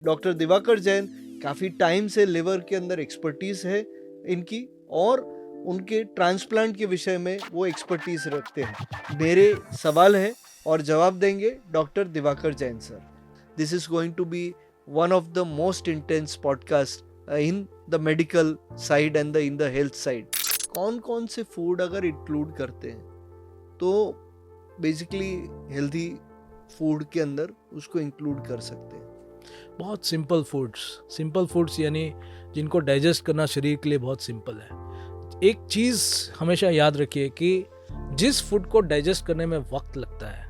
Doctor Diwakar Jain काफ़ी time से liver के अंदर एक्सपर्टीज़ है इनकी, और उनके ट्रांसप्लांट के विषय में वो एक्सपर्टीज़ रखते हैं। मेरे सवाल हैं और जवाब देंगे doctor Diwakar Jain sir. This is going to be one of the most intense podcast in the medical side and in the health side. कौन कौन से फूड अगर इंक्लूड करते हैं तो बेसिकली हेल्दी फूड के अंदर उसको इंक्लूड कर सकते हैं? बहुत सिंपल फूड्स यानी जिनको डाइजेस्ट करना शरीर के लिए बहुत सिंपल है। एक चीज़ हमेशा याद रखिए कि जिस फूड को डाइजेस्ट करने में वक्त लगता है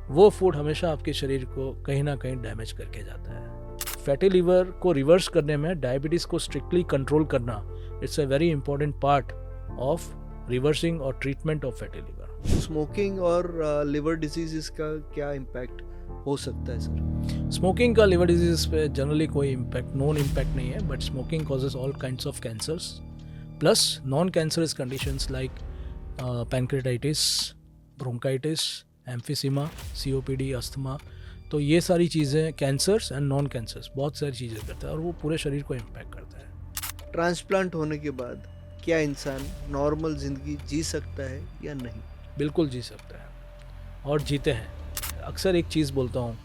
वो फूड हमेशा आपके शरीर को कहीं ना कहीं डैमेज करके जाता है। फैटी लीवर को रिवर्स करने में डायबिटीज़ को स्ट्रिक्टली कंट्रोल करना it's a very important part of reversing और treatment of fatty liver. Smoking और लिवर डिजीज़ का क्या इम्पैक्ट हो सकता है सर? स्मोकिंग का लिवर डिजीज पे जनरली कोई नॉन इम्पैक्ट नहीं है, but smoking causes all kinds of cancers plus non cancerous conditions like pancreatitis, bronchitis, emphysema, COPD, asthma. तो ये सारी चीज़ें कैंसर्स एंड नॉन कैंसर्स बहुत सारी चीज़ें करता है और वो पूरे शरीर को इम्पैक्ट करता है। ट्रांसप्लांट होने के बाद क्या इंसान नॉर्मल ज़िंदगी जी सकता है या नहीं? बिल्कुल जी सकता है और जीते हैं। अक्सर एक चीज़ बोलता हूँ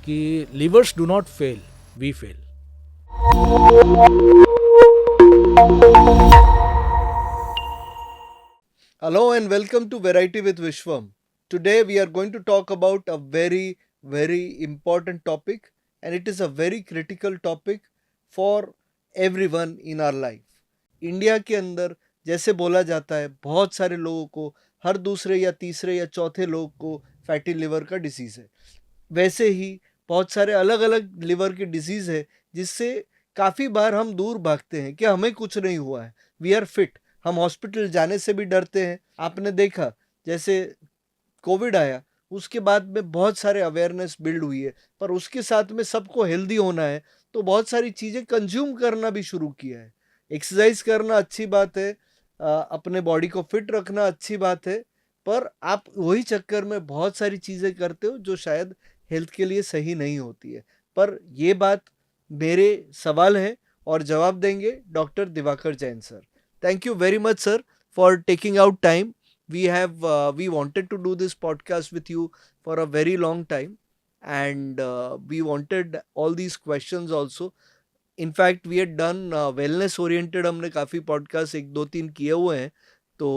कि livers do not fail, we fail. Hello and welcome to Variety with Vishwam. Today we are going to talk about a very important topic, and it is a very critical topic for everyone in our life. India के अंदर जैसे बोला जाता है बहुत सारे लोगों को हर दूसरे या तीसरे या चौथे लोग को फैटी लिवर का डिसीज़ है। वैसे ही बहुत सारे अलग अलग लिवर के डिसीज़ है जिससे काफ़ी बार हम दूर भागते हैं कि हमें कुछ नहीं हुआ है, वी आर फिट। हम हॉस्पिटल जाने से भी डरते हैं। आपने देखा जैसे कोविड आया उसके बाद में बहुत सारे अवेयरनेस बिल्ड हुई है, पर उसके साथ में सबको हेल्दी होना है तो बहुत सारी चीज़ें कंज्यूम करना भी शुरू किया है। एक्सरसाइज करना अच्छी बात है, अपने बॉडी को फिट रखना अच्छी बात है, पर आप वही चक्कर में बहुत सारी चीज़ें करते हो जो शायद हेल्थ के लिए सही नहीं होती है। पर ये बात मेरे सवाल हैं और जवाब देंगे doctor Diwakar Jain sir. Thank you very much, sir, for taking out time. We wanted to do this podcast with you for a very long time, and we wanted all these questions also. In fact, we had done wellness oriented, हमने काफ़ी podcast एक दो तीन किए हुए हैं। तो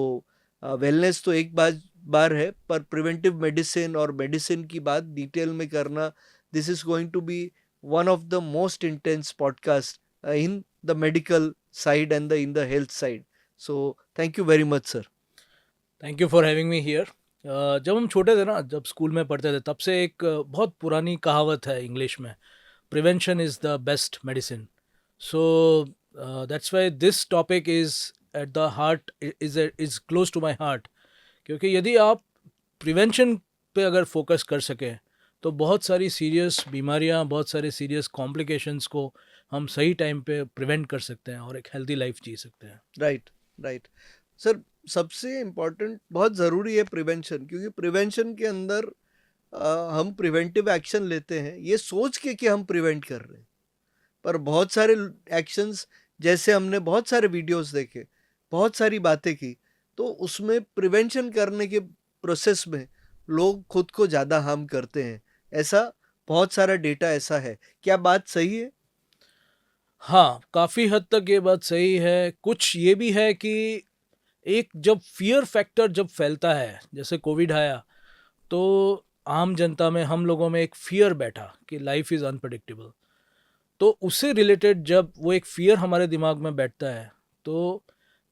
wellness तो एक बार है, पर preventive medicine और medicine की बात डिटेल में करना, this is going to be one of the most intense podcast in the medical side and in the health side. So thank you very much, sir. Thank you for having me here. जब हम छोटे थे ना, जब school में पढ़ते थे, तब से एक बहुत पुरानी कहावत है इंग्लिश में, prevention is the best medicine. So that's why this topic is at the heart, is close to my heart. क्योंकि यदि आप प्रिवेंशन पे अगर फोकस कर सकें तो बहुत सारी सीरियस बीमारियां, बहुत सारे सीरियस कॉम्प्लिकेशंस को हम सही टाइम पे प्रिवेंट कर सकते हैं और एक हेल्दी लाइफ जी सकते हैं। राइट राइट सर, सबसे इम्पोर्टेंट बहुत ज़रूरी है प्रिवेंशन, क्योंकि प्रिवेंशन के अंदर हम प्रिवेंटिव एक्शन लेते हैं ये सोच के कि हम प्रिवेंट कर रहे हैं, पर बहुत सारे एक्शंस, जैसे हमने बहुत सारे वीडियोस देखे, बहुत सारी बातें की, तो उसमें प्रिवेंशन करने के प्रोसेस में लोग खुद को ज़्यादा हार्म करते हैं। ऐसा बहुत सारा डेटा ऐसा है, क्या बात सही है? हाँ, काफ़ी हद तक ये बात सही है। कुछ ये भी है कि एक जब फियर फैक्टर जब फैलता है, जैसे कोविड आया, तो आम जनता में, हम लोगों में एक फियर बैठा कि लाइफ इज़ अनप्रेडिक्टेबल। तो उससे रिलेटेड जब वो एक फियर हमारे दिमाग में बैठता है तो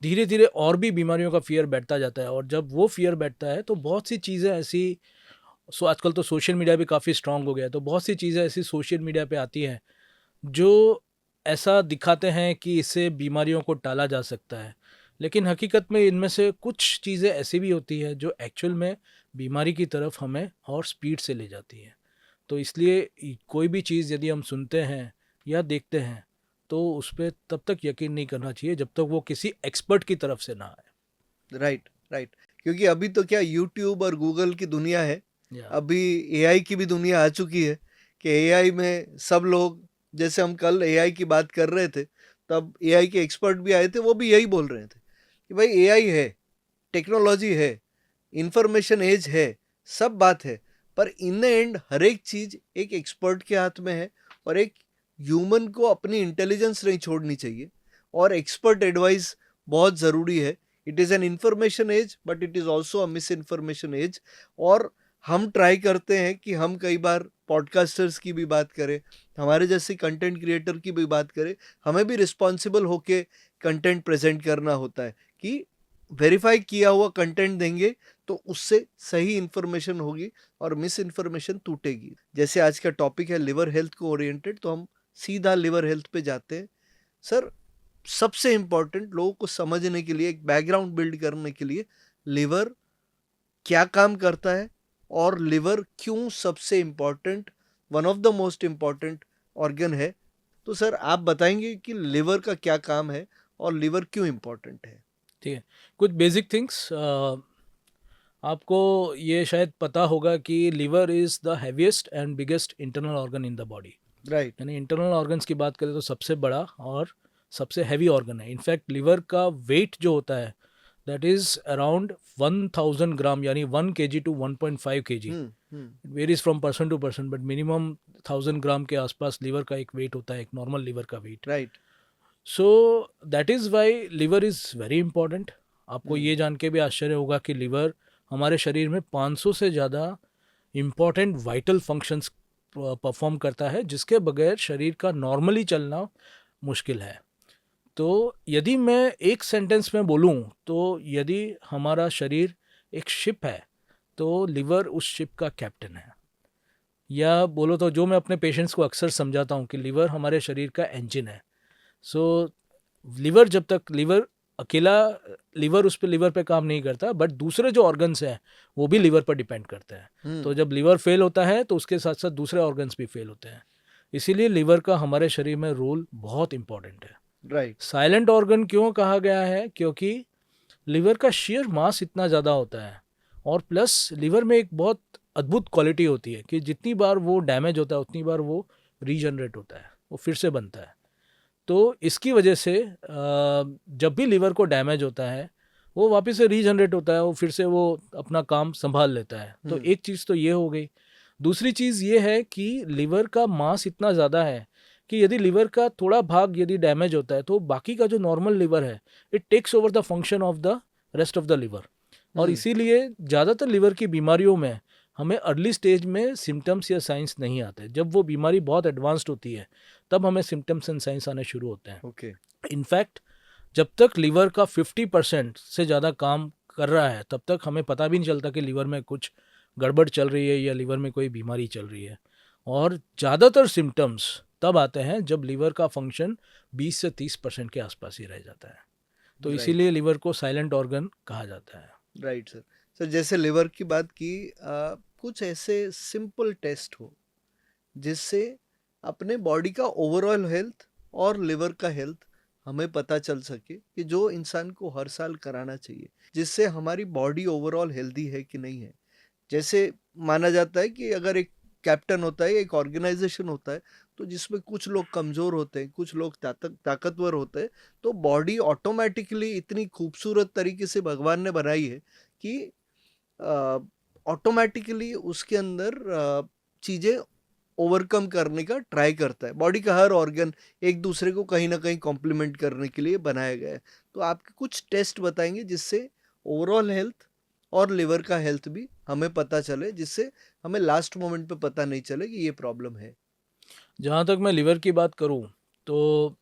धीरे धीरे और भी बीमारियों का फियर बैठता जाता है। और जब वो फियर बैठता है तो बहुत सी चीज़ें ऐसी, आजकल तो सोशल मीडिया भी काफ़ी स्ट्रांग हो गया है, तो बहुत सी चीज़ें ऐसी सोशल मीडिया पे आती हैं जो ऐसा दिखाते हैं कि इससे बीमारियों को टाला जा सकता है, लेकिन हकीकत में इनमें से कुछ चीज़ें ऐसी भी होती है जो एक्चुअल में बीमारी की तरफ हमें और स्पीड से ले जाती हैं। तो इसलिए कोई भी चीज़ यदि हम सुनते हैं या देखते हैं तो उस पर तब तक यकीन नहीं करना चाहिए जब तक वो किसी एक्सपर्ट की तरफ से ना आए। राइट राइट, क्योंकि अभी तो क्या यूट्यूब और गूगल की दुनिया है, अभी एआई की भी दुनिया आ चुकी है कि एआई में सब लोग जैसे हम कल एआई की बात कर रहे थे, तब एआई के एक्सपर्ट भी आए थे, वो भी यही बोल रहे थे कि भाई एआई है, टेक्नोलॉजी है, इंफॉर्मेशन एज है, सब बात है, पर इन द एंड हर एक चीज़ एक एक्सपर्ट के हाथ में है, और एक ह्यूमन को अपनी इंटेलिजेंस नहीं छोड़नी चाहिए, और एक्सपर्ट एडवाइस बहुत ज़रूरी है. It is an information age, but it is also a misinformation age. और हम ट्राई करते हैं कि हम कई बार पॉडकास्टर्स की भी बात करें, हमारे जैसे कंटेंट क्रिएटर की भी बात करें, हमें भी रिस्पॉन्सिबल होके कंटेंट प्रेजेंट करना होता है कि वेरीफाई किया हुआ कंटेंट देंगे तो उससे सही इन्फॉर्मेशन होगी और मिस इन्फॉर्मेशन टूटेगी. जैसे आज का टॉपिक है लिवर हेल्थ को ओरिएंटेड, तो हम सीधा लिवर हेल्थ पे जाते हैं. सर, सबसे इम्पोर्टेंट लोगों को समझने के लिए, एक बैकग्राउंड बिल्ड करने के लिए, लिवर क्या काम करता है और लिवर क्यों सबसे important, one of the most important organ है. तो सर आप बताएंगे कि लिवर का क्या काम है और लिवर क्यों इम्पोर्टेंट है. ठीक है, कुछ बेसिक थिंग्स. आपको ये शायद पता होगा कि liver is the heaviest and biggest internal organ in the body. Right. यानी इंटरनल ऑर्गन्स की बात करें तो सबसे बड़ा और सबसे हैवी ऑर्गन है. इनफैक्ट लिवर का वेट जो होता है दैट इज़ अराउंड 1000 ग्राम, यानी 1 kg to 1.5 kg. It varies from person to person, but minimum 1000 gram के आसपास लिवर का एक वेट होता है, एक नॉर्मल लिवर का weight. Right. So that is why liver is very important. आपको ये जान के भी आश्चर्य होगा कि लिवर हमारे शरीर में 500 से ज़्यादा इम्पॉर्टेंट वाइटल फंक्शंस परफॉर्म करता है, जिसके बगैर शरीर का नॉर्मली चलना मुश्किल है. तो यदि मैं एक सेंटेंस में बोलूं तो यदि हमारा शरीर एक शिप है तो लिवर उस शिप का कैप्टन है. या बोलो तो जो मैं अपने पेशेंट्स को अक्सर समझाता हूं कि लिवर हमारे शरीर का इंजन है. सो लिवर, जब तक लिवर अकेला, लिवर उस पर लिवर पे काम नहीं करता, बट दूसरे जो ऑर्गन्स हैं वो भी लिवर पर डिपेंड करते हैं. तो जब लिवर फेल होता है तो उसके साथ साथ दूसरे ऑर्गन्स भी फेल होते हैं. इसीलिए लिवर का हमारे शरीर में रोल बहुत इंपॉर्टेंट है. राइट. साइलेंट ऑर्गन क्यों कहा गया है? क्योंकि लिवर का शेयर मास इतना ज़्यादा होता है, और प्लस लिवर में एक बहुत अद्भुत क्वालिटी होती है कि जितनी बार वो डैमेज होता है उतनी बार वो रीजनरेट होता है, वो फिर से बनता है. तो इसकी वजह से जब भी लिवर को डैमेज होता है वो वापस से रीजनरेट होता है, वो फिर से वो अपना काम संभाल लेता है. तो एक चीज़ तो ये हो गई. दूसरी चीज़ ये है कि लिवर का मास इतना ज़्यादा है कि यदि लिवर का थोड़ा भाग यदि डैमेज होता है तो बाकी का जो नॉर्मल लिवर है it takes over the function of the rest of the liver. और इसीलिए ज़्यादातर लिवर की बीमारियों में हमें अर्ली स्टेज में सिम्टम्स या साइंस नहीं आते. जब वो बीमारी बहुत एडवांस्ड होती है तब हमें सिम्टम्स एंड साइंस आने शुरू होते हैं. ओके. इनफैक्ट जब तक लिवर का 50% से ज़्यादा काम कर रहा है तब तक हमें पता भी नहीं चलता कि लिवर में कुछ गड़बड़ चल रही है या लिवर में कोई बीमारी चल रही है. और ज़्यादातर सिम्टम्स तब आते हैं जब लिवर का फंक्शन 20 से 30% के आसपास ही रह जाता है. तो Right. इसीलिए लिवर को साइलेंट ऑर्गन कहा जाता है. Right sir. सर जैसे लिवर की बात की, कुछ ऐसे सिंपल टेस्ट हो जिससे अपने बॉडी का ओवरऑल हेल्थ और लिवर का हेल्थ हमें पता चल सके, कि जो इंसान को हर साल कराना चाहिए, जिससे हमारी बॉडी ओवरऑल हेल्दी है कि नहीं है. जैसे माना जाता है कि अगर एक कैप्टन होता है, एक ऑर्गेनाइजेशन होता है, तो जिसमें कुछ लोग कमज़ोर होते हैं, कुछ लोग ताकतवर होते हैं, तो बॉडी ऑटोमेटिकली इतनी खूबसूरत तरीके से भगवान ने बनाई है कि ऑटोमेटिकली उसके अंदर चीज़ें ओवरकम करने का ट्राई करता है. बॉडी का हर ऑर्गन एक दूसरे को कहीं ना कहीं कॉम्प्लीमेंट करने के लिए बनाया गया है. तो आपके कुछ टेस्ट बताएंगे जिससे ओवरऑल हेल्थ और लिवर का हेल्थ भी हमें पता चले, जिससे हमें लास्ट मोमेंट पे पता नहीं चले कि ये प्रॉब्लम है. जहाँ तक मैं लिवर की बात करूँ तो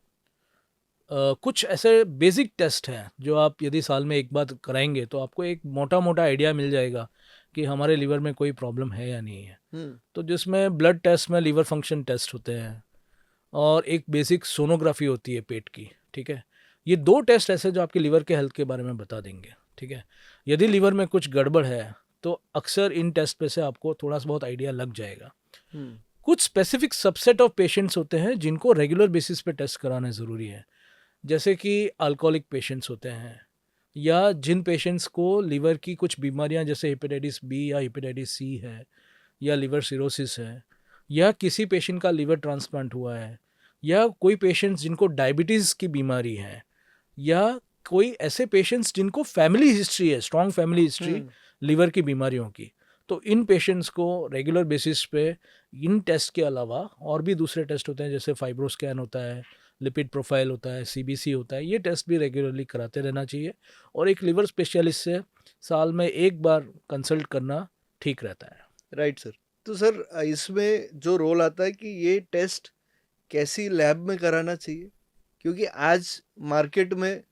कुछ ऐसे बेसिक टेस्ट हैं जो आप यदि साल में एक बार कराएंगे तो आपको एक मोटा मोटा आइडिया मिल जाएगा कि हमारे लिवर में कोई प्रॉब्लम है या नहीं है. तो जिसमें ब्लड टेस्ट में लिवर फंक्शन टेस्ट होते हैं और एक बेसिक सोनोग्राफी होती है पेट की. ठीक है, ये 2 टेस्ट ऐसे जो आपके लिवर के हेल्थ के बारे में बता देंगे. ठीक है, यदि लिवर में कुछ गड़बड़ है तो अक्सर इन टेस्ट पे से आपको थोड़ा सा बहुत आइडिया लग जाएगा. कुछ स्पेसिफिक सबसेट ऑफ पेशेंट्स होते हैं जिनको रेगुलर बेसिस पे टेस्ट कराना ज़रूरी है, जैसे कि अल्कोहलिक पेशेंट्स होते हैं, या जिन पेशेंट्स को लिवर की कुछ बीमारियां जैसे हेपेटाइटिस बी या हेपेटाइटिस सी है, या लिवर सिरोसिस है, या किसी पेशेंट का लिवर ट्रांसप्लांट हुआ है, या कोई पेशेंट्स जिनको डायबिटीज़ की बीमारी है, या कोई ऐसे पेशेंट्स जिनको फैमिली हिस्ट्री है, स्ट्रॉन्ग फैमिली हिस्ट्री लीवर की बीमारियों की, तो इन पेशेंट्स को रेगुलर बेसिस पे इन टेस्ट के अलावा और भी दूसरे टेस्ट होते हैं, जैसे फाइब्रोस्कैन होता है, लिपिड प्रोफाइल होता है, सीबीसी होता है, ये टेस्ट भी रेगुलरली कराते रहना चाहिए। और एक लिवर स्पेशलिस्ट से साल में एक बार कंसल्ट करना ठीक रहता है। Right sir. तो सर इसमें जो रोल आता है कि ये टेस्ट कैसी लैब में कराना चाहिए, क्योंकि आज मार्केट में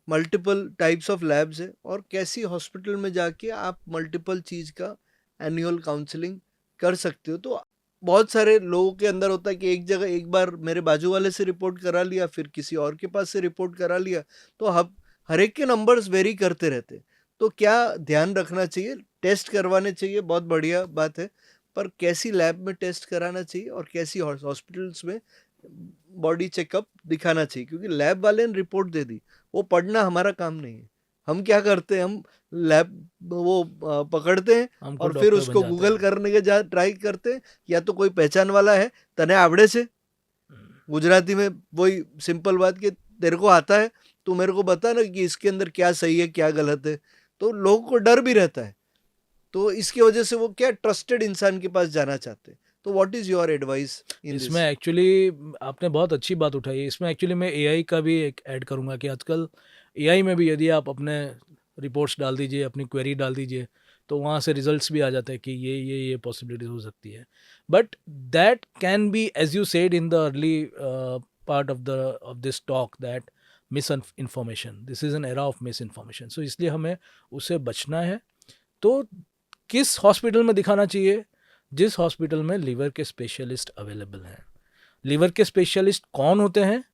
मल्टीपल टाइप्स ऑफ लैब्स है, और कैसी हॉस्पिटल में जाके आप मल्टीपल चीज़ का एनुअल काउंसलिंग कर सकते हो। तो बहुत सारे लोगों के अंदर होता है कि एक जगह एक बार मेरे बाजू वाले से रिपोर्ट करा लिया, फिर किसी और के पास से रिपोर्ट करा लिया, तो हम हर एक के नंबर्स वेरी करते रहते हैं। तो क्या ध्यान रखना चाहिए? टेस्ट करवाने चाहिए, बहुत बढ़िया बात है, पर कैसी लैब में टेस्ट कराना चाहिए और कैसी हॉस्पिटल्स में बॉडी चेकअप दिखाना चाहिए? क्योंकि लैब वाले ने रिपोर्ट दे दी, वो पढ़ना हमारा काम नहीं है। हम क्या करते हैं, हम लैब वो पकड़ते हैं हमको और फिर डॉक्टर उसको बन जाते गूगल हैं। करने के जा ट्राई करते हैं, या तो कोई पहचान वाला है तने आवड़े से, गुजराती में वही सिंपल बात कि तेरे को आता है, तू मेरे को बता ना कि इसके अंदर क्या सही है क्या गलत है। तो लोगों को डर भी रहता है, तो इसकी वजह से वो क्या ट्रस्टेड इंसान के पास जाना चाहते हैं। तो what is your advice in this? इसमें एक्चुअली आपने बहुत अच्छी बात उठाई है। इसमें एक्चुअली मैं एआई का भी एक ऐड करूंगा कि आजकल एआई में भी यदि आप अपने रिपोर्ट्स डाल दीजिए, अपनी क्वेरी डाल दीजिए, तो वहाँ से रिजल्ट्स भी आ जाते हैं कि ये पॉसिबिलिटी हो सकती है। But that can be, as you said in the early part of this talk, that misinformation, this is an era of misinformation. So इसलिए हमें उससे बचना है। तो किस हॉस्पिटल में दिखाना चाहिए? जिस हॉस्पिटल में लीवर के स्पेशलिस्ट अवेलेबल हैं। लीवर के स्पेशलिस्ट कौन होते हैं?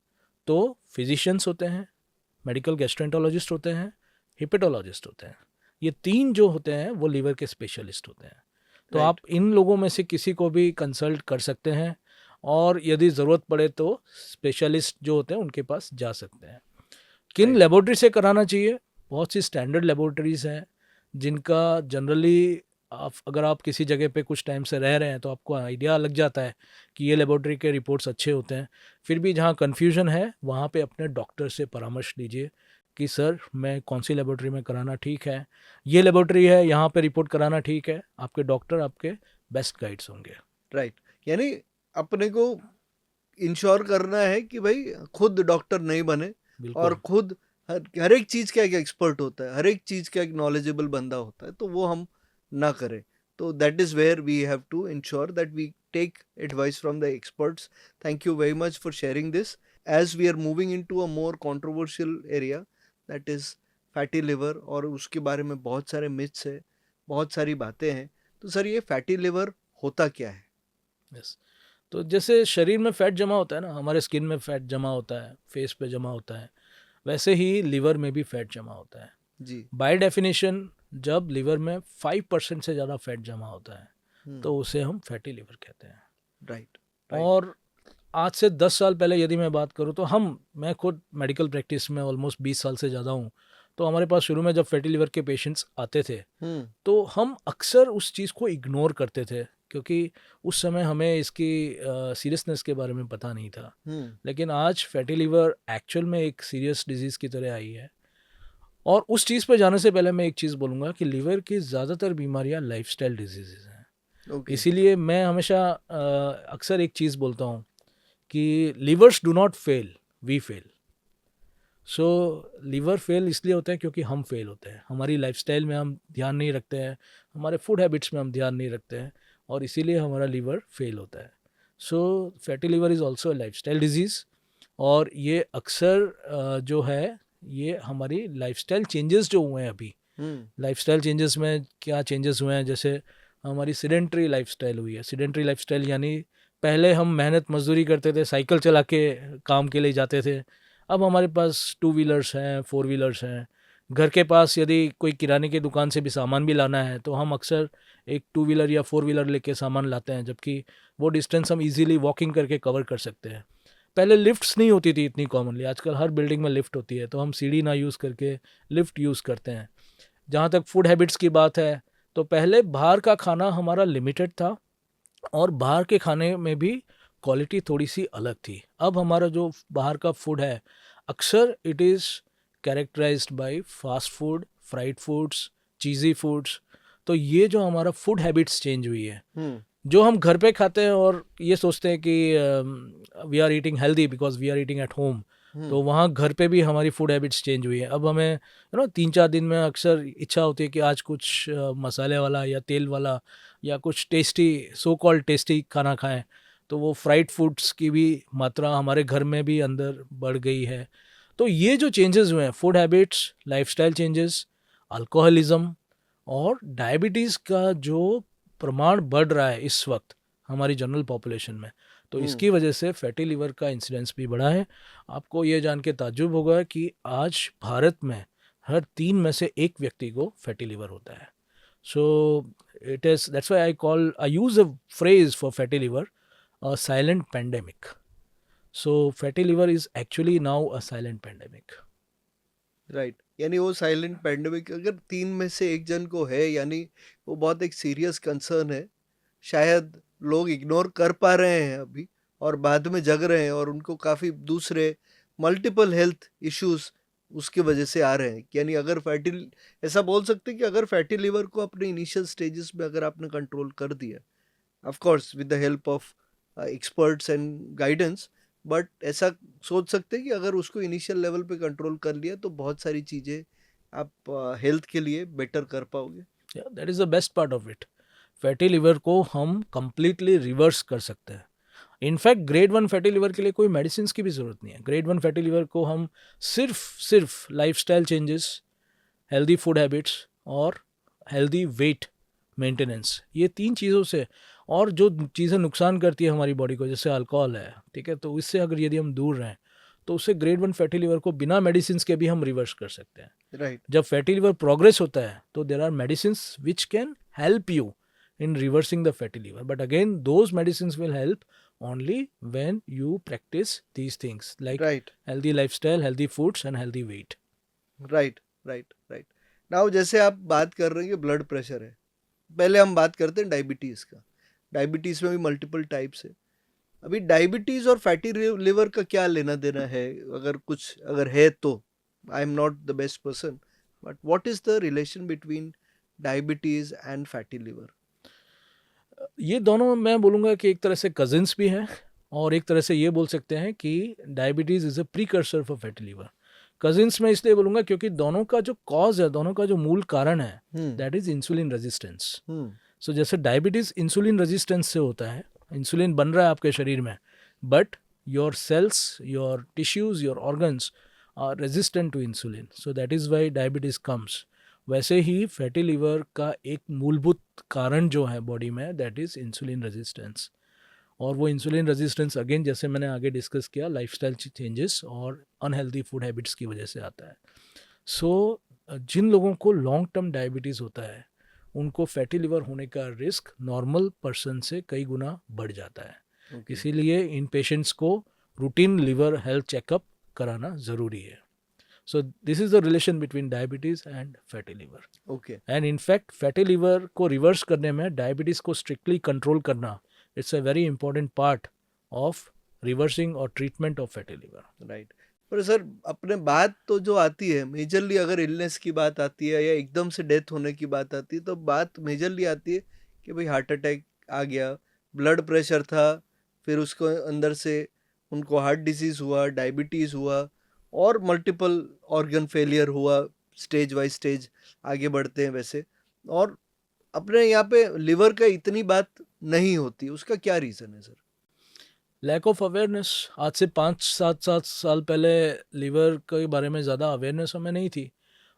तो फिजिशियंस होते हैं, मेडिकल गैस्ट्रोएंटरोलॉजिस्ट होते हैं, हिपेटोलॉजिस्ट होते हैं। ये तीन जो होते हैं वो लीवर के स्पेशलिस्ट होते हैं। तो राइट। आप इन लोगों में से किसी को भी कंसल्ट कर सकते हैं, और यदि ज़रूरत पड़े तो स्पेशलिस्ट जो होते हैं उनके पास जा सकते हैं। किन Right. लेबोरेटरी से कराना चाहिए? बहुत सी स्टैंडर्ड लेबोरेटरीज़ हैं जिनका जनरली अगर आप किसी जगह पे कुछ टाइम से रह रहे हैं तो आपको आइडिया लग जाता है कि ये लेबोरेटरी के रिपोर्ट्स अच्छे होते हैं। फिर भी जहाँ कन्फ्यूजन है वहाँ पे अपने डॉक्टर से परामर्श लीजिए कि सर मैं कौन सी लेबोरेटरी में कराना ठीक है, ये लेबोरेटरी है यहाँ पे रिपोर्ट कराना ठीक है। आपके डॉक्टर आपके बेस्ट गाइड्स होंगे। राइट। यानी अपने को इंश्योर करना है कि भाई खुद डॉक्टर नहीं बने, और बिल्कुल। खुद हर एक चीज़ का एक एक्सपर्ट होता है, हर एक चीज़ का एक नॉलेजेबल बंदा होता है, तो वो हम ना करें। तो that is where we have to ensure that we take advice from the experts. Thank you very much for sharing this. As we are moving into a more controversial area, that is fatty liver, और उसके बारे में बहुत सारे myths है, बहुत सारी बातें हैं। तो सर ये फैटी लिवर होता क्या है? यस। तो जैसे शरीर में फैट जमा होता है ना, हमारे स्किन में फैट जमा होता है, फेस पे जमा होता है, वैसे ही लिवर में भी फैट जमा होता है। जी। बाय डेफिनेशन जब लिवर में 5% से ज़्यादा फैट जमा होता है तो उसे हम फैटी लिवर कहते हैं। राइट। और आज से 10 साल पहले यदि मैं बात करूँ तो मैं खुद मेडिकल प्रैक्टिस में ऑलमोस्ट 20 साल से ज़्यादा हूँ। तो हमारे पास शुरू में जब फैटी लिवर के पेशेंट्स आते थे तो हम अक्सर उस चीज़ को इग्नोर करते थे, क्योंकि उस समय हमें इसकी सीरियसनेस के बारे में पता नहीं था। लेकिन आज फैटी लिवर एक्चुअल में एक सीरियस डिजीज़ की तरह आई है। और उस चीज़ पे जाने से पहले मैं एक चीज़ बोलूँगा कि लिवर की ज़्यादातर बीमारियाँ लाइफस्टाइल डिजीज़ेज़ हैं। ओके। इसीलिए मैं हमेशा अक्सर एक चीज़ बोलता हूँ कि livers do not fail, we fail. So liver fail इसलिए होता है क्योंकि हम फेल होते हैं, हमारी लाइफस्टाइल में हम ध्यान नहीं रखते हैं, हमारे फूड हैबिट्स में हम ध्यान नहीं रखते हैं, और इसीलिए हमारा लिवर फेल होता है। So fatty liver is also a lifestyle disease, और ये अक्सर जो है ये हमारी लाइफस्टाइल चेंजेस जो हुए हैं अभी। लाइफस्टाइल चेंजेस में क्या चेंजेस हुए हैं? जैसे हमारी सीडेंट्री लाइफस्टाइल हुई है। सीडेंट्री लाइफस्टाइल यानी पहले हम मेहनत मजदूरी करते थे, साइकिल चला के काम के लिए जाते थे। अब हमारे पास 2 व्हीलर्स हैं, 4 व्हीलर्स हैं। घर के पास यदि कोई किराने की दुकान से भी सामान भी लाना है तो हम अक्सर एक 2 व्हीलर या 4 व्हीलर लेके सामान लाते हैं, जबकि वो डिस्टेंस हम इजीली वॉकिंग करके कवर कर सकते हैं। पहले लिफ्ट्स नहीं होती थी इतनी कॉमनली, आजकल हर बिल्डिंग में लिफ्ट होती है, तो हम सीढ़ी ना यूज़ करके लिफ्ट यूज़ करते हैं। जहाँ तक फूड हैबिट्स की बात है तो पहले बाहर का खाना हमारा लिमिटेड था, और बाहर के खाने में भी क्वालिटी थोड़ी सी अलग थी। अब हमारा जो बाहर का फूड है, अक्सर it is characterised by fast food, fried foods, cheesy foods. तो ये जो हमारा फूड हैबिट्स चेंज हुई है, जो हम घर पे खाते हैं और ये सोचते हैं कि we are eating healthy because we are eating at home, तो वहाँ घर पे भी हमारी फूड हैबिट्स चेंज हुई है। अब हमें 3-4 दिन में अक्सर इच्छा होती है कि आज कुछ मसाले वाला या तेल वाला या कुछ टेस्टी, सो कॉल्ड टेस्टी खाना खाएं। तो वो फ्राइड फूड्स की भी मात्रा हमारे घर में भी अंदर बढ़ गई है। तो ये जो चेंजेस हुए हैं, food habits, lifestyle changes, alcoholism और डायबिटीज़ का जो प्रमाण बढ़ रहा है इस वक्त हमारी जनरल पॉपुलेशन में, तो इसकी वजह से फैटी लिवर का इंसिडेंस भी बढ़ा है। आपको ये जान के ताज्जुब होगा कि आज भारत में हर 3 में से 1 व्यक्ति को फैटी लिवर होता है। So it is, that's why I use a phrase for fatty liver, a silent pandemic. So fatty liver is actually now a silent pandemic. Right, यानी वो साइलेंट पैंडेमिक अगर 3 में से 1 जन को है, यानी वो बहुत एक सीरियस कंसर्न है। शायद लोग इग्नोर कर पा रहे हैं अभी और बाद में जग रहे हैं, और उनको काफ़ी दूसरे मल्टीपल हेल्थ इश्यूज उसकी वजह से आ रहे हैं। यानी अगर ऐसा बोल सकते हैं कि अगर फैटी लिवर को अपने इनिशियल स्टेजेस में अगर आपने कंट्रोल कर दिया, of course with the help of experts and guidance, but ऐसा सोच सकते हैं कि अगर उसको इनिशियल लेवल पे कंट्रोल कर लिया तो बहुत सारी चीज़ें आप हेल्थ के लिए बेटर कर पाओगे। That is the best part of it. Fatty liver को हम कंप्लीटली रिवर्स कर सकते हैं। इनफैक्ट ग्रेड 1 फैटी लिवर के लिए कोई मेडिसिन की भी ज़रूरत नहीं है। ग्रेड 1 फैटी लिवर को हम सिर्फ lifestyle changes, healthy food habits और हेल्दी वेट मेंटेनेंस, ये 3 चीज़ों से, और जो चीज़ें नुकसान करती है हमारी बॉडी को, जैसे अल्कोहल है, ठीक है, तो इससे अगर यदि हम दूर रहें तो उससे ग्रेड 1 फैटी लिवर को बिना मेडिसिन के भी हम रिवर्स कर सकते हैं। राइट, जब फैटी लिवर प्रोग्रेस होता है तो there are medicine which can help you in reversing the fatty liver, but again those medicines will help only when you practice these things like right, healthy lifestyle, healthy foods and healthy weight. Right, right, right. Now जैसे आप बात कर रहे हैं blood pressure है, पहले हम बात करते हैं डायबिटीज़ का। डायबिटीज़ में भी मल्टीपल टाइप्स है। अभी डायबिटीज़ और फैटी लिवर का क्या लेना देना है, अगर है तो? I am not the best person, but what is the relation between diabetes and fatty liver? ये दोनों मैं बोलूँगा कि एक तरह से कजिन्स भी हैं, और एक तरह से ये बोल सकते हैं कि diabetes is a precursor for fatty liver. Cousins में इसलिए बोलूँगा क्योंकि दोनों का जो कॉज है, दोनों का जो मूल कारण है, दैट इज़ इंसुलिन रेजिस्टेंस। सो जैसे डायबिटीज़ इंसुलिन रेजिस्टेंस से होता है, इंसुलिन बन रहा है आपके शरीर में, but your cells, your tissues, your organs are resistant to insulin, so that is why diabetes comes. वैसे ही फैटी लिवर का एक मूलभूत कारण जो है बॉडी में, दैट इज़ इंसुलिन रेजिस्टेंस। और वो इंसुलिन रेजिस्टेंस अगेन, जैसे मैंने आगे डिस्कस किया, लाइफस्टाइल चेंजेस और अनहेल्दी फूड हैबिट्स की वजह से आता है। सो जिन लोगों को लॉन्ग टर्म डायबिटीज़ होता है, उनको फैटी लिवर होने का रिस्क नॉर्मल पर्सन से कई गुना बढ़ जाता है। इसीलिए इन पेशेंट्स को रूटीन लिवर हेल्थ चेकअप कराना ज़रूरी है। So this is the relation between diabetes and fatty liver. Okay. And in fact fatty liver को reverse करने में diabetes को strictly control करना, it's a very important part of reversing or treatment of fatty liver. Right. पर sir अपने बात तो जो आती है मेजरली, अगर इलनेस की बात आती है या एकदम से डेथ होने की बात आती है, तो बात मेजरली आती है कि भाई हार्ट अटैक आ गया, ब्लड प्रेशर था, फिर उसको अंदर से उनको हार्ट डिजीज़ हुआ, डायबिटीज़ हुआ, और मल्टीपल ऑर्गन फेलियर हुआ, स्टेज बाय स्टेज आगे बढ़ते हैं वैसे। और अपने यहाँ पे लिवर का इतनी बात नहीं होती, उसका क्या रीज़न है सर? Lack of awareness. आज से 5-7 साल पहले लीवर के बारे में ज़्यादा अवेयरनेस हमें नहीं थी,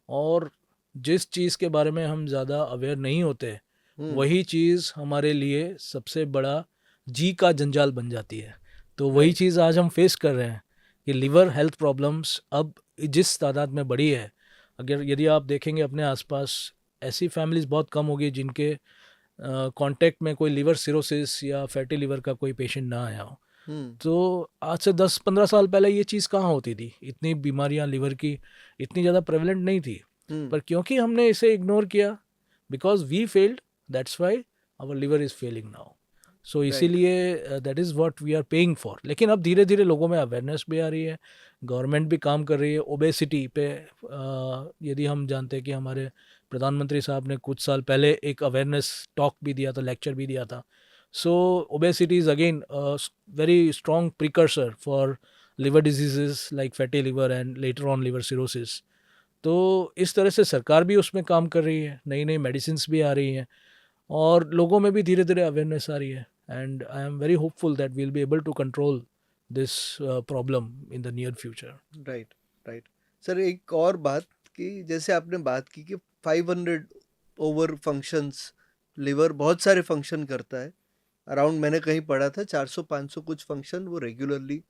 और जिस चीज़ के बारे में हम ज़्यादा अवेयर नहीं होते, वही चीज़ हमारे लिए सबसे बड़ा जी का जंजाल बन जाती है। तो वही चीज़ आज हम फेस कर रहे हैं कि लिवर हेल्थ प्रॉब्लम्स अब जिस तादाद में बढ़ी है, अगर यदि आप देखेंगे अपने आसपास, ऐसी फैमिलीज़ बहुत कम होगी जिनके कांटेक्ट में कोई लिवर सिरोसिस या फैटी लिवर का कोई पेशेंट ना आया हो। तो आज से 10-15 साल पहले ये चीज़ कहाँ होती थी, इतनी बीमारियां लिवर की इतनी ज़्यादा प्रेवलेंट नहीं थी, पर क्योंकि हमने इसे इग्नोर किया, because we failed, that's why our liver is failing now. So right. इसीलिए that is what we are paying for. लेकिन अब धीरे धीरे लोगों में अवेयरनेस भी आ रही है, गवर्नमेंट भी काम कर रही है ओबेसिटी पे। यदि हम जानते हैं कि हमारे प्रधानमंत्री साहब ने कुछ साल पहले एक अवेयरनेस टॉक भी दिया था, लेक्चर भी दिया था। So obesity is again very strong precursor for liver diseases like fatty liver and later on liver cirrhosis. तो इस तरह से सरकार भी उसमें काम कर रही है, नई नई मेडिसिन भी आ रही हैं और लोगों में भी धीरे धीरे अवेयरनेस आ रही है। And I am very hopeful that we'll be able to control this problem in the near future. Right. Right. Sir, एक और बात कि जैसे आपने बात की कि 500 ओवर फंक्शंस, लिवर बहुत सारे फंक्शन करता है। अराउंड मैंने कहीं पढ़ा था 400-500 कुछ फंक्शन वो रेगुलरली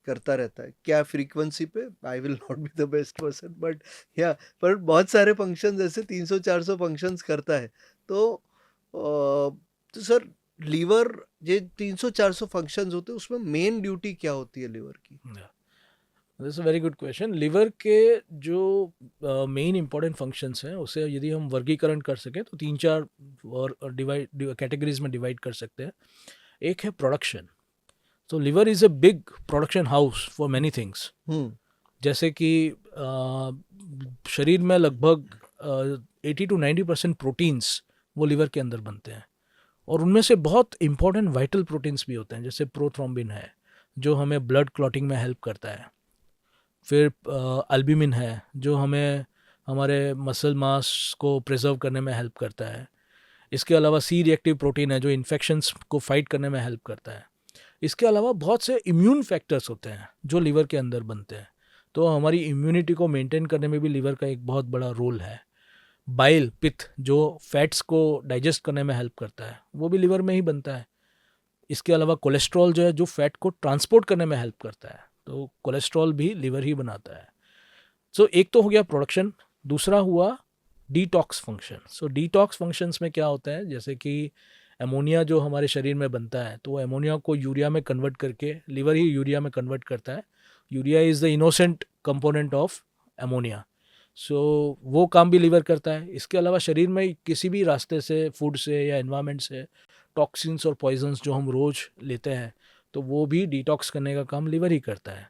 करता रहता है। क्या फ्रीक्वेंसी पे, I will not be the best person, but या पर बहुत सारे फंक्शन जैसे 300-400 फंक्शंस करता है। तो सर, लीवर, ये 300-400 फंक्शंस होते हैं, उसमें मेन ड्यूटी क्या होती है लीवर की? This a very good question. Liver के जो मेन इंपॉर्टेंट फंक्शंस हैं उसे यदि हम वर्गीकरण कर सकें तो तीन चार और डिवाइड कैटेगरीज में डिवाइड कर सकते हैं। एक है प्रोडक्शन। तो liver is a big production house for many things. जैसे कि शरीर में लगभग 80 to 90% प्रोटीन्स वो लिवर के अंदर बनते हैं और उनमें से बहुत इंपॉर्टेंट वाइटल प्रोटीन्स भी होते हैं, जैसे प्रोथ्रोम्बिन है जो हमें ब्लड क्लॉटिंग में हेल्प करता है। फिर अल्ब्यूमिन है जो हमें हमारे मसल मास को प्रिजर्व करने में हेल्प करता है। इसके अलावा सी रिएक्टिव प्रोटीन है जो इन्फेक्शंस को फाइट करने में हेल्प करता है। इसके अलावा बहुत से इम्यून फैक्टर्स होते हैं जो लिवर के अंदर बनते हैं, तो हमारी इम्यूनिटी को मेंटेन करने में भी लिवर का एक बहुत बड़ा रोल है। बाइल, पित्त, जो फैट्स को डाइजेस्ट करने में हेल्प करता है, वो भी लिवर में ही बनता है। इसके अलावा कोलेस्ट्रॉल जो है जो फैट को ट्रांसपोर्ट करने में हेल्प करता है, तो कोलेस्ट्रॉल भी लिवर ही बनाता है। सो एक तो हो गया प्रोडक्शन, दूसरा हुआ डिटॉक्स फंक्शन। सो डिटॉक्स फंक्शंस में क्या होता है, जैसे कि अमोनिया जो हमारे शरीर में बनता है तो वो अमोनिया को यूरिया में कन्वर्ट करके लिवर ही यूरिया में कन्वर्ट करता है। Urea is the innocent component of ammonia. So वो काम भी लिवर करता है। इसके अलावा शरीर में किसी भी रास्ते से, फूड से या एनवायरनमेंट से टॉक्सिन्स और पॉइजन्स जो हम रोज़ लेते हैं तो वो भी डिटॉक्स करने का काम लिवर ही करता है।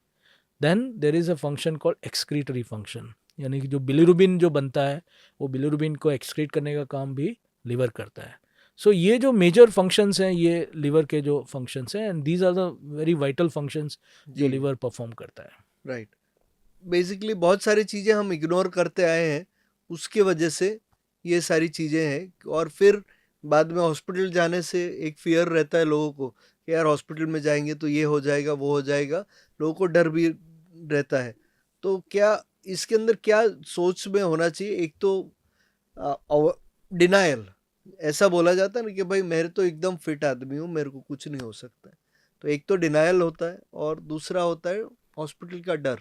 Then there is a function called excretory function, यानी कि जो बिलिरुबिन जो बनता है वो बिलिरुबिन को एक्सक्रीट करने का काम भी लिवर करता है। सो ये जो मेजर फंक्शंस हैं ये लिवर के जो फंक्शंस हैं, and these are the very vital functions जो जी। लिवर परफॉर्म करता है। राइट। बेसिकली बहुत सारी चीज़ें हम इग्नोर करते आए हैं, उसके वजह से ये सारी चीज़ें हैं। और फिर बाद में हॉस्पिटल जाने से एक फियर रहता है लोगों को कि यार हॉस्पिटल में जाएंगे तो ये हो जाएगा, वो हो जाएगा, लोगों को डर भी रहता है। तो क्या इसके अंदर क्या सोच में होना चाहिए? एक तो डिनायल, ऐसा बोला जाता है ना कि भाई मैं तो एकदम फिट आदमी हूँ, मेरे को कुछ नहीं हो सकता है। तो एक तो डिनायल होता है और दूसरा होता है हॉस्पिटल का डर।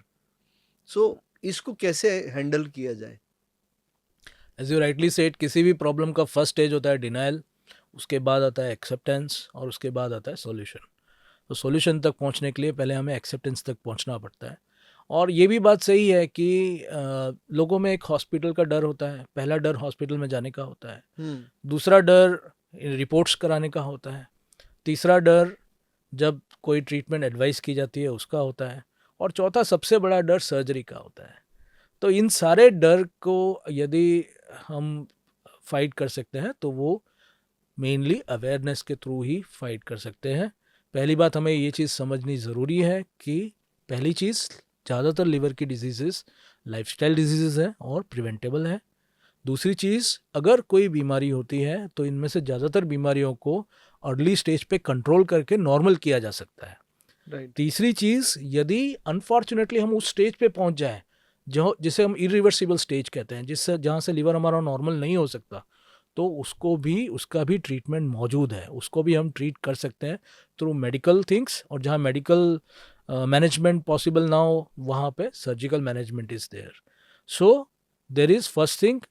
सो इसको कैसे हैंडल किया जाए? एज यू राइटली सेड, किसी भी प्रॉब्लम का फर्स्ट स्टेज होता है डिनाइल, उसके बाद आता है एक्सेप्टेंस और उसके बाद आता है सॉल्यूशन। तो सॉल्यूशन तक पहुंचने के लिए पहले हमें एक्सेप्टेंस तक पहुंचना पड़ता है। और ये भी बात सही है कि लोगों में एक हॉस्पिटल का डर होता है। पहला डर हॉस्पिटल में जाने का होता है, दूसरा डर रिपोर्ट्स कराने का होता है, तीसरा डर जब कोई ट्रीटमेंट एडवाइस की जाती है उसका होता है, और चौथा सबसे बड़ा डर सर्जरी का होता है। तो इन सारे डर को यदि हम फाइट कर सकते हैं तो वो मेनली अवेयरनेस के थ्रू ही फाइट कर सकते हैं। पहली बात हमें ये चीज़ समझनी ज़रूरी है कि पहली चीज़, ज़्यादातर लिवर की डिजीज़ेस लाइफस्टाइल डिजीज़ेस हैं और प्रिवेंटेबल है। दूसरी चीज़, अगर कोई बीमारी होती है तो इनमें से ज़्यादातर बीमारियों को अर्ली स्टेज पे कंट्रोल करके नॉर्मल किया जा सकता है। राइट। तीसरी चीज़, यदि अनफॉर्चुनेटली हम उस स्टेज पे पहुंच जाएं जो जिसे हम इरिवर्सिबल स्टेज कहते हैं, जिससे जहाँ से लिवर हमारा नॉर्मल नहीं हो सकता, तो उसका भी ट्रीटमेंट मौजूद है, उसको भी हम ट्रीट कर सकते हैं थ्रू मेडिकल थिंग्स। और जहाँ मेडिकल मैनेजमेंट पॉसिबल ना हो वहाँ पे surgical management is there. So there is first thing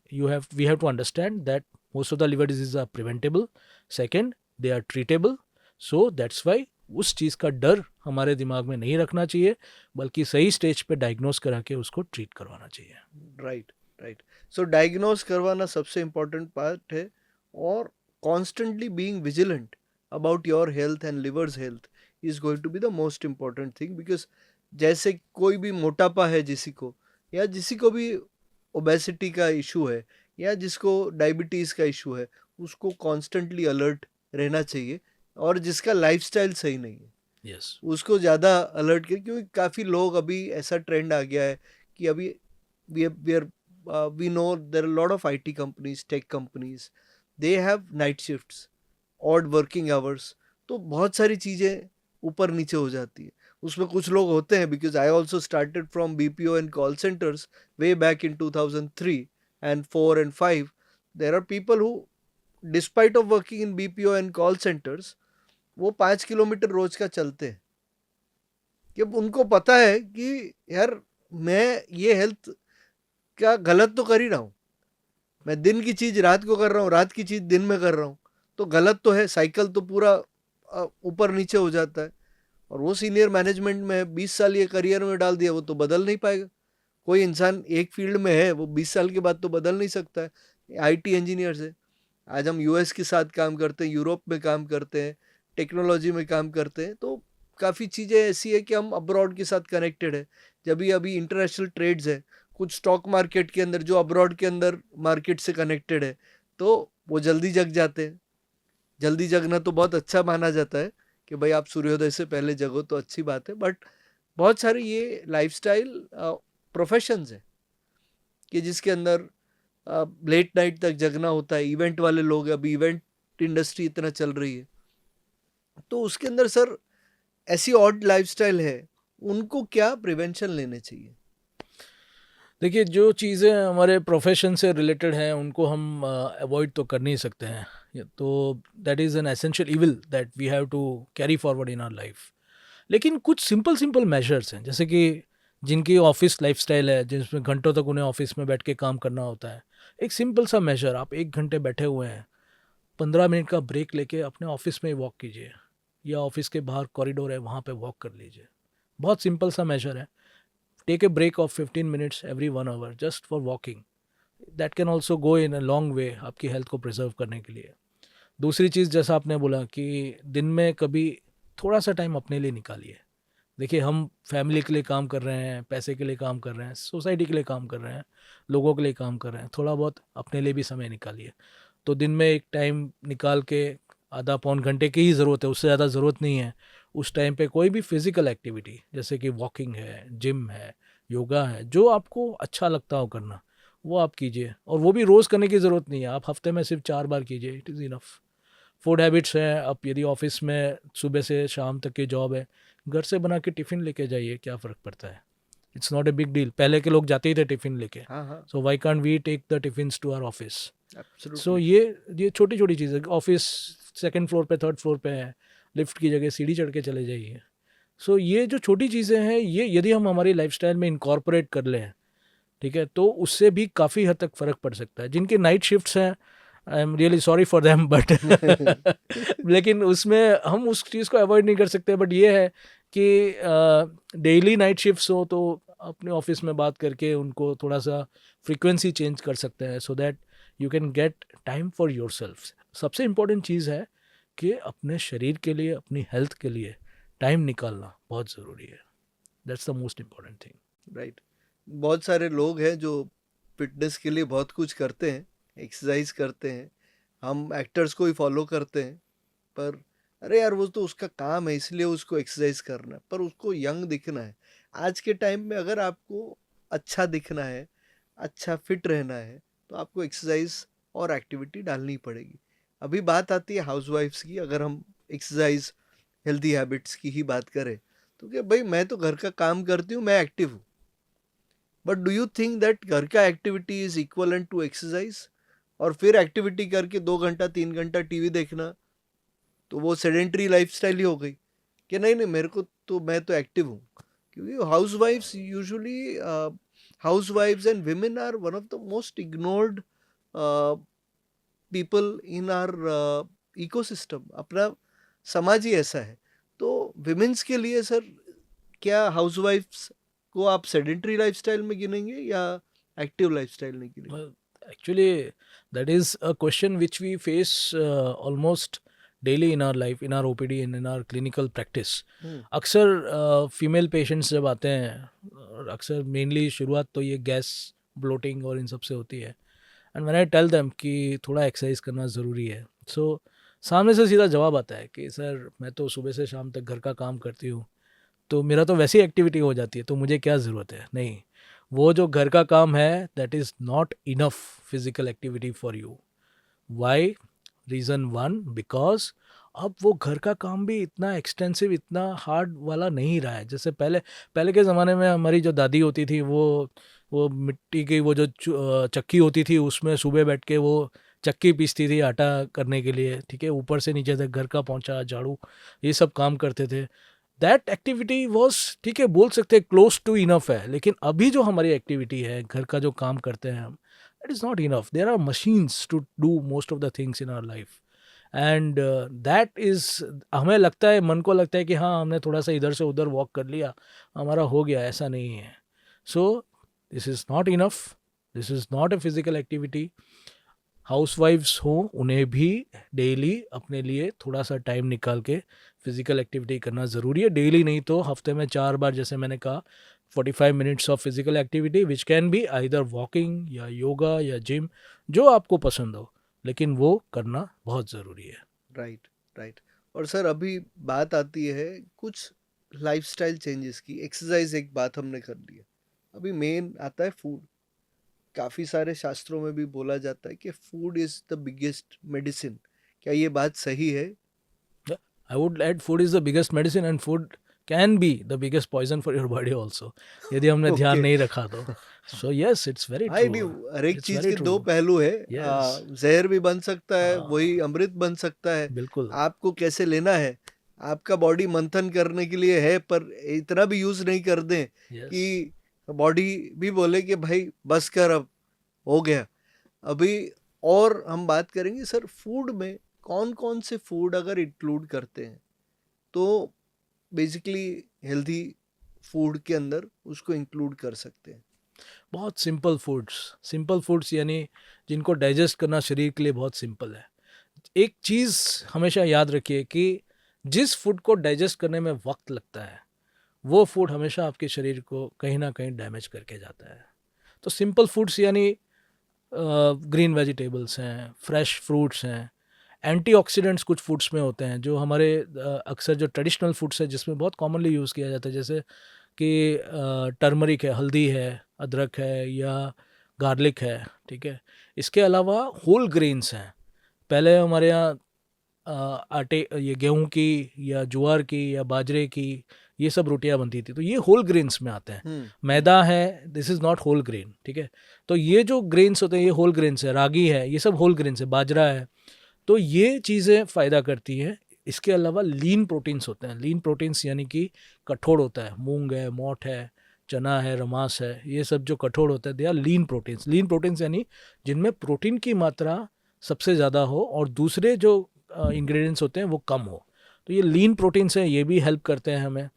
we have to understand that most of the liver disease are preventable. Second, they are treatable. So that's why उस चीज़ का डर हमारे दिमाग में नहीं रखना चाहिए, बल्कि सही स्टेज पे डायग्नोस करा के उसको ट्रीट करवाना चाहिए। राइट। राइट। सो डायग्नोज करवाना सबसे इम्पोर्टेंट पार्ट है, और constantly being vigilant about your health and liver's health is going to be the most important thing, because जैसे कोई भी मोटापा है जिसी को, या जिसी को भी ओबेसिटी का इशू है, या जिसको डायबिटीज़ का इशू है, उसको कॉन्स्टेंटली अलर्ट रहना चाहिए। और जिसका लाइफस्टाइल सही नहीं है यस उसको ज़्यादा अलर्ट करें, क्योंकि काफ़ी लोग अभी ऐसा ट्रेंड आ गया है कि अभी we know there are lot of IT companies, tech companies, they have night shifts, odd working hours. तो बहुत सारी चीज़ें ऊपर नीचे हो जाती है। उसमें कुछ लोग होते हैं, because I also started from BPO and call centres way back in 2003 and 4 and 5. There are people who, despite of working in BPO and call centers, वो 5 किलोमीटर रोज का चलते हैं, कि उनको पता है कि यार मैं ये हेल्थ क्या गलत तो कर ही रहा हूँ, मैं दिन की चीज़ रात को कर रहा हूँ, रात की चीज़ दिन में कर रहा हूँ, तो गलत तो है। साइकिल तो पूरा ऊपर नीचे हो जाता है। और वो सीनियर मैनेजमेंट में 20 साल ये करियर में डाल दिया, वो तो बदल नहीं पाएगा। कोई इंसान एक फील्ड में है, वो 20 साल के बाद तो बदल नहीं सकता है। आईटी इंजीनियर्स है, आज हम यूएस के साथ काम करते हैं, यूरोप में काम करते हैं, टेक्नोलॉजी में काम करते हैं, तो काफ़ी चीज़ें ऐसी है कि हम अब्रॉड के साथ कनेक्टेड है। जब भी अभी इंटरनेशनल ट्रेड्स है, कुछ स्टॉक मार्केट के अंदर जो अब्रॉड के अंदर मार्केट से कनेक्टेड है, तो वो जल्दी जग जाते हैं। जल्दी जगना तो बहुत अच्छा माना जाता है कि भाई आप सूर्योदय से पहले जगो तो अच्छी बात है, बट बहुत सारे ये लाइफस्टाइल प्रोफेशंस है कि जिसके अंदर लेट नाइट तक जगना होता है। इवेंट वाले लोग, अभी इवेंट इंडस्ट्री इतना चल रही है, तो उसके अंदर सर ऐसी ऑड लाइफस्टाइल है, उनको क्या प्रिवेंशन लेने चाहिए? देखिए, जो चीज़ें हमारे प्रोफेशन से रिलेटेड हैं उनको हम अवॉइड तो कर नहीं सकते हैं। तो that is an essential evil that we have to carry forward in our life. लेकिन कुछ सिंपल सिंपल मेजर्स हैं, जैसे कि जिनकी ऑफिस लाइफस्टाइल है, जिसमें घंटों तक उन्हें ऑफिस में बैठ के काम करना होता है, एक सिंपल सा मेजर, आप 1 घंटे बैठे हुए हैं, 15 मिनट का ब्रेक लेके अपने ऑफिस में वॉक कीजिए, या ऑफिस के बाहर कॉरिडोर है वहाँ पे वॉक कर लीजिए। बहुत सिंपल सा मेजर है। Take a break of 15 minutes every 1 hour just for walking. That can also go in a long way आपकी हेल्थ को प्रिजर्व करने के लिए। दूसरी चीज़, जैसा आपने बोला कि दिन में कभी थोड़ा सा टाइम अपने लिए निकालिए। देखिए, हम फैमिली के लिए काम कर रहे हैं, पैसे के लिए काम कर रहे हैं, सोसाइटी के लिए काम कर रहे हैं, लोगों के लिए काम कर रहे हैं, थोड़ा बहुत अपने लिए भी समय निकालिए। तो दिन में एक टाइम निकाल के, आधा पौन घंटे की ही ज़रूरत है, उससे ज़्यादा ज़रूरत नहीं है। उस टाइम पे कोई भी फिज़िकल एक्टिविटी, जैसे कि वॉकिंग है, जिम है, योगा है, जो आपको अच्छा लगता हो करना, वो आप कीजिए। और वो भी रोज़ करने की ज़रूरत नहीं है, आप हफ्ते में सिर्फ 4 बार कीजिए, it is enough. Food habits हैं, अब यदि ऑफिस में सुबह से शाम तक की जॉब है, घर से बना के टिफ़िन लेके जाइए, क्या फ़र्क पड़ता है? It's not a big deal. पहले के लोग जाते ही थे टिफ़िन लेके, हाँ हाँ, so why can't we take the tiffins to our office? So absolutely. ये छोटी छोटी चीज़ें, ऑफिस सेकंड फ्लोर पे, थर्ड फ्लोर पे है, लिफ्ट की जगह सीढ़ी चढ़ के चले जाइए। सो ये जो छोटी चीज़ें हैं, ये यदि हम हमारी लाइफस्टाइल में इनकॉर्पोरेट कर लें, ठीक है, तो उससे भी काफ़ी हद तक फ़र्क पड़ सकता है। जिनकी नाइट शिफ्ट्स हैं, I am really sorry for them, but लेकिन उसमें हम उस चीज़ को अवॉइड नहीं कर सकते। बट ये है कि डेली नाइट शिफ्ट्स हो तो अपने ऑफिस में बात करके उनको थोड़ा सा फ्रीक्वेंसी चेंज कर सकते हैं, so that you can get time for your self. सबसे इम्पोर्टेंट चीज़ है कि अपने शरीर के लिए, अपनी हेल्थ के लिए टाइम निकालना बहुत ज़रूरी है। That's the most important thing. Right. बहुत सारे लोग हैं जो फिटनेस के लिए बहुत कुछ करते हैं, एक्सरसाइज करते हैं, हम एक्टर्स को ही फॉलो करते हैं, पर अरे यार वो तो उसका काम है इसलिए उसको एक्सरसाइज करना है, पर उसको यंग दिखना है। आज के टाइम में अगर आपको अच्छा दिखना है, अच्छा फिट रहना है, तो आपको एक्सरसाइज और एक्टिविटी डालनी पड़ेगी। अभी बात आती है हाउसवाइफ्स की, अगर हम एक्सरसाइज हेल्दी हैबिट्स की ही बात करें, तो क्या भाई मैं तो घर का काम करती हूँ, मैं एक्टिव हूँ, but do you think that घर का activity is equivalent to exercise? और फिर एक्टिविटी करके 2 घंटा 3 घंटा टीवी देखना, तो वो सेडेंटरी लाइफस्टाइल ही हो गई कि नहीं नहीं मेरे को तो, मैं तो एक्टिव हूँ। क्योंकि हाउसवाइफ्स usually, हाउसवाइफ्स and women are one of the most ignored people in are ecosystem. अपना समाज ही ऐसा है। तो विमेंस के लिए सर, क्या हाउसवाइफ्स को आप सेडेंटरी लाइफस्टाइल में गिनेंगे या एक्टिव लाइफस्टाइल में गिनेंगे? Well, actually, that is a question which we face almost daily in our life, in our OPD, in our clinical practice. Hmm, अक्सर फीमेल पेशेंट्स जब आते हैं, और अक्सर मेनली शुरुआत तो ये गैस, ब्लोटिंग और इन सब से होती है। And when I tell them कि थोड़ा एक्सरसाइज करना ज़रूरी है, सो सामने से सीधा जवाब आता है कि सर मैं तो सुबह से शाम तक घर का काम करती हूँ, तो मेरा तो वैसी एक्टिविटी हो जाती है, तो मुझे क्या ज़रूरत है। नहीं, वो जो घर का काम है that is not enough physical activity for you. Why? Reason one, because अब वो घर का काम भी इतना एक्सटेंसिव, इतना हार्ड वाला नहीं रहा है। जैसे पहले पहले के ज़माने में हमारी जो दादी होती थी, वो मिट्टी की वो जो चक्की होती थी, उसमें सुबह बैठ के वो चक्की पीसती थी आटा करने के लिए, ठीक है, ऊपर से नीचे तक घर का पोंछा, झाड़ू, ये सब काम करते थे। दैट एक्टिविटी वॉज, ठीक है, बोल सकते हैं क्लोज टू इनफ है। लेकिन अभी जो हमारी एक्टिविटी है, घर का जो काम करते हैं हम, it is not enough. There are machines to do most of the things in our life, and that is, हमें लगता है, मन को लगता है कि हाँ हमने थोड़ा सा इधर से उधर वॉक कर लिया, हमारा हो गया। ऐसा नहीं है। So this is not enough, this is not a physical activity. हाउसवाइफ्स हो, उन्हें भी डेली अपने लिए थोड़ा सा टाइम निकाल के फिजिकल एक्टिविटी करना ज़रूरी है। डेली नहीं तो हफ्ते में 4 बार, जैसे मैंने कहा, 45 minutes of physical activity which can be either walking या योगा या जिम, जो आपको पसंद हो, लेकिन वो करना बहुत ज़रूरी है। Right, right. और सर अभी बात आती है कुछ लाइफस्टाइल चेंजेस की। एक्सरसाइज एक बात हमने कर ली है, अभी मेन आता है फूड। काफ़ी सारे शास्त्रों में भी बोला जाता है कि food is the biggest medicine. क्या ये बात सही है? I would add food is the biggest medicine and food can be the biggest poison for your body also, यदि हमने ध्यान ओके। नहीं रखा तो। So yes, it's very हाँ, नहीं, true. हर एक It's चीज very के दो true. पहलू है। Yes. जहर भी बन सकता है, वही हाँ, अमृत बन सकता है। बिल्कुल। आपको कैसे लेना है? आपका बॉडी मंथन करने के लिए है, पर इतना भी यूज नहीं कर दें यस। कि बॉडी भी बोले कि भाई बस कर, अब हो गया। अभी और हम बात करेंगे सर, फूड में कौन कौन से फूड अगर इंक्लूड करते हैं तो बेसिकली हेल्दी फूड के अंदर उसको इंक्लूड कर सकते हैं। बहुत सिंपल फूड्स यानी जिनको डाइजेस्ट करना शरीर के लिए बहुत सिंपल है। एक चीज़ हमेशा याद रखिए कि जिस फूड को डाइजेस्ट करने में वक्त लगता है, वो फूड हमेशा आपके शरीर को कहीं ना कहीं डैमेज करके जाता है। तो सिंपल फूड्स यानी ग्रीन वेजिटेबल्स हैं, फ्रेश फ्रूट्स हैं, एंटीऑक्सीडेंट्स कुछ फूड्स में होते हैं जो हमारे अक्सर जो ट्रेडिशनल फूड्स है जिसमें बहुत कॉमनली यूज़ किया जाता है, जैसे कि टर्मरिक है, हल्दी है, अदरक है या गार्लिक है, ठीक है। इसके अलावा होल ग्रेन्स हैं। पहले हमारे यहाँ आटे, ये गेहूं की या ज्वार की या बाजरे की, ये सब रोटियां बनती थी, तो ये होल ग्रेन्स में आते हैं। मैदा है, this is not whole grain, ठीक है। तो ये जो ग्रेन्स होते हैं ये होल ग्रेन्स है। रागी है, ये सब होल ग्रेन्स है। बाजरा है, तो ये चीज़ें फ़ायदा करती हैं। इसके अलावा लीन प्रोटीन्स होते हैं। लीन प्रोटीन्स यानी कि कठोर होता है, मूंग है, मोठ है, चना है, रमास है, ये सब जो कठोर होता है, they are lean proteins. Lean proteins यानी जिनमें प्रोटीन की मात्रा सबसे ज़्यादा हो और दूसरे जो इंग्रेडिएंट्स होते हैं वो कम हो, तो ये लीन प्रोटीन्स हैं, ये भी हेल्प करते हैं हमें।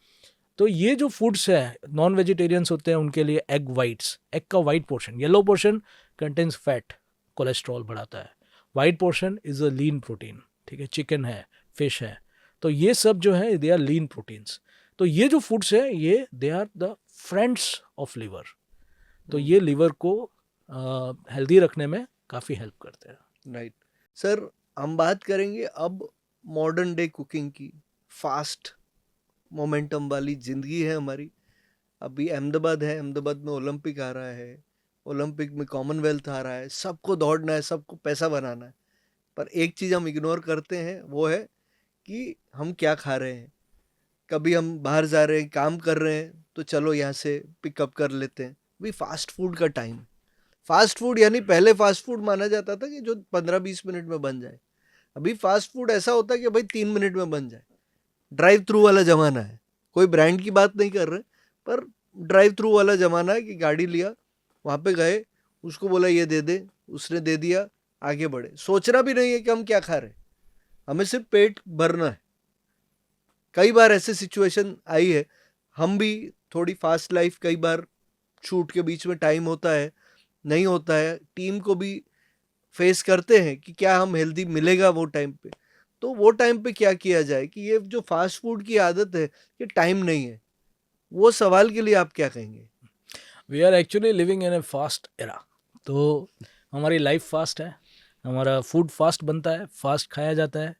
तो ये जो फूड्स है, नॉन वेजिटेरियंस होते हैं उनके लिए एग वाइट्स, एग का white portion, yellow portion contains fat, cholesterol बढ़ाता है। White portion is a lean protein, ठीक है। चिकन है, फिश है, तो ये सब जो है दे आर लीन प्रोटीन्स। तो ये जो फूड्स है ये they are the friends of liver. तो ये लिवर को हेल्दी रखने में काफ़ी हेल्प करते हैं। राइट। सर हम बात करेंगे अब मॉडर्न डे कुकिंग की। फास्ट मोमेंटम वाली ज़िंदगी है हमारी। अभी अहमदाबाद है, अहमदाबाद में ओलंपिक आ रहा है, ओलंपिक में कॉमनवेल्थ आ रहा है, सबको दौड़ना है, सबको पैसा बनाना है। पर एक चीज़ हम इग्नोर करते हैं, वो है कि हम क्या खा रहे हैं। कभी हम बाहर जा रहे हैं, काम कर रहे हैं, तो चलो यहाँ से पिकअप कर लेते हैं। भी फास्ट फूड का टाइम। फास्ट फूड यानी पहले फास्ट फूड माना जाता था कि जो 15-20 मिनट में बन जाए। अभी फास्ट फूड ऐसा होता है कि भाई 3 मिनट में बन जाए। ड्राइव थ्रू वाला ज़माना है। कोई ब्रांड की बात नहीं कर रहे, पर ड्राइव थ्रू वाला ज़माना है कि गाड़ी लिया, वहाँ पे गए, उसको बोला ये दे दे, उसने दे दिया, आगे बढ़े। सोचना भी नहीं है कि हम क्या खा रहे हैं, हमें सिर्फ पेट भरना है। कई बार ऐसे सिचुएशन आई है, हम भी थोड़ी फास्ट लाइफ, कई बार शूट के बीच में टाइम होता है, नहीं होता है, टीम को भी फेस करते हैं कि क्या हम हेल्दी मिलेगा वो टाइम पे। तो वो टाइम पे क्या किया जाए कि ये जो फास्ट फूड की आदत है, ये टाइम नहीं है, वो सवाल के लिए आप क्या कहेंगे? We are actually living in a fast era. तो हमारी लाइफ फास्ट है, हमारा फूड फास्ट बनता है, फास्ट खाया जाता है।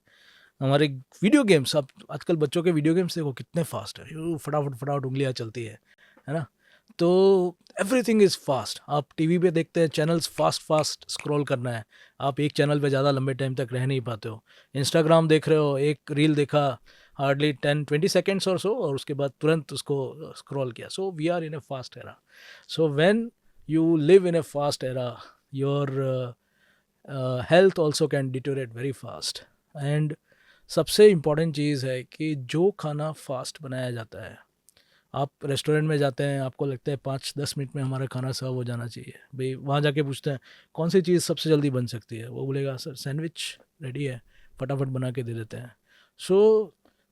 हमारे वीडियो गेम्स, आप आजकल बच्चों के वीडियो गेम्स देखो कितने फास्ट है, फटाफट फटाफट उंगलियां चलती है ना। तो एवरीथिंग इज़ फास्ट। आप टीवी पे देखते हैं चैनल्स, फास्ट फास्ट स्क्रॉल करना है, आप एक चैनल पे ज़्यादा लंबे टाइम तक रह नहीं पाते हो। इंस्टाग्राम देख रहे हो, एक रील देखा हार्डली 10-20 सेकेंड्स और सो, और उसके बाद तुरंत उसको स्क्रॉल किया। So we are in a fast era. So when you live in a fast era, your health also can deteriorate very fast. And सबसे इम्पॉर्टेंट चीज़ है कि जो खाना फास्ट बनाया जाता है, आप रेस्टोरेंट में जाते हैं, आपको लगता है 5-10 मिनट में हमारा खाना सर्व हो जाना चाहिए। भाई वहाँ जाके पूछते हैं कौन सी चीज़ सबसे जल्दी बन सकती है, वो बोलेगा सर सैंडविच रेडी है, फटाफट बना के दे देते हैं। सो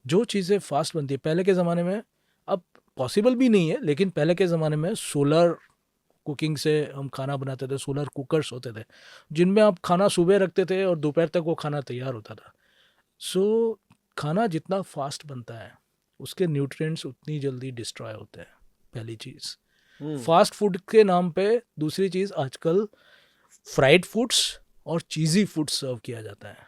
जो चीज़ें फास्ट बनती है पहले के ज़माने में, अब पॉसिबल भी नहीं है, लेकिन पहले के ज़माने में सोलर कुकिंग से हम खाना बनाते थे। सोलर कुकर्स होते थे जिनमें आप खाना सुबह रखते थे और दोपहर तक वो खाना तैयार होता था। सो खाना जितना फास्ट बनता है उसके न्यूट्रिएंट्स उतनी जल्दी डिस्ट्रॉय होते हैं, पहली चीज़। फास्ट फूड के नाम पे दूसरी चीज़, आजकल फ्राइड फूड्स और चीज़ी फूड्स सर्व किया जाता है,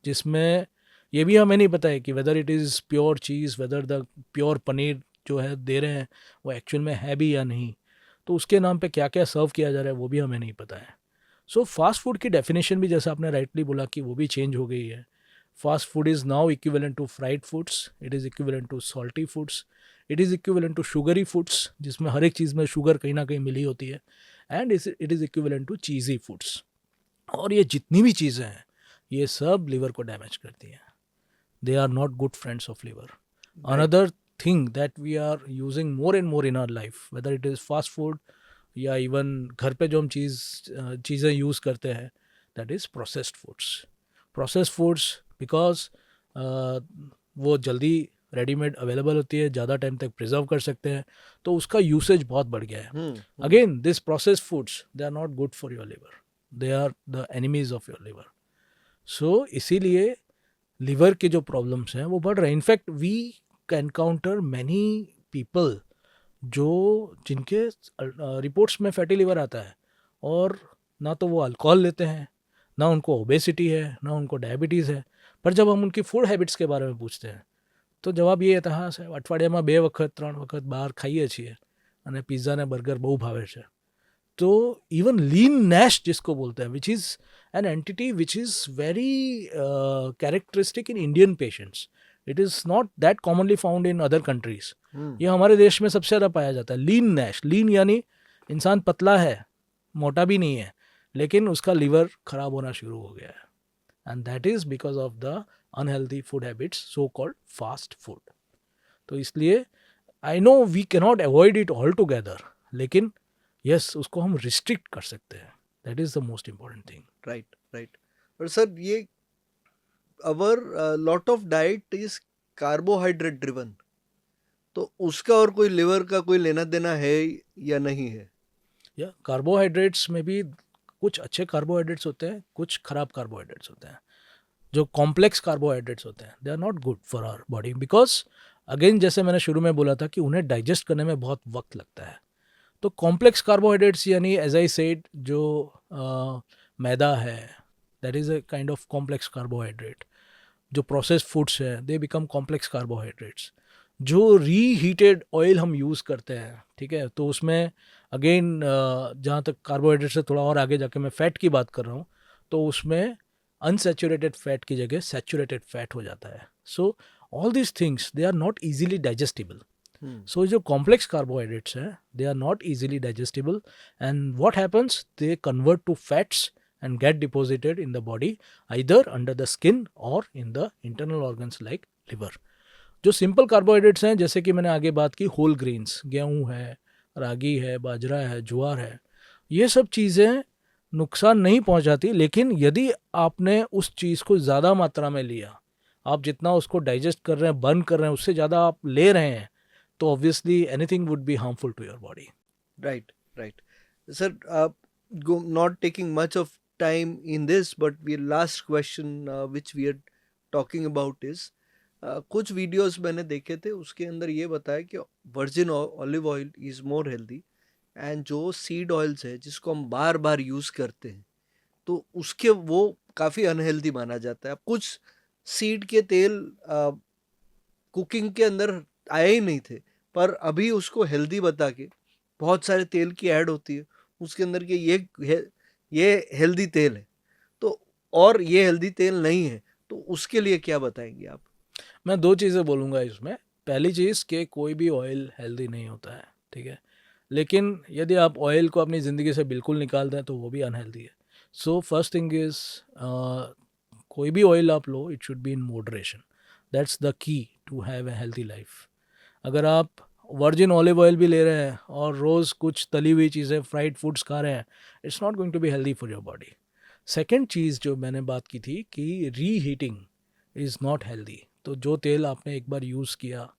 जिसमें ये भी हमें नहीं पता है कि weather it is pure cheese, whether the pure paneer जो है दे रहे हैं वो एक्चुअल में है भी या नहीं। तो उसके नाम पे क्या क्या सर्व किया जा रहा है वो भी हमें नहीं पता है। सो फास्ट फूड की डेफिनेशन भी, जैसा आपने राइटली बोला, कि वो भी चेंज हो गई है। Fast food is now equivalent to fried foods, it is equivalent to salty foods, it is equivalent to sugary foods, जिसमें हर एक चीज़ में शुगर कहीं ना कहीं मिली होती है, and it is equivalent to cheesy foods. और ये जितनी भी चीज़ें हैं ये सब लिवर को डैमेज करती हैं। They are not good friends of liver. Another thing that we are using more and more in our life, whether it is fast food या इवन घर पे जो हम चीज़ें यूज़ करते हैं, that is processed foods. Processed foods because वो जल्दी रेडीमेड अवेलेबल होती है, ज़्यादा टाइम तक प्रिजर्व कर सकते हैं, तो उसका यूसेज बहुत बढ़ गया है। Again this processed foods they are not good for your liver, they are the enemies of your liver. So इसीलिए लिवर के जो प्रॉब्लम्स हैं वो बढ़ रहे हैं। In fact we encounter many people जिनके रिपोर्ट्स में फैटी लिवर आता है, और ना तो वो अल्कोहल लेते हैं, ना उनको ओबेसिटी है, ना उनको डायबिटीज़ है। पर जब हम उनकी फूड हैबिट्स के बारे में पूछते हैं तो जवाब ये था, हाँ साહેબ અઠવાડિયામાં 2 વખત 3 વખત બહાર ખાઈએ છીએ અને પિઝા ને બર્ગર બહુ ભાવે છે। तो इवन लीन नैश जिसको बोलते हैं, which is an entity which is very characteristic in Indian patients, it is not that commonly found in other countries. ये हमारे देश में सबसे ज़्यादा पाया जाता है। लीन नैश, लीन यानी इंसान पतला है, मोटा भी नहीं है, लेकिन उसका लिवर खराब होना शुरू हो गया है, and that is because of the unhealthy food habits so called fast food. तो इसलिए I know we cannot avoid it altogether, लेकिन यस उसको हम रिस्ट्रिक्ट कर सकते हैं, that is the most important thing. Right. और सर ये our lot of diet is carbohydrate driven, तो उसका और कोई लिवर का कोई लेना देना है या नहीं है? या कार्बोहाइड्रेट्स में भी कुछ अच्छे कार्बोहाइड्रेट्स होते हैं, कुछ खराब कार्बोहाइड्रेट्स होते हैं। जो कॉम्प्लेक्स कार्बोहाइड्रेट्स होते हैं they are not good for our body, because again जैसे मैंने शुरू में बोला था कि उन्हें डाइजेस्ट करने में बहुत वक्त लगता है। तो कॉम्प्लेक्स कार्बोहाइड्रेट्स यानी एज आई सेड जो मैदा है, that is a kind of complex carbohydrate. जो प्रोसेस्ड फूड्स हैं दे बिकम कॉम्प्लेक्स कार्बोहाइड्रेट्स। जो रीहीटेड ऑयल हम यूज़ करते हैं, ठीक है, तो उसमें अगेन जहाँ तक कार्बोहाइड्रेट से थोड़ा और आगे जाके मैं फ़ैट की बात कर रहा हूँ, तो उसमें अनसेचुरेटेड फैट की जगह सैचुरेटेड फैट हो जाता है। So all these things they are not easily digestible. So जो कॉम्प्लेक्स कार्बोहाइड्रेट्स हैं they are not easily digestible, and what happens, they convert to fats and get deposited in the body either under the skin or in the internal organs like liver. जो simple carbohydrates हैं, जैसे कि मैंने आगे बात की, whole grains, गेहूँ है, रागी है, बाजरा है, ज्वार है, ये सब चीज़ें नुकसान नहीं पहुंचाती, लेकिन यदि आपने उस चीज़ को ज़्यादा मात्रा में लिया, आप जितना उसको डाइजेस्ट कर रहे हैं, बर्न कर रहे हैं, उससे ज़्यादा आप ले रहे हैं, तो obviously anything would be harmful to your body. Right sir, not taking much of time in this, but we last question which we had talking about is, कुछ वीडियोस मैंने देखे थे, उसके अंदर ये बताया कि virgin olive oil is more healthy, and जो सीड ऑयल्स है जिसको हम बार बार यूज़ करते हैं तो उसके वो काफ़ी अनहेल्दी माना जाता है। अब कुछ सीड के तेल कुकिंग के अंदर आए ही नहीं थे, पर अभी उसको हेल्दी बता के बहुत सारे तेल की ऐड होती है उसके अंदर कि ये हेल्दी तेल है, तो और ये हेल्दी तेल नहीं है, तो उसके लिए क्या बताएंगे आप? मैं दो चीज़ें बोलूँगा इसमें। पहली चीज़ कि कोई भी ऑयल हेल्दी नहीं होता है, ठीक है, लेकिन यदि आप ऑयल को अपनी ज़िंदगी से बिल्कुल निकाल दें तो वो भी अनहेल्दी है। सो फर्स्ट थिंग इज़, कोई भी ऑयल आप लो, it should be in moderation. That's the key to have a healthy life. अगर आप वर्जिन ऑलिव ऑयल भी ले रहे हैं और रोज़ कुछ तली हुई चीज़ें, फ्राइड फूड्स खा रहे हैं, it's not going to be healthy for your body. Second चीज़ जो मैंने बात की थी कि रीहीटिंग इज़ नॉट हेल्दी। तो जो तेल आपने एक बार यूज़ किया,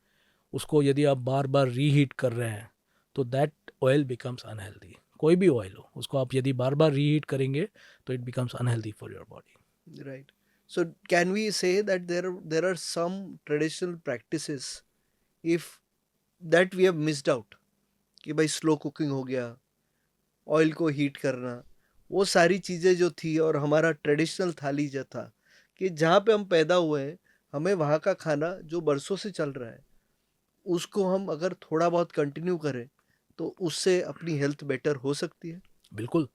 उसको यदि आप बार बार रीहीट कर रहे हैं तो दैट ऑयल बिकम्स अनहेल्दी। कोई भी ऑयल हो, उसको आप यदि बार बार रीहीट करेंगे तो it becomes unhealthy for your body. Right. So can we say that there are some traditional practices if that we have missed out, कि भाई स्लो कुकिंग हो गया, ऑयल को हीट करना, वो सारी चीज़ें जो थी, और हमारा ट्रेडिशनल थाली जो था कि जहाँ पे हम पैदा हुए हैं, हमें वहाँ का खाना जो बरसों से चल रहा है उसको हम अगर थोड़ा बहुत कंटिन्यू करें तो उससे अपनी हेल्थ बेटर हो सकती है? बिल्कुल,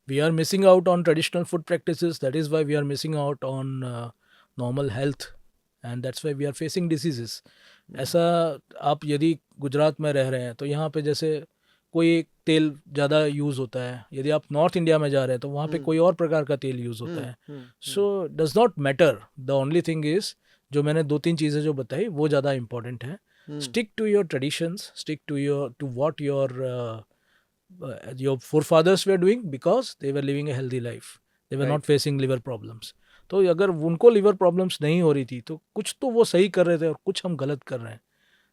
we are missing out on traditional food practices, that is why we are missing out on normal health, and that's why we are facing diseases. ऐसा, आप यदि गुजरात में रह रहे हैं तो यहाँ पे जैसे कोई एक तेल ज़्यादा यूज़ होता है, यदि आप नॉर्थ इंडिया में जा रहे हैं तो वहाँ पे कोई और प्रकार का तेल यूज़ होता है। So does not matter, the only thing is, जो मैंने दो तीन चीज़ें जो बताई वो ज़्यादा इंपॉर्टेंट है। Stick to your traditions, stick to what your forefathers were doing, because they were living a healthy life, they were not facing liver problems. तो अगर उनको लिवर प्रॉब्लम्स नहीं हो रही थी तो कुछ तो वो सही कर रहे थे और कुछ हम गलत कर रहे हैं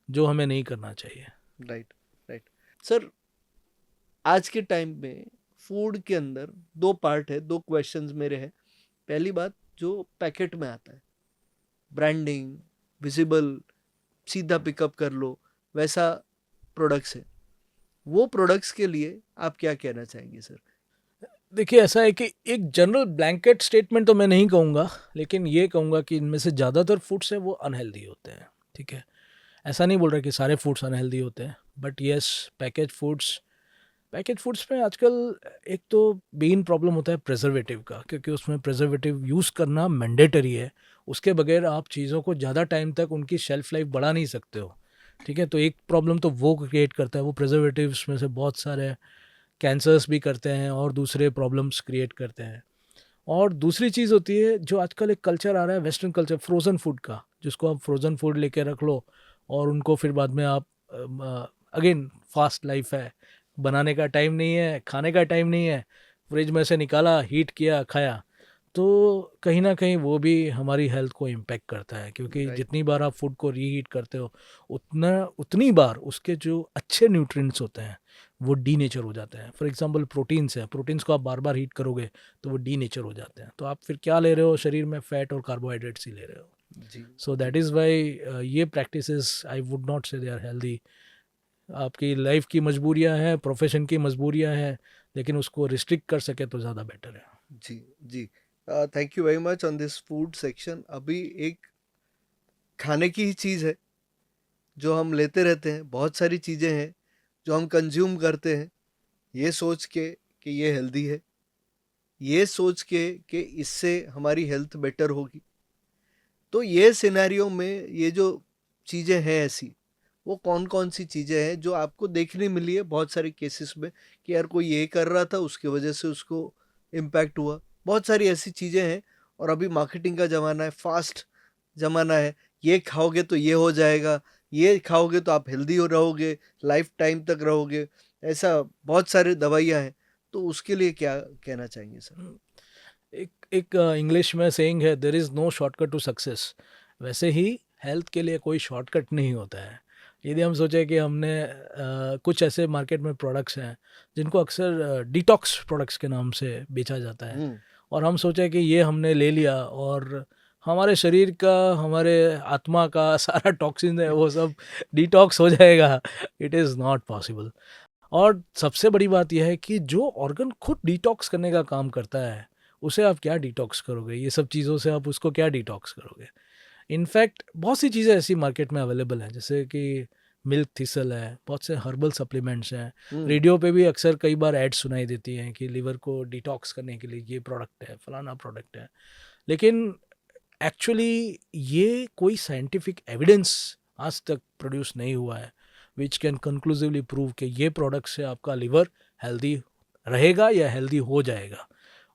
जो हमें नहीं करना चाहिए। Right, right. सर, आज के टाइम में फूड के अंदर दो पार्ट है, दो क्वेश्चंस मेरे हैं। पहली बात, जो पैकेट में आता है, ब्रांडिंग, विजिबल, सीधा पिकअप कर लो, वैसा प्रोडक्ट्स है, वो प्रोडक्ट्स के लिए आप क्या कहना चाहेंगे सर? देखिए, ऐसा है कि एक जनरल ब्लैंकेट स्टेटमेंट तो मैं नहीं कहूँगा, लेकिन ये कहूँगा कि इनमें से ज़्यादातर फूड्स हैं वो अनहेल्दी होते हैं, ठीक है। ऐसा नहीं बोल रहा कि सारे फूड्स अनहेल्दी होते हैं, बट येस, पैकेज फूड्स में आजकल एक तो मेन प्रॉब्लम होता है प्रिजर्वेटिव का, क्योंकि उसमें प्रिजर्वेटिव यूज़ करना मैंडेटरी है। उसके बगैर आप चीज़ों को ज़्यादा टाइम तक उनकी शेल्फ लाइफ बढ़ा नहीं सकते हो, ठीक है। तो एक प्रॉब्लम तो वो क्रिएट करता है, वो प्रिजर्वेटिव्स में से बहुत सारे कैंसर्स भी करते हैं और दूसरे प्रॉब्लम्स क्रिएट करते हैं। और दूसरी चीज़ होती है, जो आजकल एक कल्चर आ रहा है, वेस्टर्न कल्चर, फ्रोज़न फूड का, जिसको आप फ्रोज़न फूड लेके रख लो और उनको फिर बाद में आप, अगेन फास्ट लाइफ है, बनाने का टाइम नहीं है, खाने का टाइम नहीं है, फ्रिज में से निकाला, हीट किया, खाया। तो कहीं ना कहीं वो भी हमारी हेल्थ को इम्पेक्ट करता है, क्योंकि जितनी बार आप फूड को रीहीट करते हो उतनी बार उसके जो अच्छे न्यूट्रिएंट्स होते हैं वो डी नेचर हो जाते हैं। फॉर एग्जांपल प्रोटीन्स हैं, प्रोटीन्स को आप बार बार हीट करोगे तो वो डी नेचर हो जाते हैं, तो आप फिर क्या ले रहे हो शरीर में? फैट और कार्बोहाइड्रेट्स ही ले रहे हो। सो दैट इज़ वाई ये प्रैक्टिसेस, आई वुड नॉट से दे आर हेल्दी। आपकी लाइफ की मजबूरियां हैं, प्रोफेशन की मजबूरियां हैं, लेकिन उसको रिस्ट्रिक्ट कर सके तो ज़्यादा बेटर है। जी, जी। Thank you very much on this food section. अभी एक खाने की ही चीज़ है जो हम लेते रहते हैं, बहुत सारी चीज़ें हैं जो हम कंज्यूम करते हैं ये सोच के कि ये हेल्दी है, ये सोच के कि इससे हमारी हेल्थ बेटर होगी। तो ये सिनेरियो में ये जो चीज़ें हैं ऐसी, वो कौन कौन सी चीज़ें हैं जो आपको देखने मिली है बहुत सारे केसेस में कि यार कोई ये कर रहा था उसकी वजह से उसको इम्पैक्ट हुआ? बहुत सारी ऐसी चीज़ें हैं, और अभी मार्केटिंग का ज़माना है, फास्ट ज़माना है, ये खाओगे तो ये हो जाएगा, ये खाओगे तो आप हेल्दी हो रहोगे, लाइफ टाइम तक रहोगे, ऐसा बहुत सारे दवाइयाँ हैं। तो उसके लिए क्या कहना चाहेंगे सर? एक एक इंग्लिश में सेइंग है, there is no shortcut to success. वैसे ही हेल्थ के लिए कोई शॉर्टकट नहीं होता है। यदि हम सोचें कि हमने कुछ ऐसे मार्केट में प्रोडक्ट्स हैं जिनको अक्सर डिटॉक्स प्रोडक्ट्स के नाम से बेचा जाता है, और हम सोचें कि ये हमने ले लिया और हमारे शरीर का, हमारे आत्मा का सारा टॉक्सिन है वो सब डिटॉक्स हो जाएगा। It is not possible. और सबसे बड़ी बात यह है कि जो ऑर्गन खुद डिटॉक्स करने का काम करता है, उसे आप क्या डिटॉक्स करोगे? ये सब चीज़ों से आप उसको क्या डिटॉक्स करोगे? इनफैक्ट बहुत सी चीज़ें ऐसी मार्केट में अवेलेबल हैं, जैसे कि मिल्क थिसल है, बहुत से हर्बल सप्लीमेंट्स हैं। हम्म। रेडियो पे भी अक्सर कई बार एड्स सुनाई देती हैं कि लिवर को डिटॉक्स करने के लिए ये प्रोडक्ट है, फलाना प्रोडक्ट है। लेकिन एक्चुअली ये कोई साइंटिफिक एविडेंस आज तक प्रोड्यूस नहीं हुआ है विच कैन कंक्लूसिवली प्रूव कि ये प्रोडक्ट से आपका लिवर हेल्दी रहेगा या हेल्दी हो जाएगा।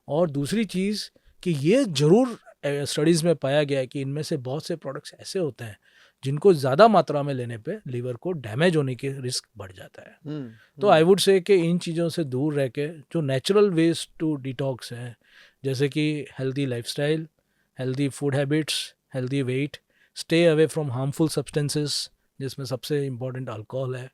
और दूसरी चीज़ कि ये ज़रूर स्टडीज़ में पाया गया है कि इनमें से बहुत से प्रोडक्ट्स ऐसे होते हैं जिनको ज़्यादा मात्रा में लेने पे लिवर को डैमेज होने के रिस्क बढ़ जाता है। तो आई वुड से कि इन चीज़ों से दूर रह के जो नेचुरल वेज टू डिटॉक्स हैं, जैसे कि healthy lifestyle, healthy food habits, healthy weight, stay away from harmful substances जिसमें सबसे इम्पॉर्टेंट अल्कोहल है।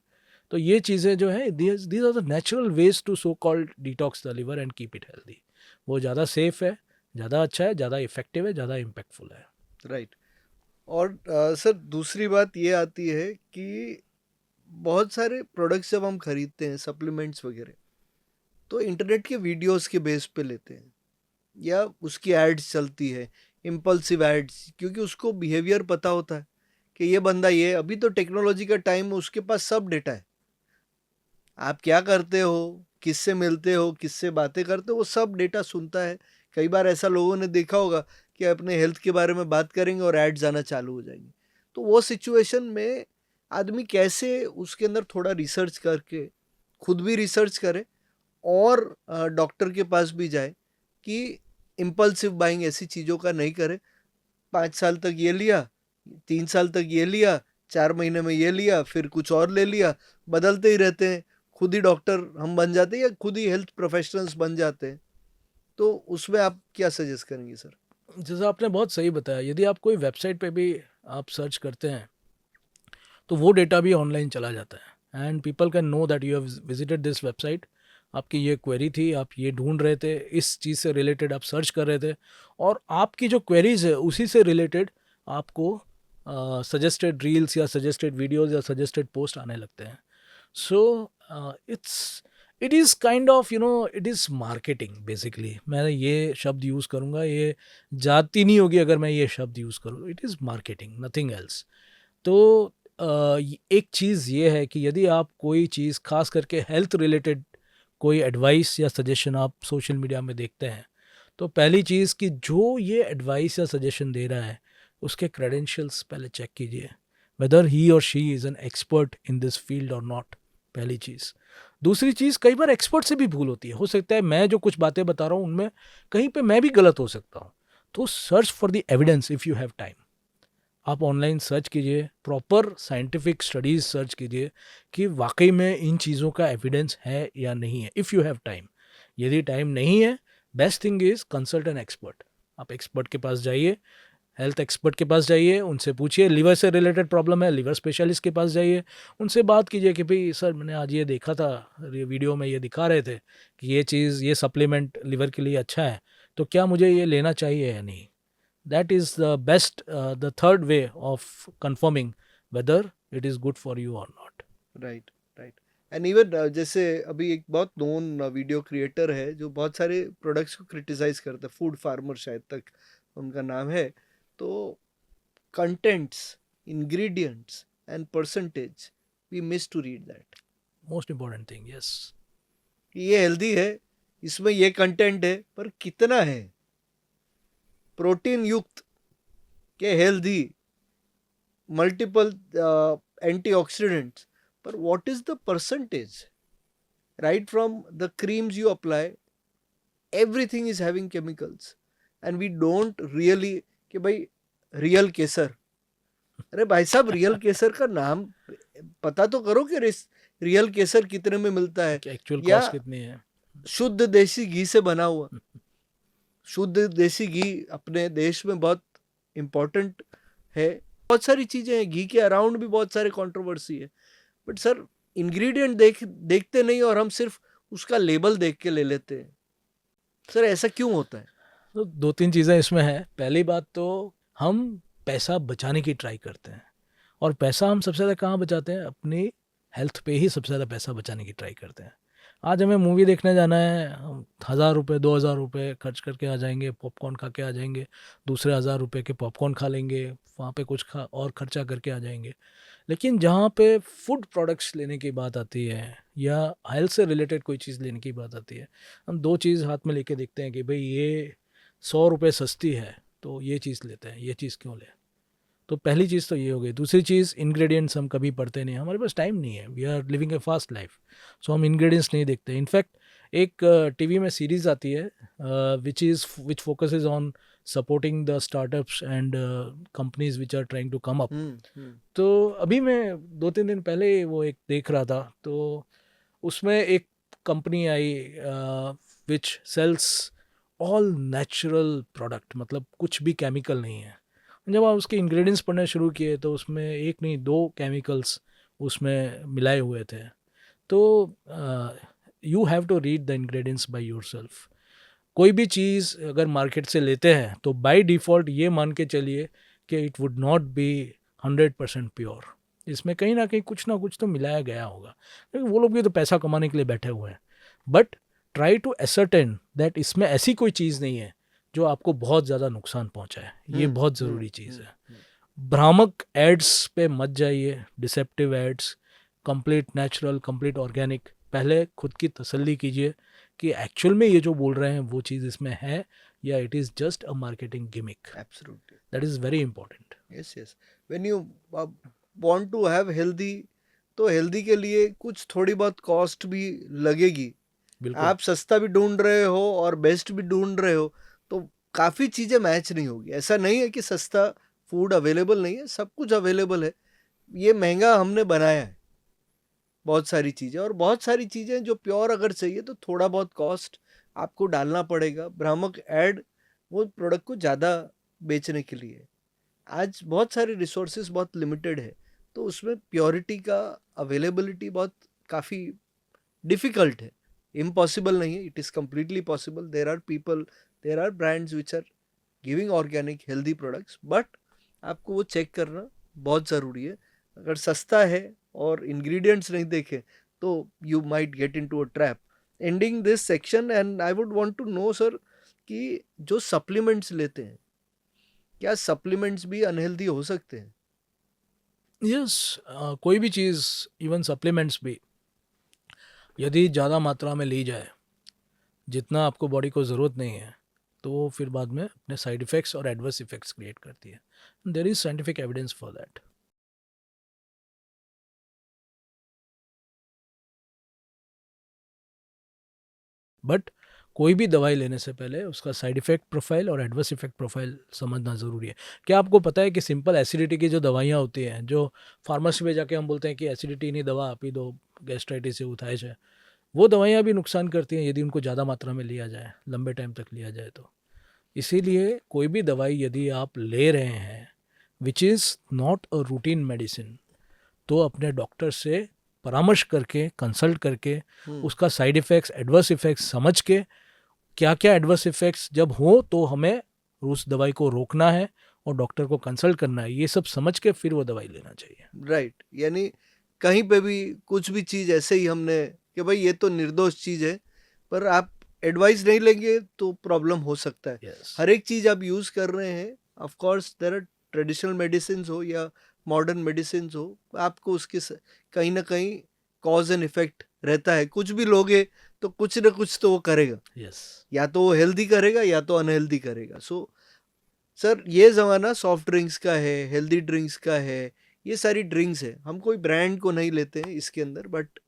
तो ये चीज़ें जो है these are the natural ways to so called detox the liver and keep it healthy. वो ज़्यादा सेफ है, ज़्यादा अच्छा है, ज़्यादा इफेक्टिव है, ज़्यादा इम्पैक्टफुल है। राइट। और सर दूसरी बात ये आती है कि बहुत सारे प्रोडक्ट्स जब हम खरीदते हैं, सप्लीमेंट्स वगैरह, तो इंटरनेट के वीडियोस के बेस पे लेते हैं या उसकी एड्स चलती है, इम्पल्सिव एड्स, क्योंकि उसको बिहेवियर पता होता है कि ये बंदा ये, अभी तो टेक्नोलॉजी का टाइम है, उसके पास सब डेटा है। आप क्या करते हो, किससे मिलते हो, किससे बातें करते हो, वो सब डेटा सुनता है। कई बार ऐसा लोगों ने देखा होगा कि अपने हेल्थ के बारे में बात करेंगे और एड्स आना चालू हो जाएंगे। तो वो सिचुएशन में आदमी कैसे उसके अंदर थोड़ा रिसर्च करके, खुद भी रिसर्च करे और डॉक्टर के पास भी जाए कि इम्पल्सिव बाइंग ऐसी चीज़ों का नहीं करे। 5 साल तक ये लिया, 3 साल तक ये लिया, 4 महीने में ये लिया, फिर कुछ और ले लिया, बदलते ही रहते हैं। खुद ही डॉक्टर हम बन जाते हैं या खुद ही हेल्थ प्रोफेशनल्स बन जाते हैं। तो उसमें आप क्या सजेस्ट करेंगे सर? जैसा आपने बहुत सही बताया, यदि आप कोई वेबसाइट पे भी आप सर्च करते हैं तो वो डेटा भी ऑनलाइन चला जाता है and people can know that you have visited this website. आपकी ये क्वेरी थी, आप ये ढूंढ रहे थे, इस चीज़ से रिलेटेड आप सर्च कर रहे थे, और आपकी जो क्वेरीज है उसी से रिलेटेड आपको सजेस्टेड रील्स या सजेस्टेड वीडियोज़ या सजेस्टेड पोस्ट आने लगते हैं। So it's it is kind of it is marketing basically. मैं ये शब्द यूज़ करूँगा, ये जाती नहीं होगी अगर मैं ये शब्द यूज़ करूँ। It is marketing, nothing else. तो एक चीज़ ये है कि यदि आप कोई चीज़ खास करके हेल्थ रिलेटेड कोई एडवाइस या सजेशन आप सोशल मीडिया में देखते हैं, तो पहली चीज़ कि जो ये एडवाइस या सजेशन दे रहा है उसके क्रेडेंशियल्स पहले चेक कीजिए, वेदर ही और she is an expert in this field और नॉट। पहली चीज़। दूसरी चीज़, कई बार एक्सपर्ट से भी भूल होती है। हो सकता है मैं जो कुछ बातें बता रहा हूँ उनमें कहीं पे मैं भी गलत हो सकता हूँ। तो search for the evidence if you have time. आप ऑनलाइन सर्च कीजिए, प्रॉपर साइंटिफिक स्टडीज़ सर्च कीजिए कि वाकई में इन चीज़ों का एविडेंस है या नहीं है, इफ़ यू हैव टाइम। यदि टाइम नहीं है, best thing is consult an expert. आप एक्सपर्ट के पास जाइए, हेल्थ एक्सपर्ट के पास जाइए, उनसे पूछिए लिवर से रिलेटेड प्रॉब्लम है, लिवर स्पेशलिस्ट के पास जाइए, उनसे बात कीजिए कि भाई सर मैंने आज ये देखा था, ये वीडियो में ये दिखा रहे थे कि ये चीज़, ये सप्लीमेंट लिवर के लिए अच्छा है, तो क्या मुझे ये लेना चाहिए या नहीं। That is the best, the third way of confirming whether it is good for you or not. Right, right. And even जैसे अभी एक बहुत नोन वीडियो क्रिएटर है जो बहुत सारे प्रोडक्ट्स को क्रिटिसाइज करता है, फूड फार्मर शायद तक उनका नाम है। तो contents, ingredients and percentage, we miss to read that. Most important thing, yes. ये हेल्दी है, इसमें ये कंटेंट है, पर कितना है? प्रोटीन युक्त के हेल्दी, मल्टीपल एंटीऑक्सीडेंट्स, पर what is the percentage? Right from the creams you apply, everything is having chemicals, and we don't really कि भाई रियल केसर, अरे भाई साहब रियल केसर का नाम पता तो करो कि रियल केसर कितने में मिलता है, कि एक्चुअल या कॉस्ट कितनी है। शुद्ध देसी घी से बना हुआ। शुद्ध देसी घी अपने देश में बहुत इम्पोर्टेंट है। बहुत सारी चीज़ें हैं, घी के अराउंड भी बहुत सारे कंट्रोवर्सी है, बट सर इंग्रेडिएंट देखते नहीं और हम सिर्फ उसका लेबल देख के ले लेते हैं। सर ऐसा क्यों होता है? तो दो तीन चीज़ें इसमें हैं। पहली बात तो हम पैसा बचाने की ट्राई करते हैं, और पैसा हम सबसे ज़्यादा कहाँ बचाते हैं? अपनी हेल्थ पे ही सबसे ज़्यादा पैसा बचाने की ट्राई करते हैं। आज हमें मूवी देखने जाना है, हम 1000 रुपये 2000 रुपये खर्च करके आ जाएंगे, पॉपकॉर्न खा के आ जाएंगे, दूसरे 1000 रुपये के पॉपकॉर्न खा लेंगे, वहाँ पे कुछ खा और खर्चा करके आ जाएंगे। लेकिन जहाँ पे फूड प्रोडक्ट्स लेने की बात आती है या हेल्थ से रिलेटेड कोई चीज़ लेने की बात आती है, हम दो चीज़ हाथ में लेके देखते हैं कि भाई ये 100 रुपये सस्ती है तो ये चीज़ लेते हैं, ये चीज़ क्यों लें? तो पहली चीज़ तो ये हो गई। दूसरी चीज़, इंग्रेडिएंट्स हम कभी पढ़ते नहीं, हमारे पास टाइम नहीं है, we are living a fast life, so हम इंग्रेडिएंट्स नहीं देखते। इनफैक्ट एक टीवी में सीरीज़ आती है which focuses on supporting the startups and companies which are trying to come up. तो अभी मैं 2-3 दिन पहले वो एक देख रहा था, तो उसमें एक कंपनी आई विच सेल्स ऑल नेचुरल प्रोडक्ट, मतलब कुछ भी केमिकल नहीं है। जब आप उसके इंग्रेडिएंट्स पढ़ने शुरू किए तो उसमें एक नहीं 2 केमिकल्स उसमें मिलाए हुए थे। तो you have to read the ingredients by yourself. कोई भी चीज़ अगर मार्केट से लेते हैं तो बाय डिफ़ॉल्ट ये मान के चलिए कि it would not be 100% pure. इसमें कहीं ना कहीं कुछ ना कुछ तो मिलाया गया होगा, क्योंकि वो लोग भी तो पैसा कमाने के लिए बैठे हुए हैं। But try to ascertain that इसमें ऐसी कोई चीज़ नहीं है जो आपको बहुत ज़्यादा नुकसान पहुंचाए। ये बहुत ज़रूरी चीज़ है। भ्रामक एड्स पे मत जाइए, deceptive ads, complete natural, complete organic. पहले खुद की तसल्ली कीजिए कि एक्चुअल में ये जो बोल रहे हैं वो चीज़ इसमें है या it is just a marketing gimmick. Absolutely. That is very important. Yes, yes. When you want to have healthy, तो हेल्दी के लिए कुछ थोड़ी बहुत कॉस्ट भी लगेगी। बिल्कुल। आप सस्ता भी ढूंढ रहे हो और बेस्ट भी ढूंढ रहे हो तो काफ़ी चीज़ें मैच नहीं होगी। ऐसा नहीं है कि सस्ता फूड अवेलेबल नहीं है, सब कुछ अवेलेबल है। ये महंगा हमने बनाया है बहुत सारी चीज़ें, और बहुत सारी चीज़ें जो प्योर अगर चाहिए तो थोड़ा बहुत कॉस्ट आपको डालना पड़ेगा। भ्रामक ऐड वो प्रोडक्ट को ज़्यादा बेचने के लिए। आज बहुत सारे रिसोर्सेज बहुत लिमिटेड है, तो उसमें प्योरिटी का अवेलेबिलिटी बहुत काफ़ी डिफ़िकल्ट है। इम्पॉसिबल नहीं है, it is completely possible. There are people, there are brands which are giving organic healthy products, but आपको वो चेक करना बहुत ज़रूरी है। अगर सस्ता है और इंग्रेडिएंट्स नहीं देखे तो you might get into a trap. Ending this section and I would want to know sir कि जो सप्लीमेंट्स लेते हैं, क्या सप्लीमेंट्स भी अनहेल्दी हो सकते हैं? यस, कोई भी चीज़, इवन सप्लीमेंट्स भी, यदि ज़्यादा मात्रा में ली जाए, जितना आपको बॉडी को ज़रूरत नहीं है, तो वो फिर बाद में अपने साइड इफ़ेक्ट्स और एडवर्स इफ़ेक्ट्स क्रिएट करती है। There is scientific evidence for that. But कोई भी दवाई लेने से पहले उसका साइड इफ़ेक्ट प्रोफाइल और एडवर्स इफ़ेक्ट प्रोफाइल समझना ज़रूरी है। क्या आपको पता है कि सिंपल एसिडिटी की जो दवाइयाँ होती हैं, जो फार्मेसी में जाके हम बोलते हैं कि एसिडिटी नहीं दवा पी दो, गैस्ट्राइटिस से उठाए जाए, वो दवाइयाँ भी नुकसान करती हैं यदि उनको ज़्यादा मात्रा में लिया जाए, लंबे टाइम तक लिया जाए तो। इसीलिए कोई भी दवाई यदि आप ले रहे हैं which is not a routine medicine, तो अपने डॉक्टर से परामर्श करके, कंसल्ट करके, उसका साइड इफ़ेक्ट्स, एडवर्स इफ़ेक्ट्स समझ के, क्या क्या एडवर्स इफ़ेक्ट्स जब हो तो हमें उस दवाई को रोकना है और डॉक्टर को कंसल्ट करना है, ये सब समझ के फिर वो दवाई लेना चाहिए। राइट, यानी कहीं पे भी कुछ भी चीज़ ऐसे ही हमने कि भाई ये तो निर्दोष चीज़ है, पर आप एडवाइस नहीं लेंगे तो प्रॉब्लम हो सकता है। Yes. हर एक चीज़ आप यूज़ कर रहे हैं, of course there are traditional medicine हो या मॉडर्न मेडिसिन हो, आपको उसके कहीं ना कहीं कॉज एंड इफेक्ट रहता है। कुछ भी लोगे तो कुछ ना कुछ तो वो करेगा, Yes. या तो वो हेल्दी करेगा या तो अनहेल्दी करेगा। सो सर, ये ज़माना सॉफ्ट ड्रिंक्स का है, हेल्दी ड्रिंक्स का है, ये सारी ड्रिंक्स है। हम कोई ब्रांड को नहीं लेते हैं इसके अंदर, बट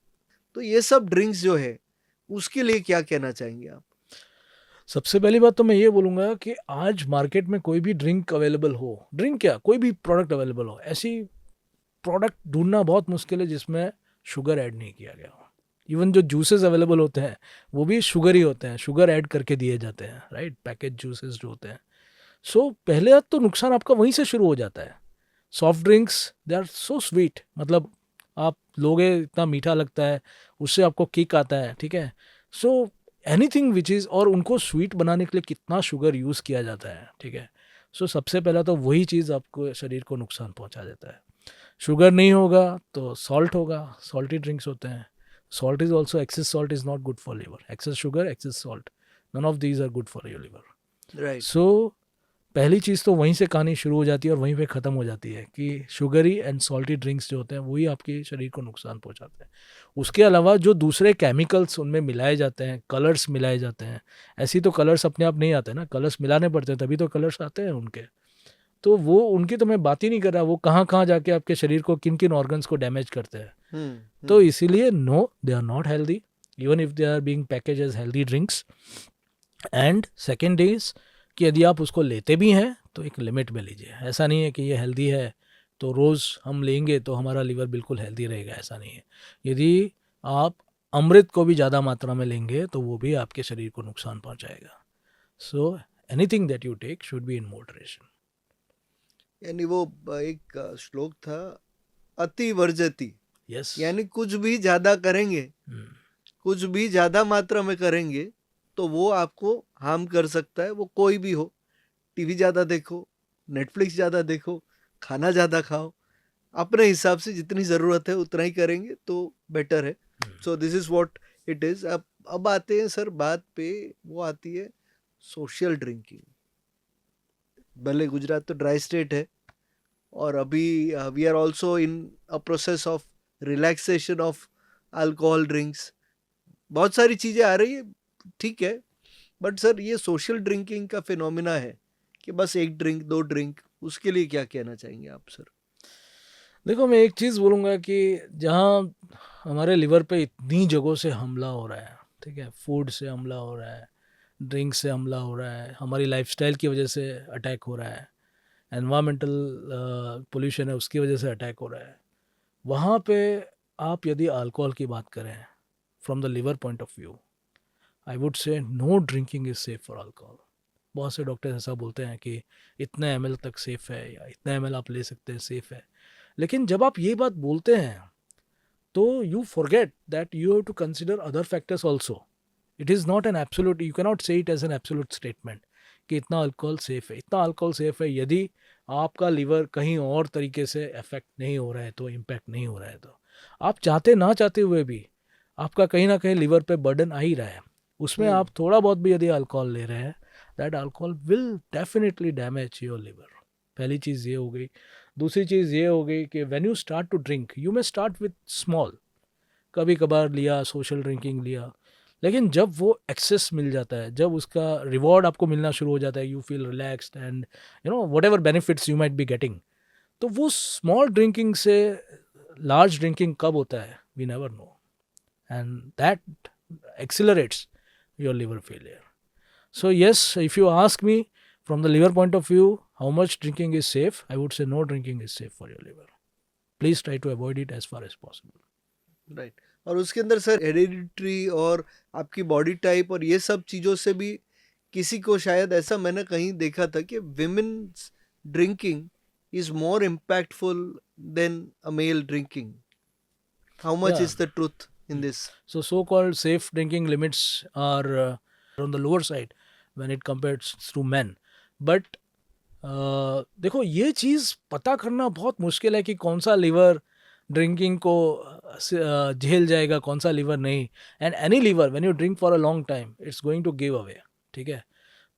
तो ये सब ड्रिंक्स जो है उसके लिए क्या कहना चाहेंगे आप? सबसे पहली बात तो मैं ये बोलूँगा कि आज मार्केट में कोई भी ड्रिंक अवेलेबल हो, ड्रिंक क्या, कोई भी प्रोडक्ट अवेलेबल हो, ऐसी प्रोडक्ट ढूंढना बहुत मुश्किल है जिसमें शुगर ऐड नहीं किया गया हो। इवन जो जूसेस अवेलेबल होते हैं वो भी शुगर ही होते हैं, शुगर ऐड करके दिए जाते हैं, राइट, पैकेज जूसेस जो होते हैं। सो पहले तो नुकसान आपका वहीं से शुरू हो जाता है। Soft drinks they are so sweet, मतलब आप लोगे इतना मीठा लगता है, उससे आपको किक आता है, ठीक है। सो एनीथिंग विच इज़, और उनको स्वीट बनाने के लिए कितना शुगर यूज़ किया जाता है, ठीक है। सो सबसे पहला तो वही चीज़ आपको शरीर को नुकसान पहुंचा देता है. शुगर नहीं होगा तो सॉल्ट होगा, सॉल्टी ड्रिंक्स होते हैं. Salt is also, excess salt is not good for liver. Excess sugar, excess salt, none of these are good for your liver. Right. So पहली चीज़ तो वहीं से कहानी शुरू हो जाती है और वहीं पे ख़त्म हो जाती है कि शुगरी एंड सॉल्टी ड्रिंक्स जो होते हैं वही आपके शरीर को नुकसान पहुंचाते हैं. उसके अलावा जो दूसरे केमिकल्स उनमें मिलाए जाते हैं, कलर्स मिलाए जाते हैं, ऐसी तो कलर्स अपने आप नहीं आते ना, कलर्स मिलाने पड़ते हैं तभी तो कलर्स आते हैं उनके. तो वो उनकी तो मैं बात ही नहीं कर रहा, वो कहाँ कहाँ जाके आपके शरीर को किन किन ऑर्गन्स को डैमेज करते हैं. तो इसीलिए no, they are not healthy even if they are being package as healthy drinks. And second is कि यदि आप उसको लेते भी हैं तो एक लिमिट में लीजिए. ऐसा नहीं है कि ये हेल्दी है तो रोज़ हम लेंगे तो हमारा लिवर बिल्कुल हेल्दी रहेगा, ऐसा नहीं है. यदि आप अमृत को भी ज़्यादा मात्रा में लेंगे तो वो भी आपके शरीर को नुकसान पहुंचाएगा. So anything that you take should be in moderation. यानी वो एक श्लोक था, अति वर्जति. यस. यानी कुछ भी ज्यादा करेंगे, कुछ भी ज्यादा मात्रा में करेंगे तो वो आपको हार्म कर सकता है. वो कोई भी हो, टीवी ज्यादा देखो, नेटफ्लिक्स ज्यादा देखो, खाना ज्यादा खाओ, अपने हिसाब से जितनी जरूरत है उतना ही करेंगे तो बेटर है. So this is what it is. अब आते हैं सर बात पे, वो आती है सोशल ड्रिंकिंग. भले गुजरात तो ड्राई स्टेट है और अभी we are also in a process of relaxation of alcohol drinks. बहुत सारी चीज़ें आ रही है, ठीक है. बट सर ये सोशल ड्रिंकिंग का फिनोमिना है कि बस एक ड्रिंक, दो ड्रिंक, उसके लिए क्या कहना चाहेंगे आप सर? देखो, मैं एक चीज़ बोलूँगा कि जहाँ हमारे लिवर पे इतनी जगहों से हमला हो रहा है, ठीक है, फूड से हमला हो रहा है, ड्रिंक से हमला हो रहा है, हमारी लाइफस्टाइल की वजह से अटैक हो रहा है, एनवायरमेंटल पोल्यूशन है उसकी वजह से अटैक हो रहा है, वहाँ पे आप यदि अल्कोहल की बात करें from the liver point of view, I would say no drinking is safe for alcohol. बहुत से डॉक्टर्स ऐसा बोलते हैं कि इतना ml तक सेफ़ है या इतना ml आप ले सकते हैं, सेफ़ है. लेकिन जब आप ये बात बोलते हैं तो you forget that you have to consider other factors also. It is not an absolute, you cannot say it as an absolute statement कि इतना अल्कोहल सेफ़ है. इतना अल्कोहल सेफ़ है यदि आपका लिवर कहीं और तरीके से अफेक्ट नहीं हो रहा है, तो इम्पैक्ट नहीं हो रहा है, तो आप चाहते ना चाहते हुए भी आपका कहीं ना कहीं लिवर पे बर्डन आ ही रहा है. उसमें आप थोड़ा बहुत भी यदि अल्कोहल ले रहे हैं, that alcohol will definitely damage your liver. पहली चीज़ ये हो गई. दूसरी चीज़ ये हो गई कि when you start to drink, you may start with small, कभी कभार लिया, सोशल ड्रिंकिंग लिया, लेकिन जब वो एक्सेस मिल जाता है, जब उसका रिवॉर्ड आपको मिलना शुरू हो जाता है, you feel relaxed and you know whatever benefits you might be getting, तो वो स्मॉल ड्रिंकिंग से लार्ज ड्रिंकिंग कब होता है, we never know, and that accelerates your liver failure. So yes, if you ask me from the liver point of view, how much drinking is safe, I would say no drinking is safe for your liver. Please try to avoid it as far as possible. Right. और उसके अंदर sir hereditary और आपकी body type और ये सब चीज़ों से भी किसी को शायद, ऐसा मैंने कहीं देखा था कि women's drinking is more impactful than a male drinking. How much Yeah. Is the truth in this? So called safe drinking limits are on the lower side when it compares to men. But देखो, ये चीज़ पता करना बहुत मुश्किल है कि कौन सा लिवर ड्रिंकिंग को झेल जाएगा, कौन सा लिवर नहीं. And any liver when you drink for a long time it's going to give away. ठीक है,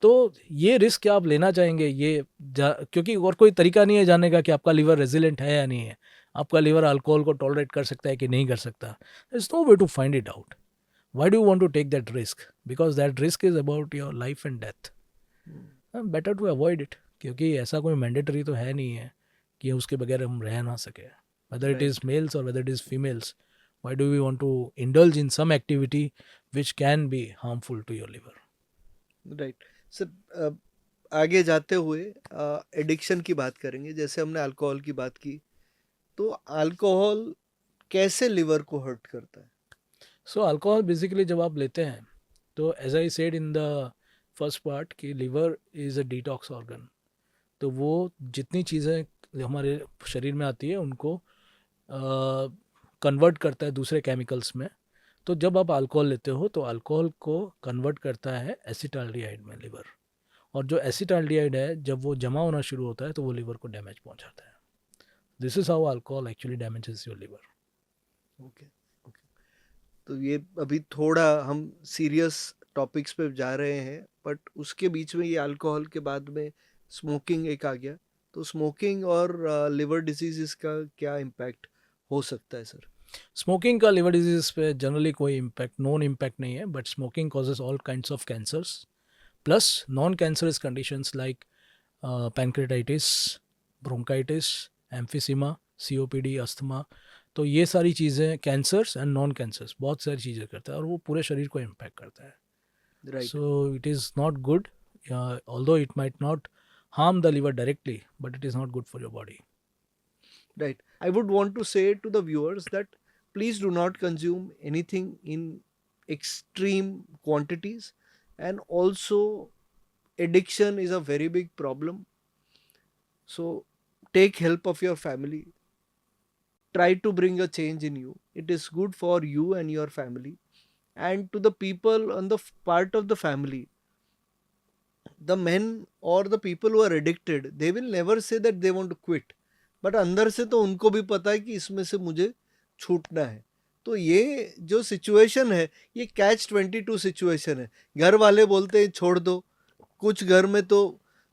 तो ये रिस्क क्या आप लेना चाहेंगे, ये क्योंकि और कोई तरीका नहीं है जानने का कि आपका लिवर रेजिलेंट है या नहीं है, आपका लिवर अल्कोहल को टॉलरेट कर सकता है कि नहीं कर सकता. Is no way to find it out. Why do want to take that risk, because that risk is about your life and death. Better to avoid it, क्योंकि ऐसा कोई मैंडेटरी तो है नहीं है कि उसके बगैर हम रह ना सके, वेदर इट इज़ मेल्स और whether it is females. Why do we want to indulge in some activity which can be harmful to your liver. Right sir. आगे जाते हुए एडिक्शन की बात करेंगे. जैसे हमने अल्कोहल की बात की, तो अल्कोहल कैसे लिवर को हर्ट करता है? सो अल्कोहल बेसिकली जब आप लेते हैं तो as I said in the first part कि liver is a detox organ. तो वो जितनी चीज़ें हमारे शरीर में आती है उनको कन्वर्ट करता है दूसरे केमिकल्स में. तो जब आप अल्कोहल लेते हो तो अल्कोहल को कन्वर्ट करता है एसिटाल्डिहाइड में लिवर, और जो एसिटाल्डिहाइड है जब वो जमा होना शुरू होता है तो वो लिवर को डैमेज पहुंचाता है. This is how alcohol actually damages your liver. Okay okay. तो ये अभी थोड़ा हम सीरियस टॉपिक्स पे जा रहे हैं, बट उसके बीच में ये अल्कोहल के बाद में स्मोकिंग एक आ गया. तो स्मोकिंग और लिवर डिजीज का क्या इम्पैक्ट हो सकता है सर? स्मोकिंग का लिवर डिजीज पे जनरली कोई इम्पैक्ट नॉन इम्पैक्ट नहीं है, but smoking causes all kinds of cancers plus non cancerous conditions like pancreatitis, bronchitis, emphysema, COPD, asthma. तो ये सारी चीज़ें कैंसर्स एंड नॉन कैंसर्स बहुत सारी चीज़ें करता है और वो पूरे शरीर को इम्पैक्ट करता है. Right. So it is not good, although it might not harm the liver directly, but it is not good for your body. Right. I would want to say to the viewers that please do not consume anything in extreme quantities, and also addiction is a very big problem. So take help of your family. Try to bring a change in you. It is good for you and your family. And to the people on the part of the family, the men or the people who are addicted, they will never say that they want to quit. But अंदर से तो उनको भी पता है कि इसमें से मुझे छूटना है. तो ये जो सिचुएशन है, ये catch-22 सिचुएशन है. घर वाले बोलते हैं छोड़ दो, कुछ घर में तो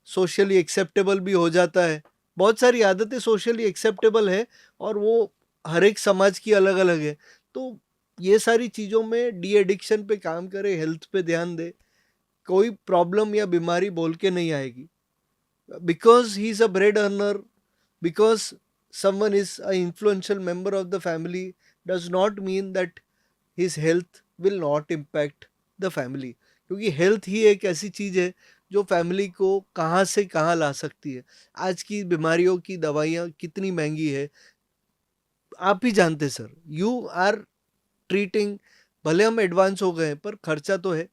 सोशली एक्सेप्टेबल भी हो जाता है. बहुत सारी आदतें सोशली एक्सेप्टेबल है और वो हर एक समाज की अलग अलग है. तो ये सारी चीज़ों में डी एडिक्शन पे काम करे, हेल्थ पे ध्यान दे. कोई प्रॉब्लम या बीमारी बोल के नहीं आएगी. Because he is a bread earner, because someone is an influential member of the family, does not mean that his health will not impact the family. क्योंकि हेल्थ ही एक ऐसी चीज़ है जो फैमिली को कहाँ से कहाँ ला सकती है. आज की बीमारियों की दवाइयाँ कितनी महंगी है, आप ही जानते सर. यू आर ट्रीटिंग, भले हम एडवांस हो गए हैं पर खर्चा तो है.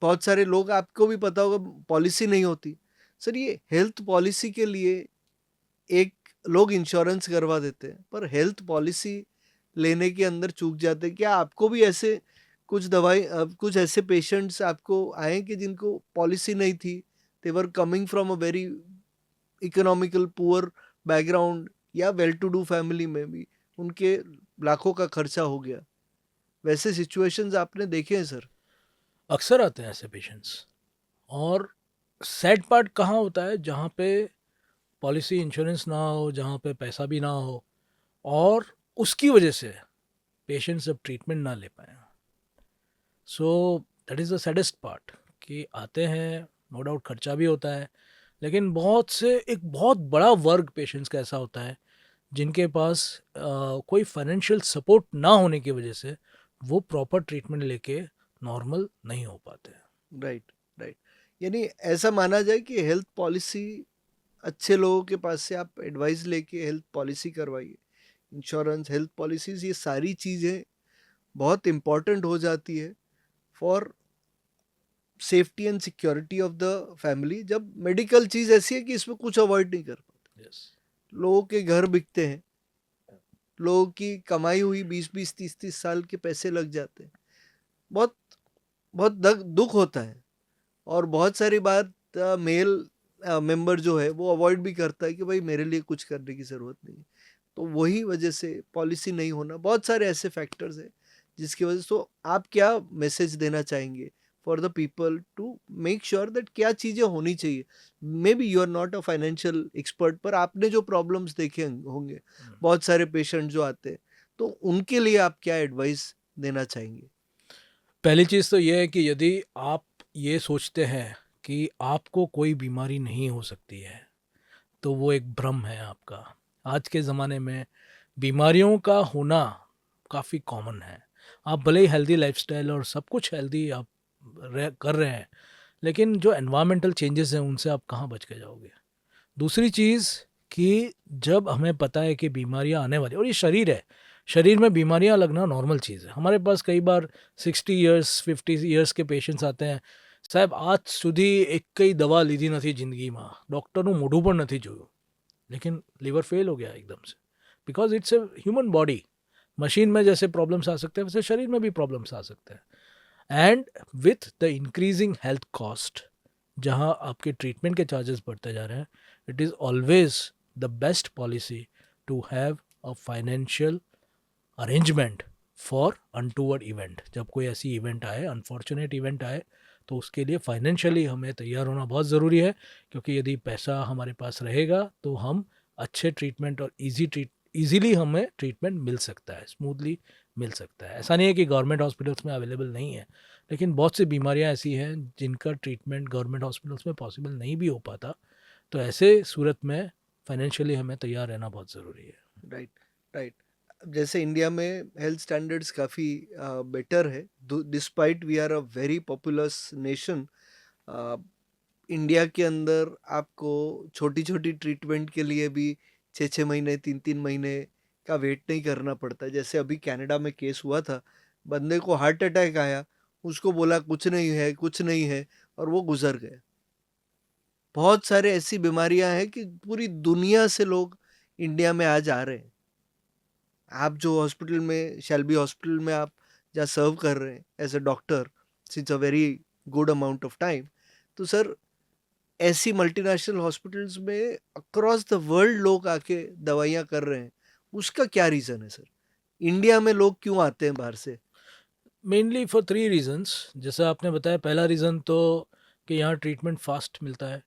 बहुत सारे लोग, आपको भी पता होगा, पॉलिसी नहीं होती सर. ये हेल्थ पॉलिसी के लिए एक लोग इंश्योरेंस करवा देते हैं, पर हेल्थ पॉलिसी लेने के अंदर चूक जाते हैं. क्या आपको भी ऐसे कुछ ऐसे पेशेंट्स आपको आए कि जिनको पॉलिसी नहीं थी, they were coming from a very economical poor background या वेल टू डू फैमिली में भी उनके लाखों का खर्चा हो गया? वैसे सिचुएशंस आपने देखे हैं सर? अक्सर आते हैं ऐसे पेशेंट्स. और सैड पार्ट कहाँ होता है, जहाँ पे पॉलिसी इंश्योरेंस ना हो, जहाँ पे पैसा भी ना हो और उसकी वजह से पेशेंट्स अब ट्रीटमेंट ना ले पाए. सो that is the saddest part कि आते हैं, नो डाउट खर्चा भी होता है, लेकिन एक बहुत बड़ा वर्ग पेशेंट्स का ऐसा होता है जिनके पास कोई फाइनेंशियल सपोर्ट ना होने की वजह से वो प्रॉपर ट्रीटमेंट लेके नॉर्मल नहीं हो पाते. Right right. यानी ऐसा माना जाए कि हेल्थ पॉलिसी अच्छे लोगों के पास से आप एडवाइस लेके हेल्थ पॉलिसी करवाइए. इंश्योरेंस, हेल्थ पॉलिसीज़, ये सारी चीज़ें बहुत इम्पॉर्टेंट हो जाती है for safety and security of the family. जब मेडिकल चीज़ ऐसी है कि इसमें कुछ अवॉइड नहीं कर पाते. yes. लोगों के घर बिकते हैं, लोगों की कमाई हुई 20-20, 30-30 साल के पैसे लग जाते हैं. बहुत बहुत दुख होता है. और बहुत सारी बात मेल मेंबर जो है वो अवॉइड भी करता है कि भाई मेरे लिए कुछ करने की ज़रूरत नहीं है. तो वही वजह से पॉलिसी नहीं होना, बहुत सारे ऐसे फैक्टर्स हैं जिसकी वजह से. तो आप क्या मैसेज देना चाहेंगे for the people to make sure that क्या चीज़ें होनी चाहिए? Maybe you are not a financial expert, पर आपने जो प्रॉब्लम्स देखे होंगे, बहुत सारे पेशेंट जो आते हैं, तो उनके लिए आप क्या एडवाइस देना चाहेंगे? पहली चीज़ तो ये है कि यदि आप ये सोचते हैं कि आपको कोई बीमारी नहीं हो सकती है तो वो एक भ्रम है आपका. आज के ज़माने में बीमारियों का होना काफ़ी कॉमन है. आप भले ही हेल्दी लाइफस्टाइल और सब कुछ हेल्दी आप कर रहे हैं, लेकिन जो एनवायरमेंटल चेंजेस हैं उनसे आप कहाँ बच के जाओगे. दूसरी चीज़ कि जब हमें पता है कि बीमारियां आने वाली, और ये शरीर है, शरीर में बीमारियां लगना नॉर्मल चीज़ है. हमारे पास कई बार 60 ईयर्स 50 ईयर्स के पेशेंट्स आते हैं, સાહેબ આજ સુધી એક કઈ દવા લીધી નથી જિંદગીમાં, ડૉક્ટરનું મોઢું પણ નથી જોયું, लेकिन लीवर फेल हो गया एकदम से. Because it's a human body. Machine में जैसे प्रॉब्लम्स आ सकते हैं वैसे शरीर में भी प्रॉब्लम्स आ सकते हैं. And with the increasing health cost, जहाँ आपके ट्रीटमेंट के चार्जेस बढ़ते जा रहे हैं, it is always the best policy to have a financial arrangement for untoward event. जब कोई ऐसी इवेंट आए, अनफॉर्चुनेट इवेंट आए, तो उसके लिए फाइनेंशियली हमें तैयार होना बहुत ज़रूरी है, क्योंकि यदि पैसा हमारे पास रहेगा तो हम अच्छे ट्रीटमेंट और ईजीली हमें ट्रीटमेंट मिल सकता है, स्मूथली मिल सकता है। ऐसा नहीं है कि गवर्नमेंट हॉस्पिटल्स में अवेलेबल नहीं है, लेकिन बहुत सी बीमारियां ऐसी हैं जिनका ट्रीटमेंट गवर्नमेंट हॉस्पिटल्स में पॉसिबल नहीं भी हो पाता। तो ऐसे सूरत में फाइनेंशियली हमें तैयार रहना बहुत ज़रूरी है। Right, right. जैसे इंडिया में हेल्थ स्टैंडर्ड्स काफ़ी बेटर है, despite we are a very populous nation. India के अंदर आपको छोटी छोटी ट्रीटमेंट के लिए भी 6-6 महीने 3-3 महीने का वेट नहीं करना पड़ता। जैसे अभी कनाडा में केस हुआ था, बंदे को हार्ट अटैक आया, उसको बोला कुछ नहीं है, कुछ नहीं है, और वो गुजर गए। बहुत सारे ऐसी बीमारियां हैं कि पूरी दुनिया से लोग इंडिया में आज आ रहे हैं। आप जो हॉस्पिटल में, शेल्बी हॉस्पिटल में आप जहाँ सर्व कर रहे हैं as a doctor since a very good amount of time, तो सर ऐसी मल्टीनेशनल हॉस्पिटल्स में अक्रॉस द वर्ल्ड लोग आके दवाइयाँ कर रहे हैं। उसका क्या रीज़न है सर? इंडिया में लोग क्यों आते हैं बाहर से? Mainly for 3 reasons. जैसा आपने बताया, पहला रीज़न तो कि यहाँ ट्रीटमेंट फास्ट मिलता है।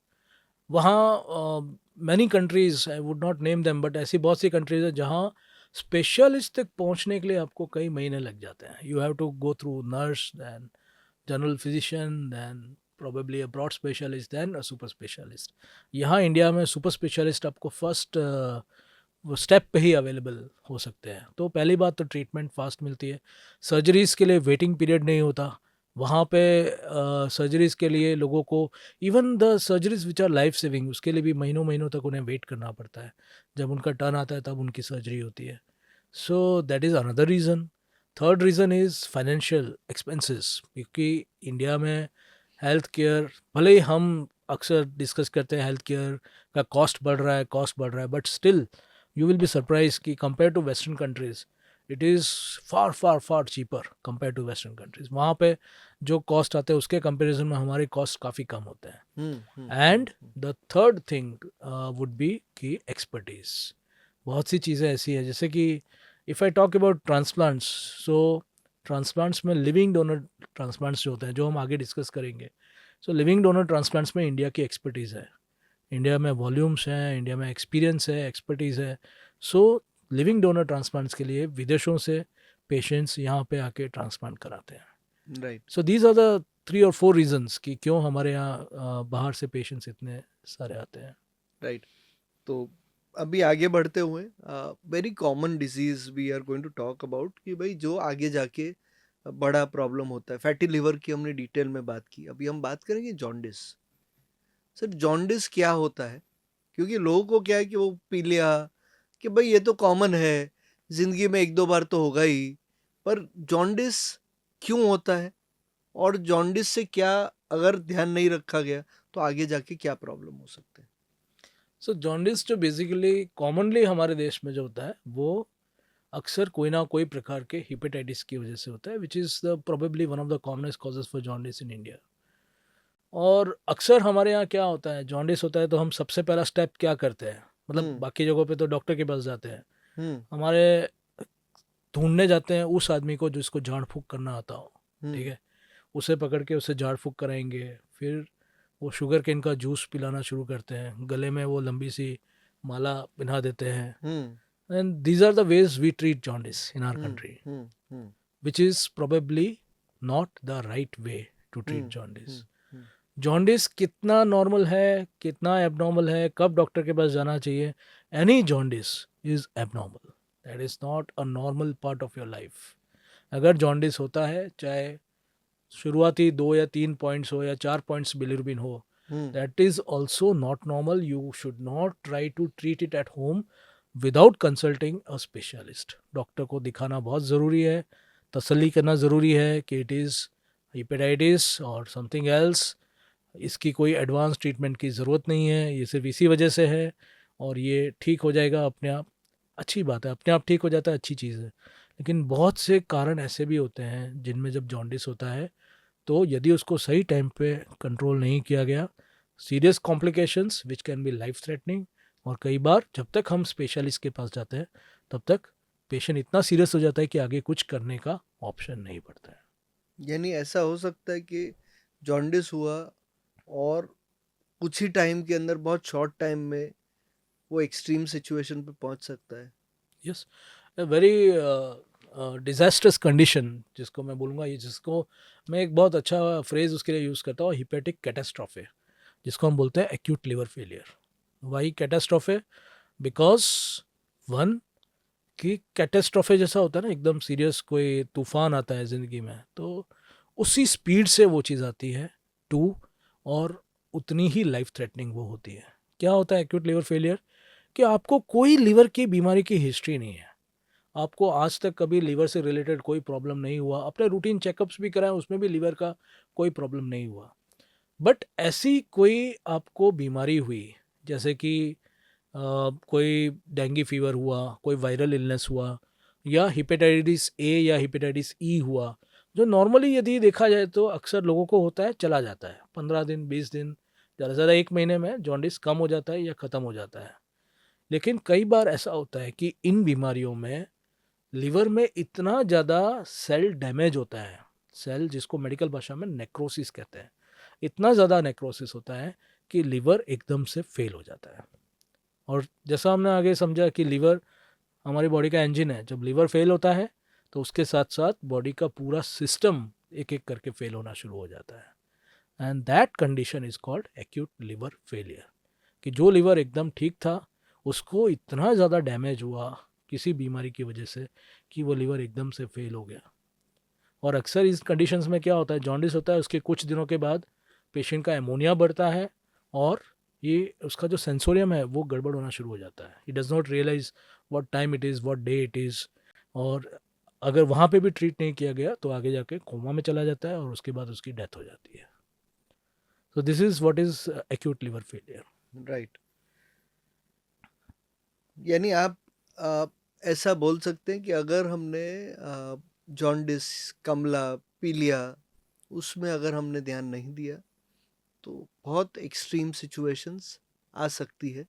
वहाँ many countries, I would not name them, but ऐसी बहुत सी कंट्रीज़ है जहाँ स्पेशलिस्ट तक पहुँचने के लिए आपको कई महीने लग जाते हैं। You have to go through nurse, then general physician, then probably a broad specialist, then a super specialist. यहाँ इंडिया में सुपर स्पेशलिस्ट आपको फर्स्ट वो स्टेप पे ही अवेलेबल हो सकते हैं। तो पहली बात तो ट्रीटमेंट फास्ट मिलती है। सर्जरीज़ के लिए वेटिंग पीरियड नहीं होता वहाँ पे। सर्जरीज़ के लिए लोगों को, even the surgeries which our life saving, उसके लिए भी महीनों महीनों तक उन्हें वेट करना पड़ता है। जब उनका टर्न आता है तब उनकी सर्जरी होती है। सो that is another reason. Third reason is financial expenses, क्योंकि इंडिया में हेल्थ केयर, भले ही हम अक्सर डिस्कस करते हैं हेल्थ केयर का कॉस्ट बढ़ रहा है, कॉस्ट बढ़ रहा है, but still you will be surprise कि compare to western countries it is far far far cheaper compare to western countries. वहाँ पे जो कॉस्ट आते हैं उसके कंपैरिजन में हमारे कॉस्ट काफ़ी कम होते हैं। And the third thing would be कि एक्सपर्टीज़। बहुत सी चीज़ें ऐसी हैं, जैसे कि if I talk about transplants, so transplants में लिविंग डोनर ट्रांसप्लांट्स जो होते हैं, जो हम आगे डिस्कस करेंगे, सो लिविंग डोनर ट्रांसप्लांट्स में इंडिया की एक्सपर्टीज़ है। इंडिया में वॉल्यूम्स हैं, इंडिया में एक्सपीरियंस है, एक्सपर्टीज़ है। सो लिविंग डोनर ट्रांसप्लांट्स के लिए विदेशों से पेशेंट्स यहाँ पे आके ट्रांसप्लांट कराते हैं। Right, so these are the 3 और 4 रीजंस कि क्यों हमारे यहाँ बाहर से पेशेंट्स इतने सारे आते हैं। राइट। तो अभी आगे बढ़ते हुए very common disease we are going to talk about कि भाई जो आगे जाके बड़ा प्रॉब्लम होता है। फैटी लिवर की हमने डिटेल में बात की, अभी हम बात करेंगे जॉन्डिस। सर जॉन्डिस क्या होता है? क्योंकि लोगों को क्या है कि वो पी लिया कि भाई ये तो कॉमन है, जिंदगी में एक दो बार तो होगा ही, पर जॉन्डिस क्यों होता है? और जॉन्डिस से क्या, अगर ध्यान नहीं रखा गया तो आगे जाके क्या प्रॉब्लम हो सकते हैं? सो जॉन्डिस जो बेसिकली कॉमनली हमारे देश में जो होता है, वो अक्सर कोई ना कोई प्रकार के हिपेटाइटिस की वजह से होता है, which is the probably one of the commonest causes for jaundice in India. और अक्सर हमारे यहाँ क्या होता है, जॉन्डिस होता है तो हम सबसे पहला स्टेप क्या करते हैं, मतलब बाकी जगहों पे तो डॉक्टर के पास जाते हैं, हमारे ढूंढने जाते हैं उस आदमी को जिसको झाड़ फूँक करना आता हो। ठीक है, उसे पकड़ के उसे झाड़ फूँक कराएंगे, फिर वो शुगर केन का जूस पिलाना शुरू करते हैं, गले में वो लंबी सी माला पहना देते हैं। And these are the ways we treat jaundice in our country, which is probably not the right way to treat jaundice. Jaundice कितना नॉर्मल है, कितना एबनॉर्मल है, कब डॉक्टर के पास जाना चाहिए? Any jaundice is abnormal, that is not a normal part of your life. अगर jaundice होता है, चाहे शुरुआती 2 या 3 पॉइंट्स हो या 4 पॉइंट्स बिलिरुबिन हो, that is also not normal. You should not try to treat it at home without consulting a specialist. Doctor को दिखाना बहुत ज़रूरी है, तसल्ली करना ज़रूरी है कि इट इज़ हेपेटाइटिस और समथिंग एल्स। इसकी कोई एडवांस ट्रीटमेंट की ज़रूरत नहीं है, ये सिर्फ इसी वजह से है और ये ठीक हो जाएगा अपने आप। अच्छी बात है, अपने आप ठीक हो जाता है, अच्छी चीज़ है। लेकिन बहुत से कारण ऐसे भी होते हैं जिनमें जब जॉन्डिस होता है, तो यदि उसको सही टाइम पे कंट्रोल नहीं किया गया serious complications which can B life threatening, और कई बार जब तक हम स्पेशलिस्ट के पास जाते हैं तब तक पेशेंट इतना सीरियस हो जाता है कि आगे कुछ करने का ऑप्शन नहीं पड़ता है। यानी ऐसा हो सकता है कि जॉन्डिस हुआ और कुछ ही टाइम के अंदर, बहुत शॉर्ट टाइम में, वो एक्सट्रीम सिचुएशन पे पहुंच सकता है। यस, वेरी डिजास्टर्स कंडीशन जिसको मैं बोलूँगा, ये जिसको मैं एक बहुत अच्छा फ्रेज उसके लिए यूज़ करता हूँ, हिपेटिक कैटास्ट्रॉफे, जिसको हम बोलते हैं acute liver failure. Why catastrophe? Because one, कि कैटास्ट्रॉफे जैसा होता है ना, एकदम सीरियस कोई तूफान आता है ज़िंदगी में, तो उसी स्पीड से वो चीज़ आती है। टू, और उतनी ही लाइफ थ्रेटनिंग वो होती है। क्या होता है एक्यूट लिवर फेलियर? कि आपको कोई लिवर की बीमारी की हिस्ट्री नहीं है, आपको आज तक कभी लीवर से रिलेटेड कोई प्रॉब्लम नहीं हुआ, अपने रूटीन चेकअप्स भी कराएं उसमें भी लीवर का कोई प्रॉब्लम नहीं हुआ, बट ऐसी कोई आपको बीमारी हुई, जैसे कि कोई डेंगू फीवर हुआ, कोई वायरल इलनेस हुआ, या हिपेटाइटिस ए या हिपेटाइटिस ई हुआ, जो नॉर्मली यदि देखा जाए तो अक्सर लोगों को होता है, चला जाता है 15 दिन 20 दिन, ज़्यादा से ज़्यादा 1 महीने में जॉन्डिस कम हो जाता है या ख़त्म हो जाता है। लेकिन कई बार ऐसा होता है कि इन बीमारियों में लिवर में इतना ज़्यादा सेल डैमेज होता है, सेल जिसको मेडिकल भाषा में नेक्रोसिस कहते हैं, इतना ज़्यादा नेक्रोसिस होता है कि लिवर एकदम से फेल हो जाता है। और जैसा हमने आगे समझा कि लिवर हमारी बॉडी का इंजन है, जब लिवर फेल होता है तो उसके साथ साथ बॉडी का पूरा सिस्टम एक एक करके फेल होना शुरू हो जाता है, and that condition is called acute liver failure. कि जो लिवर एकदम ठीक था उसको इतना ज़्यादा डैमेज हुआ किसी बीमारी की वजह से कि वो लिवर एकदम से फेल हो गया। और अक्सर इस कंडीशंस में क्या होता है, जॉन्डिस होता है, उसके कुछ दिनों के बाद पेशेंट का एमोनिया बढ़ता है और ये उसका जो सेंसोरियम है वो गड़बड़ होना शुरू हो जाता है। He does not realize what time it is, what day it is, और अगर वहाँ पे भी ट्रीट नहीं किया गया तो आगे जाके कोमा में चला जाता है और उसके बाद उसकी डेथ हो जाती है। So this is what is acute liver failure. Right. यानी आप आ, ऐसा बोल सकते हैं कि अगर हमने जॉन्डिस, कमला, पीलिया, उसमें अगर हमने ध्यान नहीं दिया तो बहुत एक्सट्रीम सिचुएशंस आ सकती है,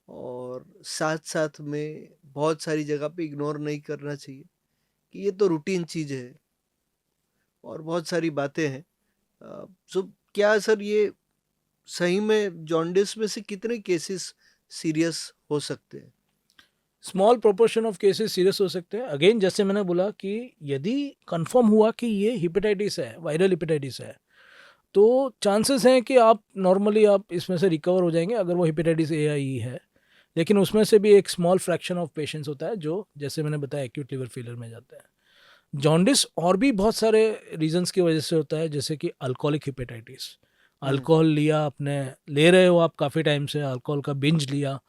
और साथ साथ में बहुत सारी जगह पे इग्नोर नहीं करना चाहिए कि ये तो रूटीन चीज़ है, और बहुत सारी बातें हैं। सो क्या सर, ये सही में जॉन्डिस में से कितने केसेस सीरियस हो सकते हैं? Small proportion of cases serious हो सकते हैं। अगेन जैसे मैंने बोला कि यदि कंफर्म हुआ कि ये हिपेटाइटिस है, वायरल हिपेटाइटिस है, तो चांसेस हैं कि आप नॉर्मली आप इसमें से रिकवर हो जाएंगे अगर वो हिपेटाइटिस ए या ई है। लेकिन उसमें से भी एक स्मॉल फ्रैक्शन ऑफ पेशेंट्स होता है जो जैसे मैंने बताया एक्यूट लिवर फेलियर में जाता है। जॉन्डिस और भी बहुत सारे रीजंस की वजह से होता है, जैसे कि अल्कोहलिक हिपेटाइटिस, हम्म। अल्कोहल लिया आपने, ले रहे हो आप काफ़ी टाइम से, अल्कोहल का बिंज लिया,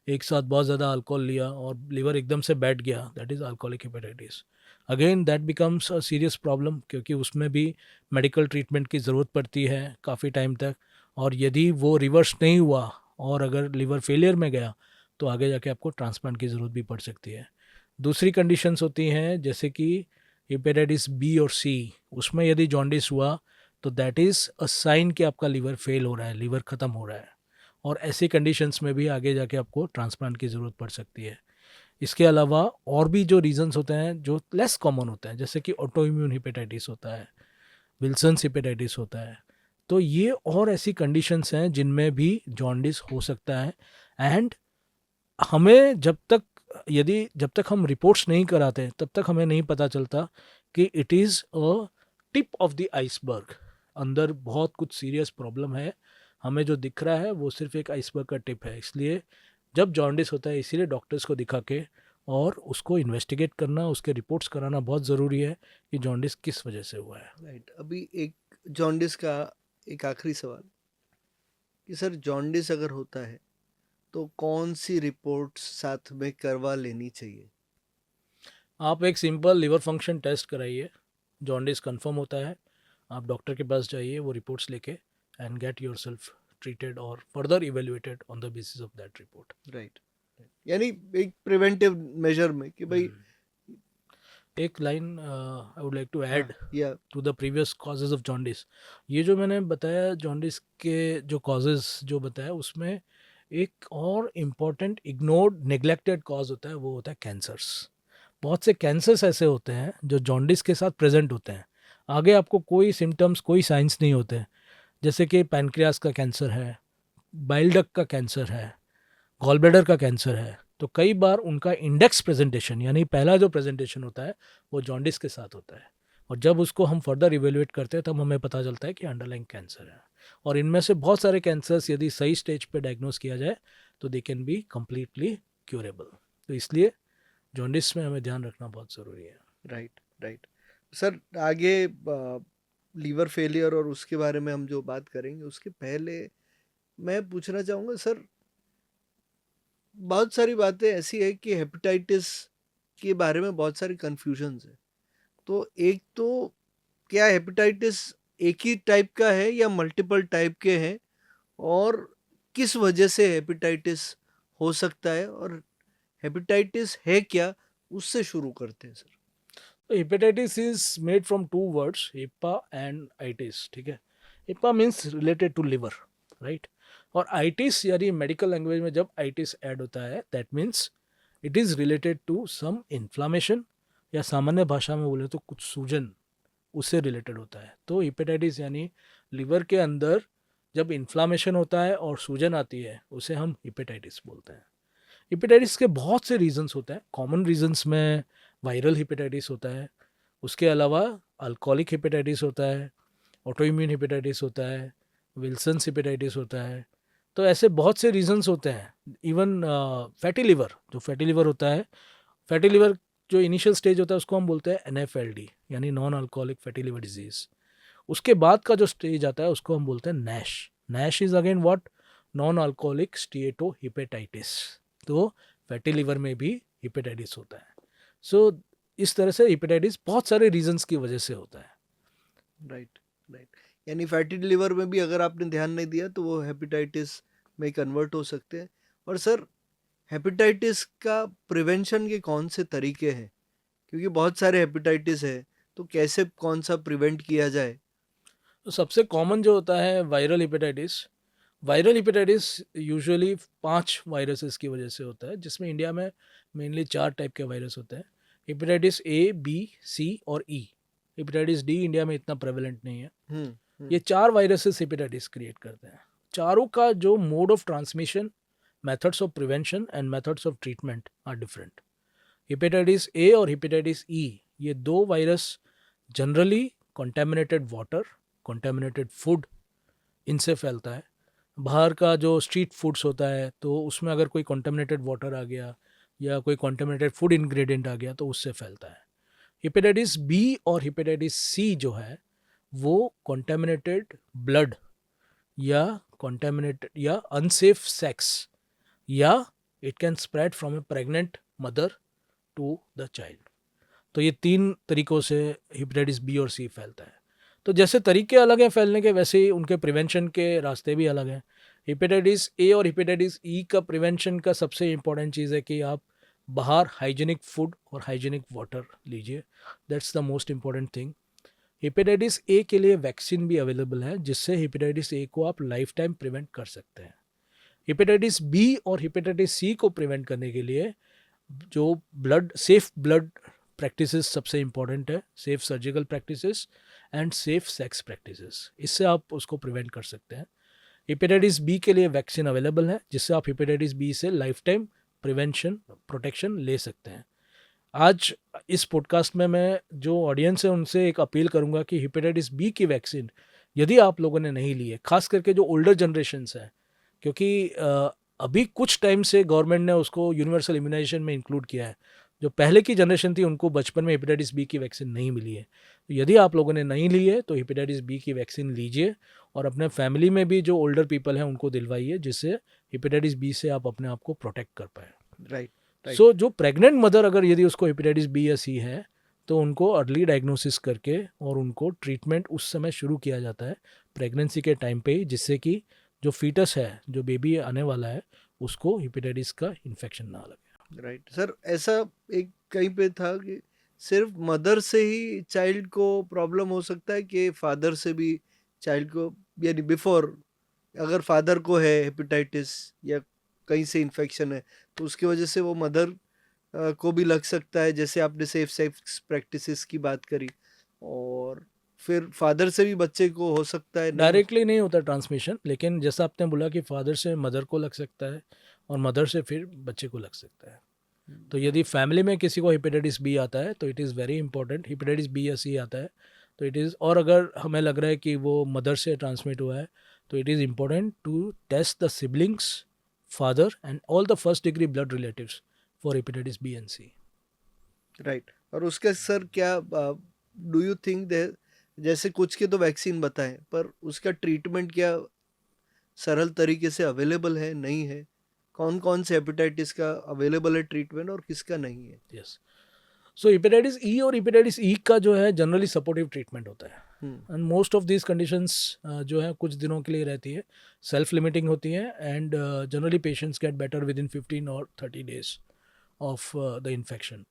एक साथ बहुत ज़्यादा अल्कोहल लिया और लिवर एकदम से बैठ गया, that is alcoholic hepatitis. Again that becomes a serious problem, क्योंकि उसमें भी मेडिकल ट्रीटमेंट की ज़रूरत पड़ती है काफ़ी टाइम तक, और यदि वो रिवर्स नहीं हुआ और अगर लिवर फेलियर में गया तो आगे जाके आपको ट्रांसप्लांट की ज़रूरत भी पड़ सकती है। दूसरी कंडीशंस होती हैं जैसे कि हेपेटाइटिस बी और सी, उसमें यदि जॉन्डिस हुआ तो दैट इज़ अ साइन कि आपका लिवर फेल हो रहा है, लिवर ख़त्म हो रहा है, और ऐसी कंडीशंस में भी आगे जाके आपको ट्रांसप्लांट की ज़रूरत पड़ सकती है। इसके अलावा और भी जो रीजंस होते हैं जो लेस कॉमन होते हैं, जैसे कि ऑटो इम्यून हिपेटाइटिस होता है, विल्सन्स हिपेटाइटिस होता है, तो ये और ऐसी कंडीशंस हैं जिनमें भी जॉन्डिस हो सकता है। एंड हमें जब तक हम रिपोर्ट्स नहीं कराते तब तक हमें नहीं पता चलता कि it is a tip of the iceberg, अंदर बहुत कुछ सीरियस प्रॉब्लम है, हमें जो दिख रहा है वो सिर्फ एक आइसबर्ग का टिप है। इसलिए जब जॉन्डिस होता है इसीलिए डॉक्टर्स को दिखा के और उसको इन्वेस्टिगेट करना, उसके रिपोर्ट्स कराना बहुत ज़रूरी है कि जॉन्डिस किस वजह से हुआ है। राइट। अभी एक जॉन्डिस का एक आखिरी सवाल, कि सर जॉन्डिस अगर होता है तो कौन सी रिपोर्ट साथ में करवा लेनी चाहिए? आप एक सिंपल लिवर फंक्शन टेस्ट कराइए, जॉन्डिस कंफर्म होता है, आप डॉक्टर के पास जाइए वो रिपोर्ट्स लेके, and get your self treated or further evaluated on the basis of that report. Right. यानी एक प्रिवेंटिव मेजर में कि भाई, एक line I would like to add या to the previous causes of jaundice. ये जो मैंने बताया जॉन्डिस के जो कॉजेज जो बताया, उसमें एक और इम्पॉर्टेंट इग्नोर्ड नेग्लेक्टेड कॉज होता है, वो होता है कैंसर्स। बहुत से कैंसर्स ऐसे होते हैं जो जॉन्डिस के साथ प्रेजेंट होते हैं। आगे आपको कोई सिम्टम्स, कोई साइंस नहीं होते, जैसे कि पैनक्रियास का कैंसर है, बाइल डक्ट का कैंसर है, गॉल ब्लैडर का कैंसर है। तो कई बार उनका इंडेक्स प्रेजेंटेशन, यानी पहला जो प्रेजेंटेशन होता है, वो जॉन्डिस के साथ होता है। और जब उसको हम फर्दर इवेल्युएट करते हैं तब हमें पता चलता है कि अंडरलाइंग कैंसर है। और इनमें से बहुत सारे कैंसर्स यदि सही स्टेज पे डायग्नोस किया जाए तो they can be completely curable. तो इसलिए जॉन्डिस में हमें ध्यान रखना बहुत ज़रूरी है। Right, right. सर, आगे लीवर फेलियर और उसके बारे में हम जो बात करेंगे, उसके पहले मैं पूछना चाहूँगा सर, बहुत सारी बातें ऐसी है कि हेपेटाइटिस के बारे में बहुत सारी कन्फ्यूजन्स है। तो एक तो क्या हेपेटाइटिस एक ही टाइप का है या मल्टीपल टाइप के हैं, और किस वजह से हेपेटाइटिस हो सकता है, और हेपेटाइटिस है क्या, उससे शुरू करते हैं सर। तो hepatitis is made from two words, hepa and itis, ठीक है। Hepa means related to liver, right. और आइटिस यानी मेडिकल लैंग्वेज में जब आइटिस ऐड होता है, that means it is related to some inflammation, या सामान्य भाषा में बोले तो कुछ सूजन, उससे रिलेटेड होता है। तो हेपेटाइटिस यानी लिवर के अंदर जब इन्फ्लामेशन होता है और सूजन आती है, उसे हम हेपेटाइटिस बोलते हैं। हेपेटाइटिस के बहुत से रीजंस होते हैं। कॉमन रीजंस में वायरल हेपेटाइटिस होता है, उसके अलावा अल्कोहलिक हेपेटाइटिस होता है, ऑटोइम्यून हेपेटाइटिस होता है, विल्सन्स हेपेटाइटिस होता है। तो ऐसे बहुत से रीजंस होते हैं। इवन फैटी लिवर, जो फैटी लिवर होता है, फैटी लिवर जो इनिशियल स्टेज होता है उसको हम बोलते हैं एनएफएलडी, यानी non alcoholic fatty liver disease. उसके बाद का जो स्टेज आता है उसको हम बोलते हैं NASH. NASH is again what, non alcoholic steatohepatitis. तो फैटी लिवर में भी हिपेटाइटिस होता है। सो इस तरह से हिपेटाइटिस बहुत सारे रीजंस की वजह से होता है। Right, right. यानी फैटी लिवर में भी अगर आपने ध्यान नहीं दिया तो वो हेपेटाइटिस में कन्वर्ट हो सकते हैं। और सर, हेपेटाइटिस का प्रिवेंशन के कौन से तरीके हैं, क्योंकि बहुत सारे हेपेटाइटिस है, तो कैसे कौन सा प्रिवेंट किया जाए। तो सबसे कॉमन जो होता है viral hepatitis. Viral hepatitis usually 5 viruses की वजह से होता है, जिसमें इंडिया में मेनली 4 टाइप के वायरस होते हैं, हेपेटाइटिस ए, बी, सी और ई। हेपेटाइटिस डी इंडिया में इतना प्रेवलेंट नहीं है। ये 4 वायरसेस हेपेटाइटिस क्रिएट करते हैं। चारों का जो mode of transmission, methods of prevention and methods of treatment are different. Hepatitis A और हेपेटाइटिस ई, ये दो virus generally contaminated water, contaminated food, इनसे फैलता है। बाहर का जो स्ट्रीट फूड्स होता है तो उसमें अगर कोई कॉन्टेमिनेटेड वाटर आ गया या कोई कॉन्टेमिनेटेड फूड इंग्रेडिएंट आ गया तो उससे फैलता है। हेपेटाइटिस बी और हेपेटाइटिस सी जो है वो कॉन्टेमिनेटेड ब्लड या कॉन्टेमिनेटेड या अनसेफ सेक्स, या it can spread from a pregnant mother to the child. तो ये 3 तरीकों से हेपेटाइटिस बी और सी फैलता है। तो जैसे तरीके अलग हैं फैलने के, वैसे ही उनके प्रिवेंशन के रास्ते भी अलग हैं। हेपेटाइटिस ए और हेपेटाइटिस ई का प्रिवेंशन का सबसे इम्पॉर्टेंट चीज़ है कि आप बाहर हाइजीनिक फूड और हाइजीनिक वाटर लीजिए। That's the most important thing. Hepatitis A के लिए वैक्सीन भी अवेलेबल है, जिससे हेपेटाइटिस ए को आप लाइफ टाइम प्रिवेंट कर सकते हैं। हेपेटाइटिस बी और हेपेटाइटिस सी को प्रिवेंट करने के लिए जो सेफ ब्लड प्रैक्टिसेस सबसे इम्पॉर्टेंट है, safe surgical practices and safe sex practices, इससे आप उसको प्रिवेंट कर सकते हैं। हेपेटाइटिस बी के लिए वैक्सीन अवेलेबल है, जिससे आप हेपेटाइटिस बी से लाइफ टाइम प्रिवेंशन प्रोटेक्शन ले सकते हैं। आज इस पॉडकास्ट में मैं जो ऑडियंस है उनसे एक अपील करूंगा कि हेपेटाइटिस बी की वैक्सीन यदि आप लोगों ने नहीं ली है, खास करके जो ओल्डर जनरेशन्स हैं, क्योंकि अभी कुछ टाइम से गवर्नमेंट ने उसको यूनिवर्सल इम्यूनाइजेशन में इंक्लूड किया है। जो पहले की जनरेशन थी उनको बचपन में हेपेटाइटिस बी की वैक्सीन नहीं मिली है। तो यदि आप लोगों ने नहीं ली है तो हेपेटाइटिस बी की वैक्सीन लीजिए, और अपने फैमिली में भी जो ओल्डर पीपल हैं उनको दिलवाइए, जिससे हेपेटाइटिस बी से आप अपने आप को प्रोटेक्ट कर पाए। Right, right. सो जो प्रेग्नेंट मदर अगर यदि उसको हेपेटाइटिस बी या सी है तो उनको अर्ली डायग्नोसिस करके और उनको ट्रीटमेंट उस समय शुरू किया जाता है, प्रेगनेंसी के टाइम पे ही, जिससे कि जो फीटस है, जो बेबी आने वाला है, उसको हेपेटाइटिस का इन्फेक्शन ना लगे। राइट सर, ऐसा एक कहीं पे था कि सिर्फ मदर से ही चाइल्ड को प्रॉब्लम हो सकता है कि फादर से भी चाइल्ड को, यानी बिफोर अगर फादर को है हेपेटाइटिस या कहीं से इन्फेक्शन है तो उसकी वजह से वो मदर को भी लग सकता है, जैसे आपने सेफ सेक्स प्रैक्टिसेस की बात करी, और फिर फादर से भी बच्चे को हो सकता है, नहीं? डायरेक्टली नहीं होता ट्रांसमिशन, लेकिन जैसा आपने बोला कि फादर से मदर को लग सकता है और मदर से फिर बच्चे को लग सकता है। तो यदि फैमिली में किसी को हेपेटाइटिस बी आता है तो it is very important, hepatitis B या सी आता है तो इट इज़, और अगर हमें लग रहा है कि वो मदर से ट्रांसमिट हुआ है तो it is important to test the siblings, father and all the first degree blood relatives for hepatitis B and C. Right. और उसका सर क्या, डू यू थिंक दे, जैसे कुछ के तो वैक्सीन बताएं, पर उसका ट्रीटमेंट क्या सरल तरीके से अवेलेबल है, नहीं है? कौन कौन से हेपेटाइटिस का अवेलेबल है ट्रीटमेंट और किसका नहीं है? यस, सो हेपेटाइटिस ई और हेपेटाइटिस ई का जो है जनरली सपोर्टिव ट्रीटमेंट होता है, and most of this conditions जो है कुछ दिनों के लिए रहती है, सेल्फ लिमिटिंग होती है, and generally patients get better with in 15 और 30 days of the infection.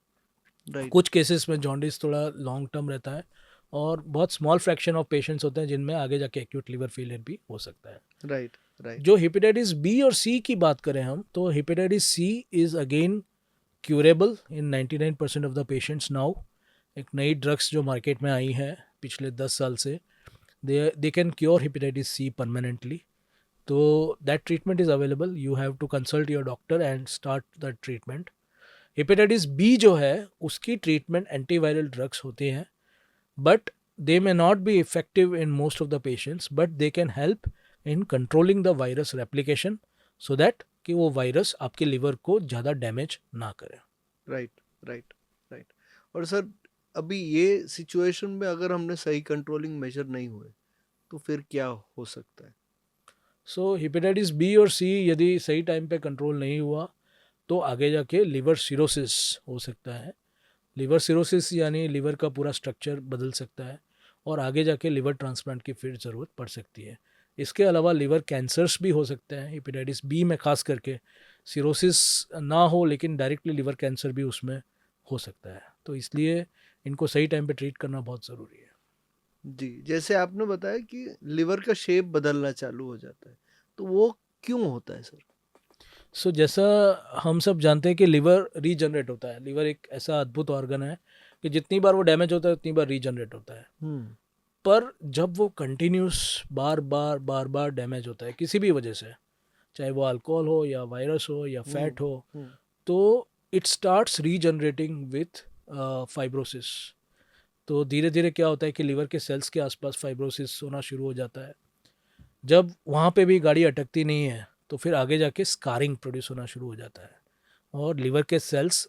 Right. कुछ केसेस में जॉन्डिस थोड़ा लॉन्ग टर्म रहता है और बहुत स्मॉल फ्रैक्शन ऑफ पेशेंट्स होते हैं जिनमें आगे जाके एक्यूट लिवर फेलियर भी हो सकता है। राइट। राइट। जो हेपेटाइटिस बी और सी की बात करें हम, तो hepatitis C is again curable in 99% of the patients now. एक नई ड्रग्स जो मार्केट में आई है पिछले 10 साल से, they can cure hepatitis C permanently. तो that treatment is available, you have to consult your doctor and start that treatment. Hepatitis B जो है उसकी ट्रीटमेंट एंटीवायरल ड्रग्स होते हैं, but they may not be effective in most of the patients, but they can help in controlling the virus replication so that कि वो virus आपके liver को ज़्यादा डैमेज ना करे। राइट। राइट। राइट। और सर, अभी ये सिचुएशन में अगर हमने सही कंट्रोलिंग मेजर नहीं हुए तो फिर क्या हो सकता है? सो हेपेटाइटिस बी और सी यदि सही टाइम पे कंट्रोल नहीं हुआ तो आगे जाके लिवर सिरोसिस हो सकता है। लिवर सिरोसिस यानी लिवर का पूरा स्ट्रक्चर बदल सकता है और आगे जाके लिवर ट्रांसप्लांट की फिर ज़रूरत पड़ सकती है। इसके अलावा लिवर कैंसर्स भी हो सकते हैं हेपेटाइटिस बी में, खास करके सिरोसिस ना हो लेकिन डायरेक्टली लिवर कैंसर भी उसमें हो सकता है। तो इसलिए इनको सही टाइम पे ट्रीट करना बहुत ज़रूरी है। जी, जैसे आपने बताया कि लिवर का शेप बदलना चालू हो जाता है, तो वो क्यों होता है सर? सो जैसा हम सब जानते हैं कि लिवर रीजनरेट होता है, लिवर एक ऐसा अद्भुत ऑर्गन है कि जितनी बार वो डैमेज होता है उतनी बार रीजनरेट होता है। पर जब वो कंटिन्यूस बार बार डैमेज होता है किसी भी वजह से, चाहे वो अल्कोहल हो या वायरस हो या फैट हो, तो it starts regenerating with fibrosis. तो धीरे धीरे क्या होता है कि लिवर के सेल्स के आसपास फाइब्रोसिस होना शुरू हो जाता है। जब वहाँ पे भी गाड़ी अटकती नहीं है तो फिर आगे जाके स्कारिंग प्रोड्यूस होना शुरू हो जाता है और लिवर के सेल्स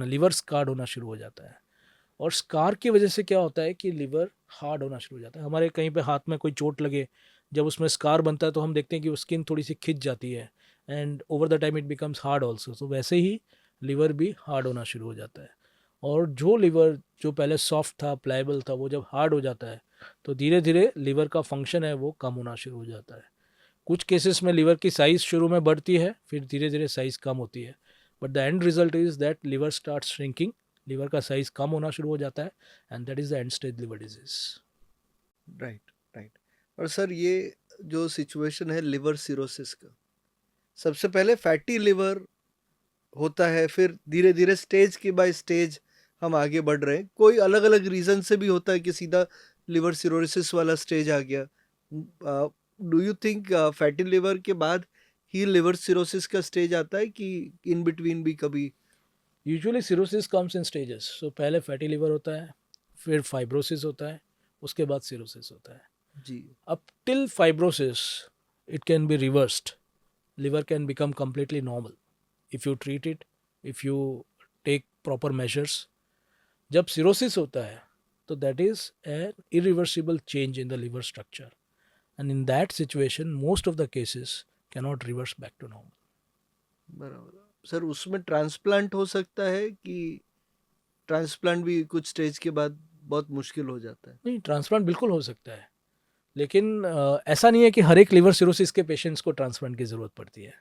लिवर स्कार्ड होना शुरू हो जाता है। और स्कार की वजह से क्या होता है कि लिवर हार्ड होना शुरू हो जाता है। हमारे कहीं पे हाथ में कोई चोट लगे, जब उसमें स्कार बनता है तो हम देखते हैं कि वो स्किन थोड़ी सी खिंच जाती है and over the time it becomes hard also. तो वैसे ही लिवर भी हार्ड होना शुरू हो जाता है। और जो लिवर जो पहले सॉफ्ट था, प्लायबल था, वो जब हार्ड हो जाता है तो धीरे धीरे लिवर का फंक्शन है वो कम होना शुरू हो जाता है। कुछ केसेस में लिवर की साइज़ शुरू में बढ़ती है, फिर धीरे धीरे साइज़ कम होती है, but the end result is that liver start shrinking, liver का साइज़ कम होना शुरू हो जाता है and that is the end stage liver disease. Right. Right. और सर, ये जो सिचुएशन है लिवर सिरोसिस का, सबसे पहले फैटी लिवर होता है, फिर धीरे धीरे स्टेज के बाय स्टेज हम आगे बढ़ रहे हैं। कोई अलग अलग रीजन से भी होता है कि सीधा लिवर सिरोसिस वाला स्टेज आ गया। Do you think fatty liver के बाद ही लिवर सिरोसिस का स्टेज आता है कि इन बिटवीन भी कभी? Usually cirrhosis comes in stages. So पहले फैटी लिवर होता है, फिर फाइब्रोसिस होता है, उसके बाद सिरोसिस होता है। जी। Up till fibrosis it can be reversed, liver can become completely normal if you treat it, if you take proper measures. जब cirrhosis होता है तो that is an irreversible change in the liver structure, and in that situation most of the cases cannot reverse back to normal. बराबर sir, उसमें transplant हो सकता है कि ट्रांसप्लांट भी कुछ स्टेज के बाद बहुत मुश्किल हो जाता है? नहीं, ट्रांसप्लांट बिल्कुल हो सकता है, लेकिन ऐसा नहीं है कि हर एक लिवर सिरोसिस के पेशेंट्स को ट्रांसप्लांट की ज़रूरत पड़ती है।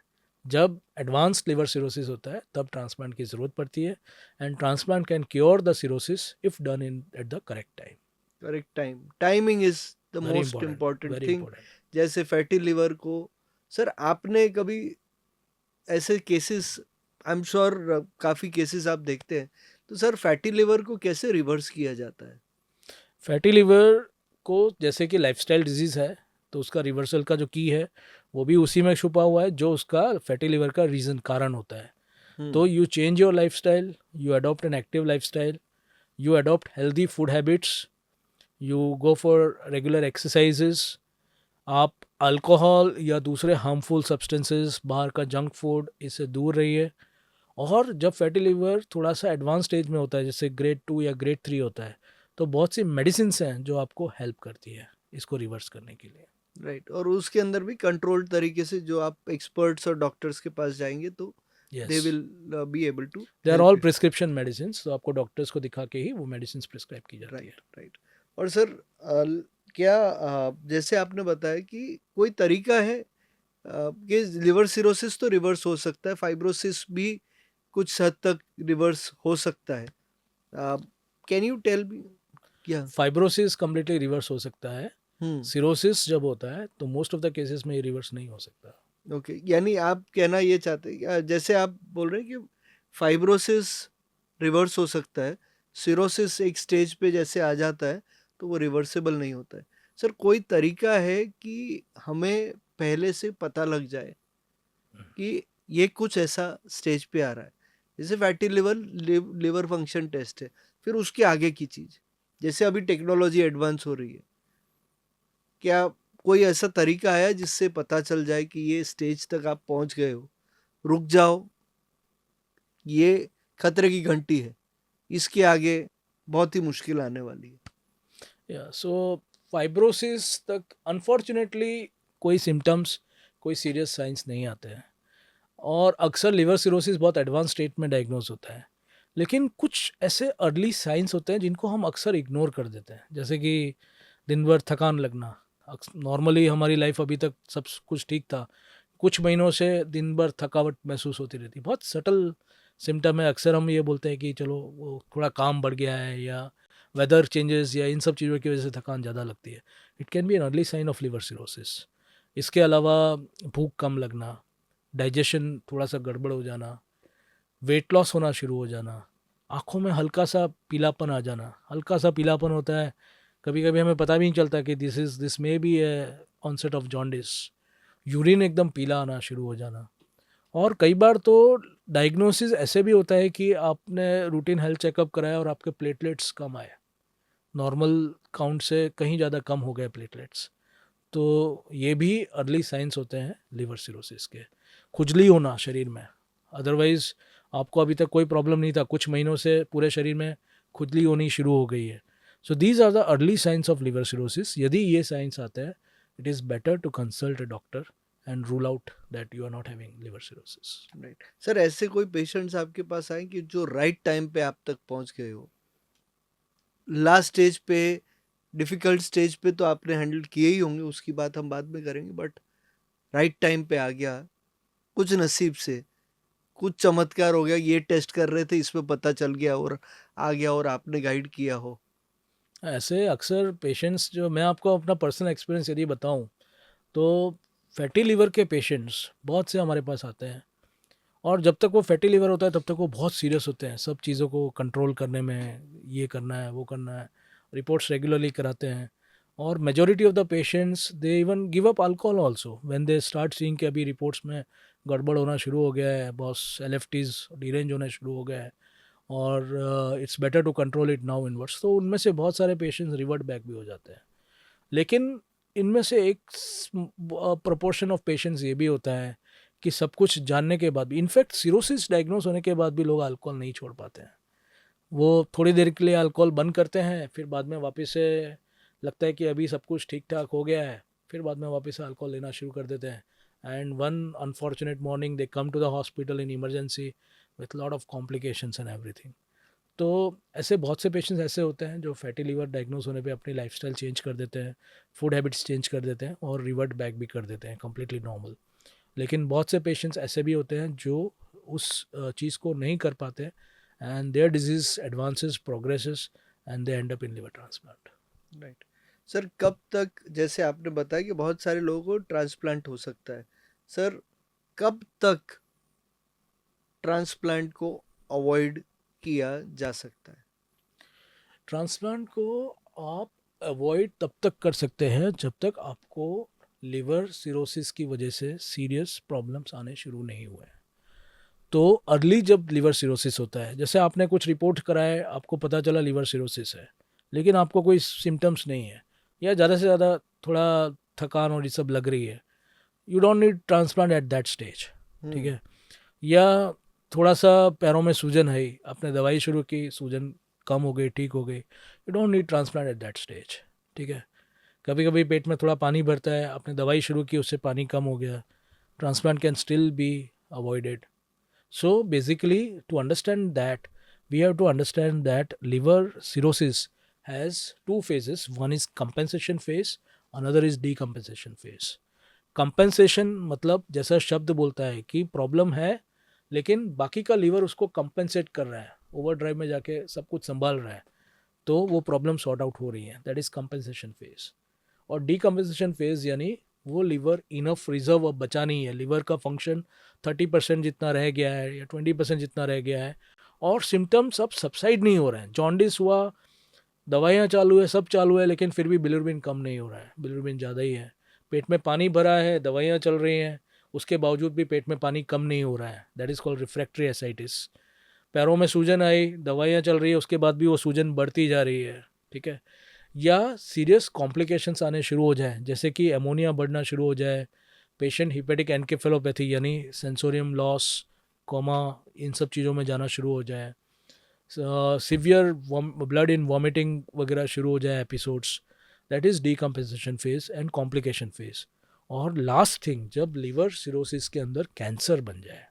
जब एडवांस लिवर सिरोसिस होता है तब ट्रांसप्लांट की ज़रूरत पड़ती है, and transplant can cure the cirrhosis if done in at the correct time. Correct time, timing is the very most important, important very thing. Important. जैसे फैटी लिवर को, sir आपने कभी ऐसे केसेस, आई एम श्योर काफ़ी cases आप देखते हैं, तो सर फैटी लिवर को कैसे रिवर्स किया जाता है? फैटी लिवर को, जैसे कि लाइफस्टाइल डिजीज़ है, तो उसका रिवर्सल का जो की है वो भी उसी में छुपा हुआ है जो उसका फैटी लिवर का रीज़न कारण होता है। तो you change your lifestyle, you adopt an active lifestyle, you adopt healthy food habits, you go for regular exercises, आप अल्कोहल या दूसरे हार्मफुल सब्सटेंसेस, बाहर का जंक फूड, इससे दूर रहिए। और जब फैटी लिवर थोड़ा सा एडवांस स्टेज में होता है, जैसे ग्रेड 2 या ग्रेड 3 होता है, तो बहुत सी मेडिसिन हैं जो आपको हेल्प करती है इसको रिवर्स करने के लिए। राइट, और उसके अंदर भी कंट्रोल्ड तरीके से जो आप एक्सपर्ट्स और डॉक्टर्स के पास जाएंगे तो they yes, will be able to they are help all you. Prescription medicine, तो आपको डॉक्टर्स को दिखा के ही वो मेडिसिन प्रिस्क्राइब की जाती है। Right, right. और सर क्या जैसे आपने बताया कि कोई तरीका है कि लिवर सिरोसिस तो रिवर्स हो सकता है, फाइब्रोसिस भी कुछ हद तक रिवर्स हो सकता है, कैन यू टेल मी? क्या? फाइब्रोसिस कम्प्लीटली रिवर्स हो सकता है। हम्म। सिरोसिस जब होता है तो मोस्ट ऑफ द केसेस में ये रिवर्स नहीं हो सकता। ओके, यानी आप कहना ये चाहते हैं कि जैसे आप बोल रहे हैं कि फाइब्रोसिस रिवर्स हो सकता है, सिरोसिस एक स्टेज पे जैसे आ जाता है तो वो रिवर्सेबल नहीं होता है। सर कोई तरीका है कि हमें पहले से पता लग जाए कि ये कुछ ऐसा स्टेज पे आ रहा है, जैसे फैटी लिवर फंक्शन टेस्ट है, फिर उसके आगे की चीज़, जैसे अभी टेक्नोलॉजी एडवांस हो रही है, क्या कोई ऐसा तरीका है जिससे पता चल जाए कि ये स्टेज तक आप पहुंच गए हो, रुक जाओ, ये खतरे की घंटी है, इसके आगे बहुत ही मुश्किल आने वाली है? या सो फाइब्रोसिस तक अनफॉर्चुनेटली कोई सिम्टम्स, कोई सीरियस साइंस नहीं आते हैं, और अक्सर लिवर सिरोसिस बहुत एडवांस स्टेट में डायग्नोज होता है। लेकिन कुछ ऐसे अर्ली साइंस होते हैं जिनको हम अक्सर इग्नोर कर देते हैं, जैसे कि दिन भर थकान लगना। नॉर्मली हमारी लाइफ अभी तक सब कुछ ठीक था, कुछ महीनों से दिन भर थकावट महसूस होती रहती, बहुत सटल सिम्टम है। अक्सर हम ये बोलते हैं कि चलो वो थोड़ा काम बढ़ गया है, या वेदर चेंजेस, या इन सब चीज़ों की वजह से थकान ज़्यादा लगती है। It can be an early sign of liver cirrhosis. इसके अलावा भूख कम लगना, डाइजेशन थोड़ा सा गड़बड़ हो जाना, वेट लॉस होना शुरू हो जाना, आँखों में हल्का सा पीलापन आ जाना। हल्का सा पीलापन होता है, कभी कभी हमें पता भी नहीं चलता कि this may be a onset of jaundice. Urine एकदम पीला आना शुरू हो जाना। और कई बार तो डायग्नोसिस ऐसे भी होता है कि आपने रूटीन हेल्थ चेकअप कराया और आपके प्लेटलेट्स कम आए, नॉर्मल काउंट से कहीं ज़्यादा कम हो गए प्लेटलेट्स। तो ये भी अर्ली साइंस होते हैं लिवर सिरोसिस के। खुजली होना शरीर में, अदरवाइज आपको अभी तक कोई प्रॉब्लम नहीं था, कुछ महीनों से पूरे शरीर में खुजली होनी शुरू हो गई है। So these are the early signs of liver cirrhosis. यदि ये साइंस आते हैं, it is better to consult a doctor and rule out that you are not having liver cirrhosis. Right sir, ऐसे कोई पेशेंट्स आपके पास आए कि जो राइट टाइम पे आप तक पहुंच गए हो, लास्ट स्टेज पे, डिफिकल्ट स्टेज पे तो आपने हैंडल किए ही होंगे, उसकी बात हम बाद में करेंगे, बट राइट टाइम पे आ गया, कुछ नसीब से कुछ चमत्कार हो गया, ये टेस्ट कर रहे थे इसमें पता चल गया और आ गया और आपने गाइड किया हो? ऐसे अक्सर पेशेंट्स, जो मैं आपको अपना पर्सनल एक्सपीरियंस यदि बताऊं, तो फैटी लिवर के पेशेंट्स बहुत से हमारे पास आते हैं, और जब तक वो फैटी लिवर होता है तब तक वो बहुत सीरियस होते हैं सब चीज़ों को कंट्रोल करने में, ये करना है वो करना है, रिपोर्ट्स रेगुलरली कराते हैं। और majority of the patients they even give up alcohol also when they start seeing कि अभी रिपोर्ट्स में गड़बड़ होना शुरू हो गया है, बॉस एल एफ टीज डिरेंज होने शुरू हो गया है, और it's better to control it now inwards. तो उनमें से बहुत सारे पेशेंट्स रिवर्ट बैक भी हो जाते हैं। लेकिन इनमें से एक प्रोपोर्शन ऑफ पेशेंट्स ये भी होता है कि सब कुछ जानने के बाद भी, इनफैक्ट सिरोसिस डायग्नोस होने के बाद भी लोग अल्कोहल नहीं छोड़ पाते हैं। वो थोड़ी देर के लिए अल्कोहल बंद करते हैं, फिर बाद में वापस से लगता है कि अभी सब कुछ ठीक ठाक हो गया है, फिर बाद में वापस से अल्कोहल लेना शुरू कर देते हैं। And one unfortunate morning they come to the hospital in emergency with lot of complications and everything. तो ऐसे बहुत से पेशेंट्स ऐसे होते हैं जो फैटी लिवर डायग्नोस होने पे अपनी लाइफस्टाइल चेंज कर देते हैं, फूड हैबिट्स चेंज कर देते हैं, और रिवर्ट बैक भी कर देते हैं कम्प्लीटली नॉर्मल। लेकिन बहुत से पेशेंट्स ऐसे भी होते हैं जो उस चीज़ को नहीं कर पाते and their disease advances progresses and they end up in liver transplant. Right. Sir कब तक, जैसे आपने बताया कि बहुत सारे लोगों को ट्रांसप्लांट हो सकता है, सर कब तक ट्रांसप्लांट को अवॉइड किया जा सकता है? ट्रांसप्लांट को आप अवॉइड तब तक कर सकते हैं जब तक आपको लिवर सिरोसिस की वजह से सीरियस प्रॉब्लम्स आने शुरू नहीं हुए. तो अर्ली जब लिवर सिरोसिस होता है, जैसे आपने कुछ रिपोर्ट कराए, आपको पता चला लिवर सिरोसिस है, लेकिन आपको कोई सिम्टम्स नहीं है, या ज़्यादा से ज़्यादा थोड़ा थकान और ये सब लग रही है, you don't need transplant at that stage. ठीक है. या थोड़ा सा पैरों में सूजन है, आपने दवाई शुरू की, सूजन कम हो गई, ठीक हो गई, you don't need transplant at that stage. ठीक है. कभी कभी पेट में थोड़ा पानी भरता है, आपने दवाई शुरू की, उससे पानी कम हो गया, transplant can still be avoided. So basically, to understand that, we have to understand that liver cirrhosis has two phases. One is compensation phase, another is decompensation phase. Compensation मतलब जैसा शब्द बोलता है कि प्रॉब्लम है, लेकिन बाकी का लीवर उसको कंपेंसेट कर रहा है, ओवर ड्राइव में जाके सब कुछ संभाल रहा है, तो वो प्रॉब्लम सॉर्ट आउट हो रही है. That is compensation phase. और डीकम्पोजिशन फेज यानी वो लीवर इनफ रिजर्व अब बचा नहीं है, लीवर का फंक्शन 30% जितना रह गया है या 20% जितना रह गया है, और सिम्टम्स अब सबसाइड नहीं हो रहे हैं. जॉन्डिस हुआ, दवाइयाँ चालू है, सब चालू है, लेकिन फिर भी बिलिरुबिन कम नहीं हो रहा है, बिलिरुबिन ज़्यादा ही है. पेट में पानी भरा है, दवाइयाँ चल रही हैं, उसके बावजूद भी पेट में पानी कम नहीं हो रहा है. That is called refractory ascites. पैरों में सूजन आई, दवाइयाँ चल रही है, उसके बाद भी वो सूजन बढ़ती जा रही है. ठीक है. या सीरियस कॉम्प्लिकेशंस आने शुरू हो जाए, जैसे कि एमोनिया बढ़ना शुरू हो जाए, पेशेंट हिपेटिक एनकेफेलोपैथी यानी सेंसोरियम लॉस, कोमा, इन सब चीज़ों में जाना शुरू हो जाए, सिवियर ब्लड इन वॉमिटिंग वगैरह शुरू हो जाए episodes. That is decomposition phase and complication phase. और लास्ट थिंग, जब लिवर सिरोसिस के अंदर कैंसर बन जाए,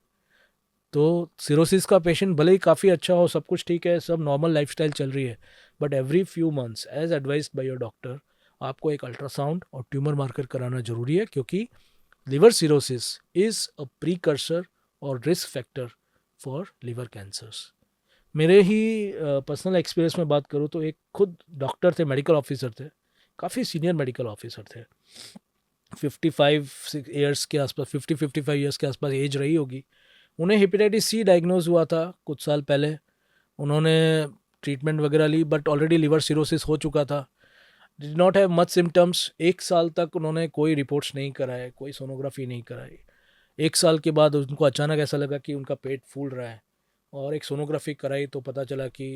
तो सिरोसिस का पेशेंट भले ही काफ़ी अच्छा हो, सब कुछ ठीक है, सब नॉर्मल लाइफस्टाइल चल रही है, but every few months as advised by your doctor आपको एक अल्ट्रासाउंड और ट्यूमर मार्कर कराना जरूरी है, क्योंकि liver cirrhosis is a precursor और risk factor for liver cancers. मेरे ही पर्सनल एक्सपीरियंस में बात करूँ तो एक खुद डॉक्टर थे, मेडिकल ऑफिसर थे, काफ़ी सीनियर मेडिकल ऑफिसर थे, 55 ईयर्स के आसपास, 55 ईयर्स के आसपास एज रही होगी. उन्हें हेपेटाइटिस सी डायग्नोज हुआ था कुछ साल पहले. उन्होंने ट्रीटमेंट वगैरह ली, बट ऑलरेडी लिवर सिरोसिस हो चुका था. Did not have much symptoms. 1 साल तक उन्होंने कोई रिपोर्ट्स नहीं कराए, कोई सोनोग्राफी नहीं कराई. 1 साल के बाद उनको अचानक ऐसा लगा कि उनका पेट फूल रहा है, और एक सोनोग्राफी कराई तो पता चला कि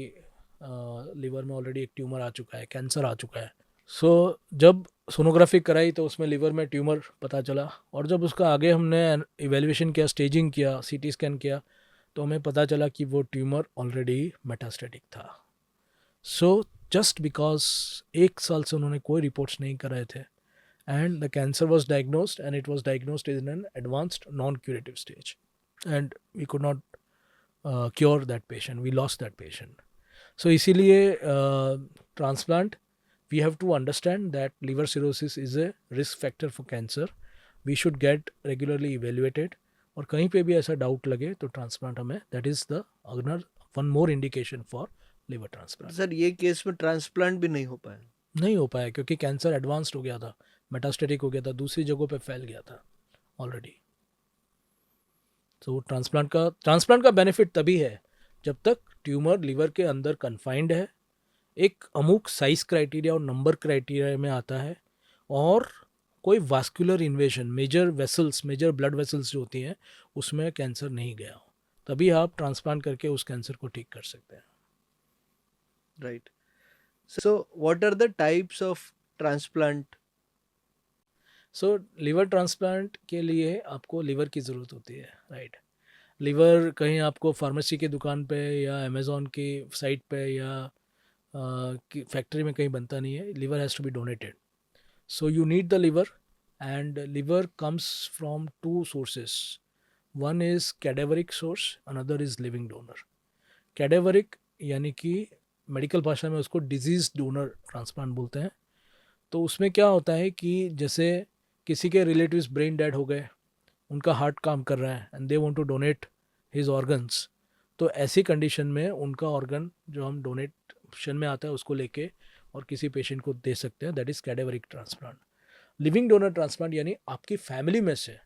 लिवर में ऑलरेडी एक ट्यूमर आ चुका है, कैंसर आ चुका है. सो जब सोनोग्राफी कराई तो उसमें लिवर में ट्यूमर पता चला, और जब उसका आगे हमने इवेल्युएशन किया, स्टेजिंग किया, सीटी स्कैन किया, तो हमें पता चला कि वो ट्यूमर ऑलरेडी मेटास्टेटिक था. सो जस्ट बिकॉज 1 साल से उन्होंने कोई रिपोर्ट्स नहीं कराए थे, and the cancer was diagnosed, and it was diagnosed in an advanced non curative stage, and we could not cure that patient, we lost that patient. So इसीलिए transplant, we have to understand that liver cirrhosis is a risk factor for cancer. We should get regularly evaluated, और कहीं पे भी ऐसा doubt लगे तो transplant हमें, that is the another one more indication for liver transplant. Sir ये case में ट्रांसप्लांट भी नहीं हो पाया? नहीं हो पाया, क्योंकि कैंसर एडवांस्ड हो गया था, मेटास्टेटिक हो गया था, दूसरी जगहों पे फैल गया था ऑलरेडी. तो ट्रांसप्लांट का बेनिफिट तभी है जब तक ट्यूमर लिवर के अंदर कन्फाइंड है, एक अमुक साइज क्राइटेरिया और नंबर क्राइटेरिया में आता है, और कोई vascular invasion, major vessels, major blood vessels जो होती हैं उसमें कैंसर नहीं गया हो, तभी आप ट्रांसप्लांट करके उस कैंसर को ठीक कर सकते हैं. Right. So what are the types of transplant? So liver transplant के लिए आपको लिवर की ज़रूरत होती है, राइट. लिवर कहीं आपको फार्मेसी की दुकान पे या अमेज़ॉन की साइट पे या की फैक्ट्री में कहीं बनता नहीं है. Liver has to be donated. So you need the liver, and liver comes from two sources. One is cadaveric source, another is living donor. Cadaveric यानी कि मेडिकल भाषा में उसको डिजीज डोनर ट्रांसप्लांट बोलते हैं. तो उसमें क्या होता है कि जैसे किसी के रिलेटिव्स ब्रेन डेड हो गए, उनका हार्ट काम कर रहा है and they want to donate his organs, तो ऐसी कंडीशन में उनका ऑर्गन जो हम डोनेशन में आता है उसको लेके और किसी पेशेंट को दे सकते हैं, that is cadaveric transplant. Living donor transplant यानी आपकी फैमिली में से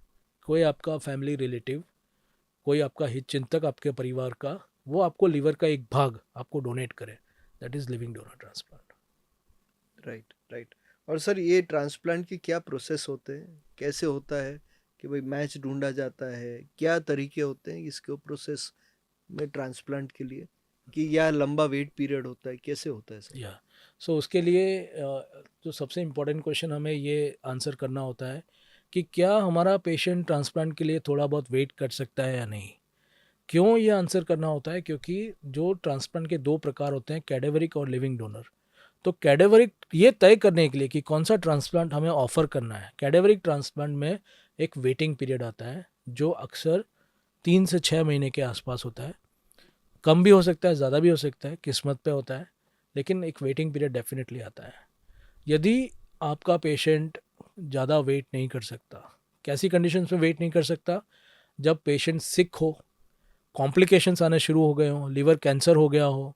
कोई आपका फैमिली रिलेटिव, कोई आपका हितचिंतक आपके परिवार का, वो आपको लीवर का एक भाग आपको डोनेट करे, that is living donor transplant. Right, right. और सर ये ट्रांसप्लांट के क्या प्रोसेस होते हैं, कैसे होता है कि भाई मैच ढूंढा जाता है, क्या तरीके होते हैं इसके प्रोसेस में ट्रांसप्लांट के लिए, कि या लंबा वेट पीरियड होता है, कैसे होता है सर? या सो उसके लिए जो सबसे इम्पोर्टेंट क्वेश्चन हमें ये आंसर करना होता है कि क्या हमारा पेशेंट ट्रांसप्लांट के लिए थोड़ा बहुत वेट कर सकता है या नहीं। क्यों ये आंसर करना होता है, क्योंकि जो ट्रांसप्लांट के दो प्रकार होते हैं, कैडेवरिक और लिविंग डोनर। तो कैडेवरिक ये तय करने के लिए कि कौन सा ट्रांसप्लांट हमें ऑफर करना है, कैडेवरिक ट्रांसप्लांट में एक वेटिंग पीरियड आता है जो अक्सर 3 से 6 महीने के आसपास होता है। कम भी हो सकता है, ज़्यादा भी हो सकता है, किस्मत पे होता है, लेकिन एक वेटिंग पीरियड डेफिनेटली आता है। यदि आपका पेशेंट ज़्यादा वेट नहीं कर सकता, कैसी कंडीशंस में वेट नहीं कर सकता, जब पेशेंट सिक हो, कॉम्प्लिकेशंस आने शुरू हो गए हों, लीवर कैंसर हो गया हो,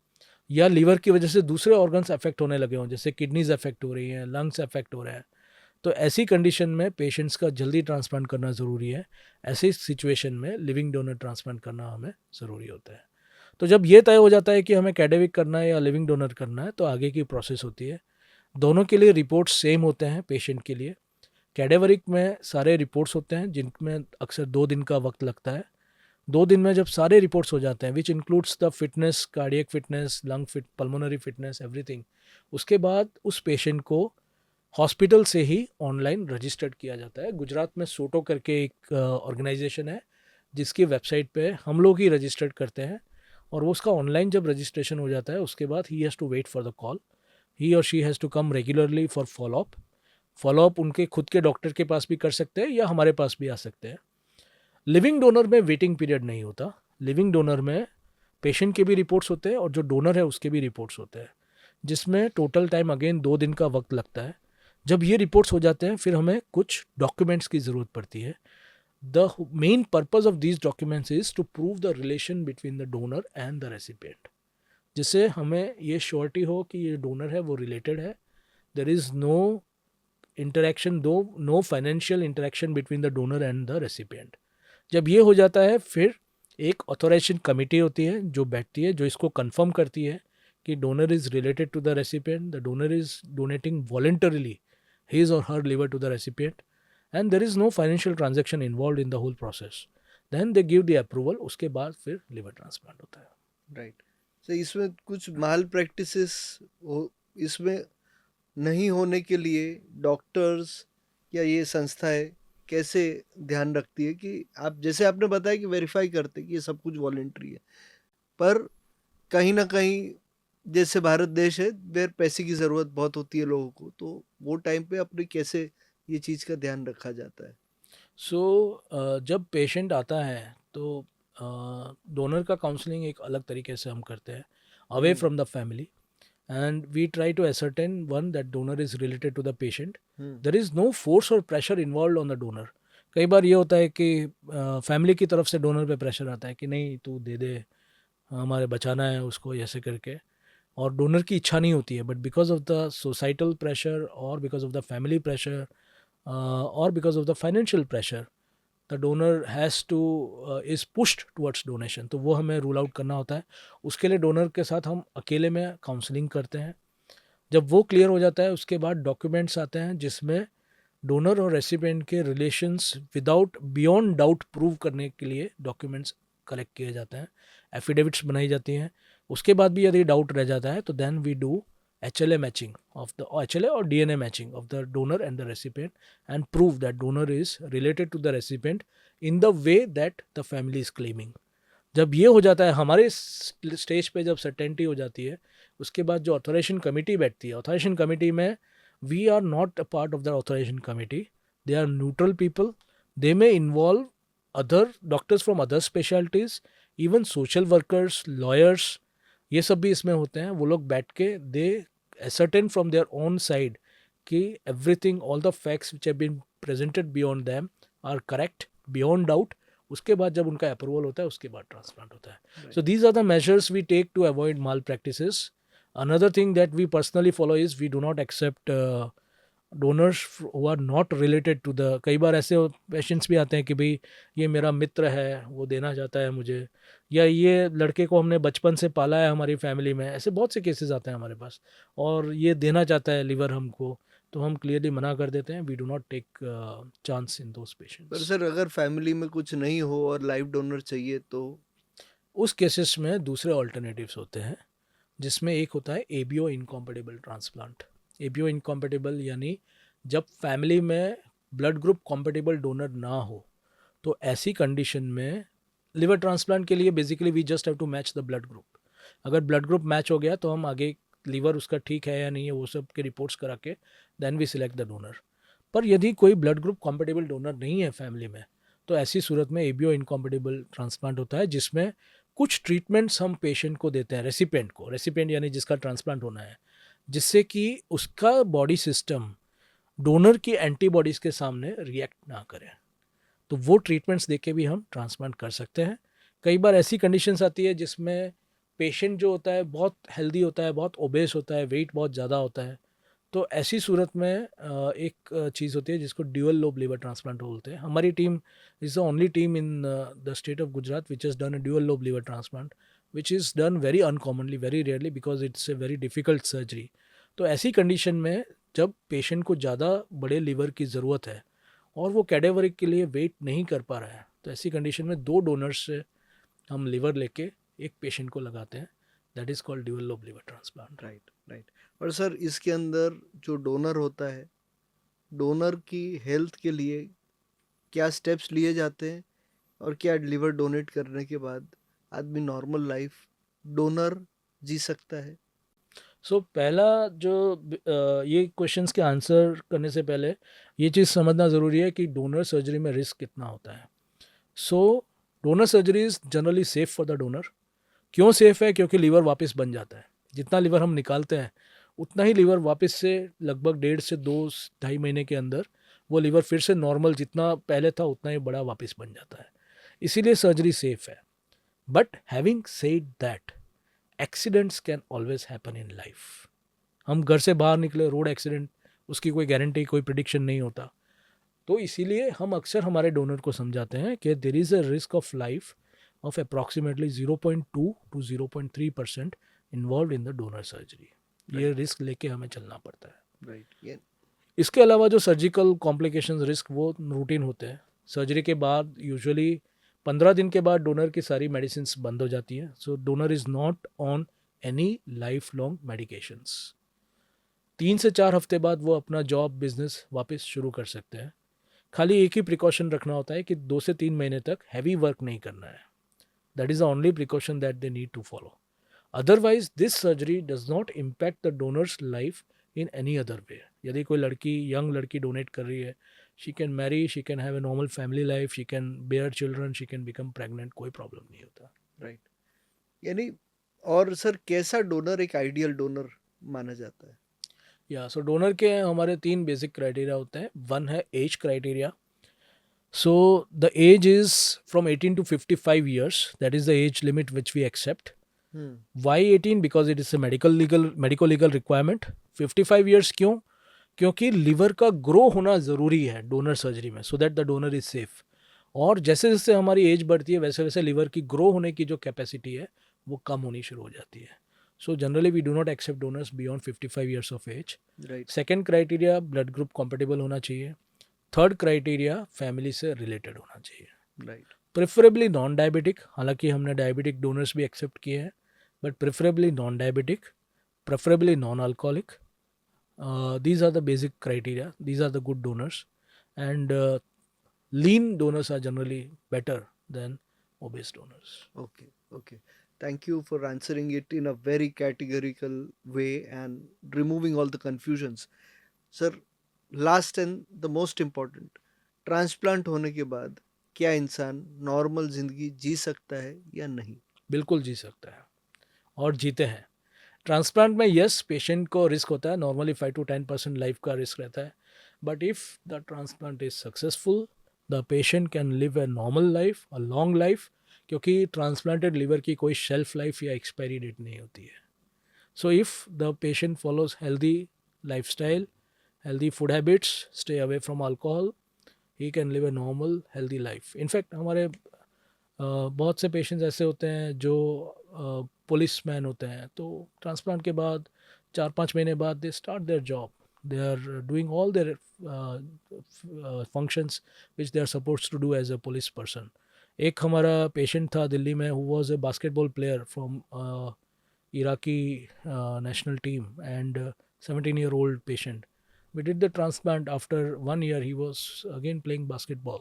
या लीवर की वजह से दूसरे ऑर्गन्स अफेक्ट होने लगे हों, जैसे किडनीज अफेक्ट हो रही हैं, लंग्स अफेक्ट हो रहे हैं, तो ऐसी कंडीशन में पेशेंट्स का जल्दी ट्रांसप्लांट करना ज़रूरी है। ऐसी सिचुएशन में लिविंग डोनर ट्रांसप्लांट करना हमें ज़रूरी होता है। तो जब ये तय हो जाता है कि हमें कैडेविक करना है या लिविंग डोनर करना है, तो आगे की प्रोसेस होती है। दोनों के लिए रिपोर्ट्स सेम होते हैं पेशेंट के लिए। कैडेवरिक में सारे रिपोर्ट्स होते हैं जिनमें अक्सर 2 दिन का वक्त लगता है। 2 दिन में जब सारे रिपोर्ट्स हो जाते हैं, which includes the fitness, cardiac fitness, lung fit, pulmonary fitness, everything, उसके बाद उस पेशेंट को हॉस्पिटल से ही ऑनलाइन रजिस्टर्ड किया जाता है। गुजरात में सोटो करके एक ऑर्गेनाइजेशन है जिसकी वेबसाइट पे हम लोग ही रजिस्टर्ड करते हैं, और वो उसका ऑनलाइन जब रजिस्ट्रेशन हो जाता है उसके बाद he has to wait for the call. He और she has to come regularly for followup. Followup उनके खुद के डॉक्टर के पास भी कर सकते हैं या हमारे पास भी आ सकते हैं। लिविंग डोनर में वेटिंग पीरियड नहीं होता। लिविंग डोनर में पेशेंट के भी रिपोर्ट्स होते हैं और जो डोनर है उसके भी रिपोर्ट्स होते हैं, जिसमें टोटल टाइम अगेन 2 दिन का वक्त लगता है। जब ये रिपोर्ट्स हो जाते हैं फिर हमें कुछ डॉक्यूमेंट्स की ज़रूरत पड़ती है। The main purpose of these documents is to prove the relation between the donor and the recipient, जिससे हमें ये श्योरिटी हो कि ये डोनर है वो रिलेटेड है, there is no interaction, though no financial interaction between the donor and the recipient. जब ये हो जाता है फिर एक ऑथोराइजेशन कमेटी होती है जो बैठती है, जो इसको कंफर्म करती है कि donor is related to the recipient, the donor is donating voluntarily his or her liver to the recipient, and there is no financial transaction involved in the whole process. Then they give the approval, उसके बाद फिर liver transplant होता है। Right. तो इसमें कुछ माल practices इसमें नहीं होने के लिए डॉक्टर्स या ये संस्थाएं कैसे ध्यान रखती है कि आप, जैसे आपने बताया कि वेरीफाई करते कि ये सब कुछ वॉलेंट्री है, पर कहीं ना कहीं जैसे भारत देश है वेर पैसे की ज़रूरत बहुत होती है लोगों को, तो वो टाइम पे अपने कैसे ये चीज़ का ध्यान रखा जाता है? जब पेशेंट आता है तो डोनर का काउंसलिंग एक अलग तरीके से हम करते हैं, away hmm. From the family, and we try to ascertain one that donor is related to the patient. Hmm. There is no force or pressure involved on the donor. कई बार ये होता है कि फैमिली की तरफ से डोनर पे pressure आता है कि नहीं तू दे दे, हमारे बचाना है उसको, ऐसे करके, और डोनर की इच्छा नहीं होती है, but because of the societal pressure और because of the family pressure और because of the financial pressure, the donor has to is pushed towards donation, तो वो हमें रूल आउट करना होता है। उसके लिए डोनर के साथ हम अकेले में काउंसलिंग करते हैं। जब वो क्लियर हो जाता है उसके बाद डॉक्यूमेंट्स आते हैं जिसमें डोनर और रेसिपिएंट के relations without beyond doubt prove करने के लिए डॉक्यूमेंट्स कलेक्ट किए जाते हैं, एफिडेविट्स बनाई जाती हैं। उसके बाद भी यदि डाउट रह जाता है तो then we do HLA matching of the HLA or DNA matching of the donor and the recipient and prove that donor is related to the recipient in the way that the family is claiming. जब ये हो जाता है, हमारे stage पे जब certainty हो जाती है, उसके बाद जो ऑथोराइजेशन कमेटी बैठती है, ऑथोराइजेशन कमेटी में we are not a part of the authorization committee, they are neutral people, they may involve other doctors from other specialities, even social workers, lawyers, ये सब भी इसमें होते हैं। वो लोग बैठ के दे ascertain from their own side कि everything, all the facts which have been presented beyond them are correct beyond doubt, उसके बाद जब उनका अप्रूवल होता है उसके बाद ट्रांसप्लांट होता है. Right. So these are the measures we take to avoid malpractices. Another thing that we personally follow is we do not accept donors who are not related to the. कई बार ऐसे patients भी आते हैं कि भाई ये मेरा मित्र है, वो देना चाहता है मुझे, या ये लड़के को हमने बचपन से पाला है हमारी फैमिली में. ऐसे बहुत से केसेस आते हैं हमारे पास, और ये देना चाहता है लिवर हमको, तो हम क्लियरली मना कर देते हैं. We do not take chance in those poor patients. Sir अगर फैमिली में कुछ नहीं हो और लाइव डोनर चाहिए तो? उस केसेस में दूसरे ऑल्टरनेटिव्स होते हैं, जिसमें एक होता है एबीओ इनकॉम्पेटिबल ट्रांसप्लांट. एबीओ इनकॉम्पेटिबल यानी जब फैमिली में ब्लड ग्रुप कॉम्पेटिबल डोनर ना हो, तो ऐसी कंडीशन में लिवर ट्रांसप्लांट के लिए basically we just have to match the blood group. अगर ब्लड ग्रुप मैच हो गया तो हम आगे लीवर उसका ठीक है या नहीं है वो सब के रिपोर्ट्स करा के then we select the donor. पर यदि कोई ब्लड ग्रुप कॉम्पेटिबल डोनर नहीं है फैमिली में, तो ऐसी सूरत में एबीओ इनकॉम्पेटिबल ट्रांसप्लांट होता है, जिसमें कुछ ट्रीटमेंट्स हम पेशेंट को देते हैं, रेसिपेंट को, रेसिपेंट यानी जिसका ट्रांसप्लांट होना है, जिससे कि उसका बॉडी सिस्टम डोनर की एंटीबॉडीज़ के सामने रिएक्ट ना करे. तो वो ट्रीटमेंट्स देके भी हम ट्रांसप्लांट कर सकते हैं. कई बार ऐसी कंडीशंस आती है जिसमें पेशेंट जो होता है बहुत हेल्दी होता है, बहुत ओबेस होता है, वेट बहुत ज़्यादा होता है, तो ऐसी सूरत में एक चीज़ होती है जिसको ड्यूअल लोब लिवर ट्रांसप्लांट बोलते हैं. हमारी team is the only team in the state of Gujarat which is done a dual lobe liver transplant, which is done very uncommonly, very rarely, because it's a very difficult surgery. तो ऐसी condition में जब patient को ज़्यादा बड़े liver की ज़रूरत है और वो कैडेवरिक के लिए वेट नहीं कर पा रहा है, तो ऐसी कंडीशन में 2 डोनर्स से हम लिवर लेके एक पेशेंट को लगाते हैं. That is called dual lobe liver transplant. Right, right. और सर इसके अंदर जो डोनर होता है, डोनर की हेल्थ के लिए क्या स्टेप्स लिए जाते हैं, और क्या लिवर डोनेट करने के बाद आदमी नॉर्मल लाइफ डोनर जी सकता है? सो पहला जो ये क्वेश्चंस के आंसर करने से पहले ये चीज़ समझना ज़रूरी है कि डोनर सर्जरी में रिस्क कितना होता है. So donor surgery is generally safe for the donor. क्यों सेफ़ है? क्योंकि लीवर वापस बन जाता है. जितना लीवर हम निकालते हैं उतना ही लीवर वापस से लगभग 1.5 से 2-2.5 महीने के अंदर वो लीवर फिर से नॉर्मल जितना पहले था उतना ही बड़ा वापस बन जाता है. इसीलिए सर्जरी सेफ़ है. But having said that, accidents can always happen in life. हम घर से बाहर निकले, रोड एक्सीडेंट, उसकी कोई गारंटी, कोई प्रिडिक्शन नहीं होता. तो इसीलिए हम अक्सर हमारे डोनर को समझाते हैं कि there is a risk of life of approximately 0.2 to 0.3% involve in the donor surgery. ये रिस्क लेके हमें चलना पड़ता है. राइट. इसके अलावा जो सर्जिकल कॉम्प्लिकेशंस रिस्क वो रूटीन होते हैं. सर्जरी के बाद यूजुअली 15 दिन के बाद डोनर की सारी मेडिसिन बंद हो जाती है. So donor is not on any lifelong medications. 3 से 4 हफ्ते बाद वो अपना जॉब बिजनेस वापस शुरू कर सकते हैं. खाली एक ही प्रिकॉशन रखना होता है कि 2 से 3 महीने तक हैवी वर्क नहीं करना है. That is the only precaution that they need to follow. Otherwise this surgery does not impact the donor's life in any other way. यदि कोई लड़की, यंग लड़की डोनेट कर रही है, she can marry, she can have a normal family life, she can bear children, she can become pregnant, कोई problem नहीं होता. राइट. यानी और सर कैसा डोनर एक आइडियल डोनर माना जाता है? या सो डोनर के हमारे 3 बेसिक क्राइटेरिया होते हैं. वन है age criteria. So the age is from 18 to 55 years. That is the age limit which we accept. Why 18? Because it is a medical legal requirement. 55 years क्यों? क्योंकि लिवर का grow होना ज़रूरी है donor surgery में, so that the donor is safe. और जैसे जैसे हमारी एज बढ़ती है वैसे वैसे लिवर की ग्रो होने की जो कैपेसिटी है वो कम होनी शुरू हो जाती है. So generally we do not accept donors beyond 55 years of age. Right. Second criteria blood group compatible होना चाहिए. थर्ड क्राइटेरिया फैमिली से रिलेटेड होना चाहिए. राइट. Preferably non diabetic. हालांकि हमने डायबिटिक डोनर्स भी एक्सेप्ट किए हैं, but preferably non-diabetic, preferably non-alcoholic. These are the basic criteria. These are the good donors, and lean donors are generally better than obese donors. Okay, okay. Thank you for answering it in a very categorical way and removing all the confusions. Sir, last and the most important, transplant होने के बाद क्या इंसान normal जिंदगी जी सकता है या नहीं? बिल्कुल जी सकता है और जीते हैं. ट्रांसप्लांट में यस पेशेंट को रिस्क होता है, नॉर्मली 5 to 10% लाइफ का रिस्क रहता है. But if the transplant is successful the patient can live a normal life, a long life, क्योंकि ट्रांसप्लांटेड लिवर की कोई शेल्फ लाइफ या एक्सपायरी डेट नहीं होती है. So if the patient follows healthy lifestyle, healthy food habits, stay away from alcohol, he can live a normal healthy life. In fact हमारे बहुत से पेशेंट्स ऐसे होते हैं जो पुलिस मैन होते हैं, तो ट्रांसप्लांट के बाद 4-5 महीने बाद they start their job, they are doing all their functions which they are suppose to do as a police person. एक हमारा पेशेंट था दिल्ली में, who was a basketball player from Iraqi national team, and 17-year-old patient. We did the transplant. After 1 year, he was again playing basketball.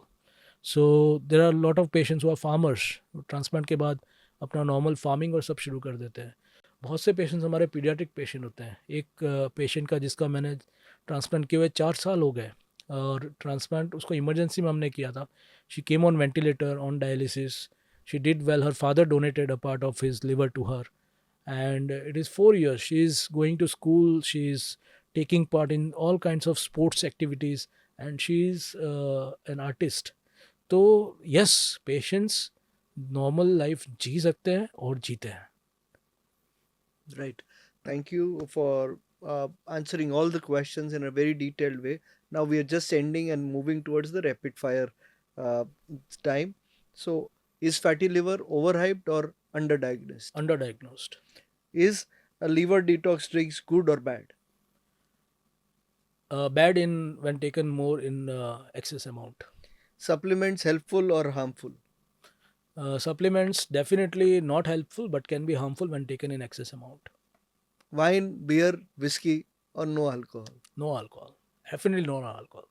So there are a lot of patients who are farmers. Transplant के बाद अपना normal farming और सब शुरू कर देते हैं. बहुत से पेशेंट्स हमारे पीडियाट्रिक पेशेंट होते हैं. एक पेशेंट का जिसका मैंने ट्रांसप्लांट किए हुए 4 साल हो गए, और ट्रांसप्लांट उसको इमरजेंसी में हमने किया था. She came on ventilator, on dialysis. She did well. Her father donated a part of his liver to her, and it is 4 years. She is going to school, she is taking part in all kinds of sports activities, and she is an artist. तो yes, patients normal life जी सकते हैं और जीते हैं. Right. Thank you for answering all the questions in a very detailed way. Now we are just ending and moving towards the rapid fire uh, time. So, is fatty liver overhyped or underdiagnosed? Underdiagnosed. Is a liver detox drinks good or bad? Bad in when taken more in excess amount. Supplements helpful or harmful? Supplements definitely not helpful, but can be harmful when taken in excess amount. Wine, beer, whiskey, or no alcohol? No alcohol. Definitely no alcohol.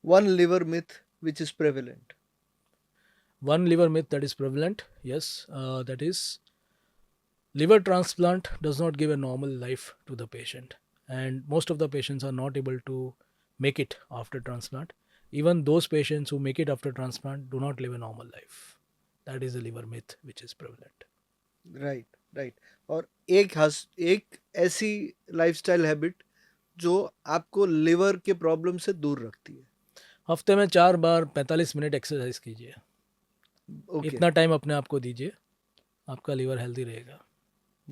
One liver myth which is prevalent. One liver myth that is prevalent, yes, that is liver transplant does not give a normal life to the patient, and most of the patients are not able to make it after transplant. Even those patients who make it after transplant do not live a normal life. That is a liver myth which is prevalent. Right right. और एक ऐसी lifestyle habit जो आपको liver के problem से दूर रखती है. हफ्ते में 4 बार 45 मिनट एक्सरसाइज कीजिए. ओके. इतना टाइम अपने आप को दीजिए, आपका लिवर हेल्दी रहेगा.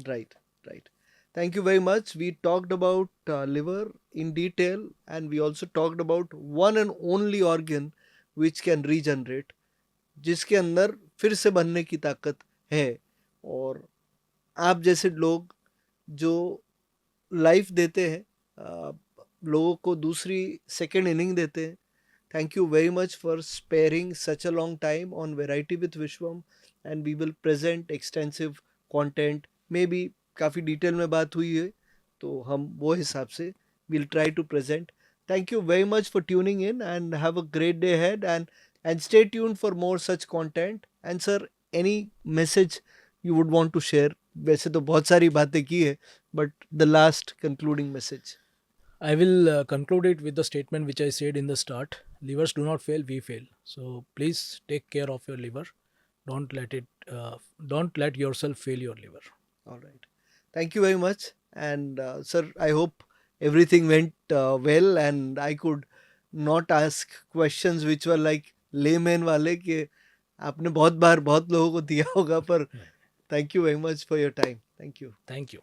Right, right. Thank you very much. We talked about liver in detail, and we also talked about one and only organ which can regenerate, जिसके अंदर फिर से बनने की ताकत है. और आप जैसे लोग जो लाइफ देते हैं, लोगों को दूसरी सेकेंड इनिंग देते हैं. Thank you very much for sparing such a long time on Variety with Vishwam, and we will present extensive content. Maybe काफ़ी डिटेल में बात हुई है, तो हम वो हिसाब से we'll try to present. Thank you very much for tuning in, and have a great day ahead, and stay tuned for more such content. And sir, any message you would want to share? वैसे तो बहुत सारी बातें की है, but the last concluding message. I will conclude it with the statement which I said in the start. Livers do not fail, we fail. So please take care of your liver. Don't let yourself fail your liver. All right. Thank you very much. And sir, I hope everything went well, and I could not ask questions which were like layman वाले कि आपने बहुत बार बहुत लोगों को दिया होगा, पर thank you very much for your time. Thank you. Thank you.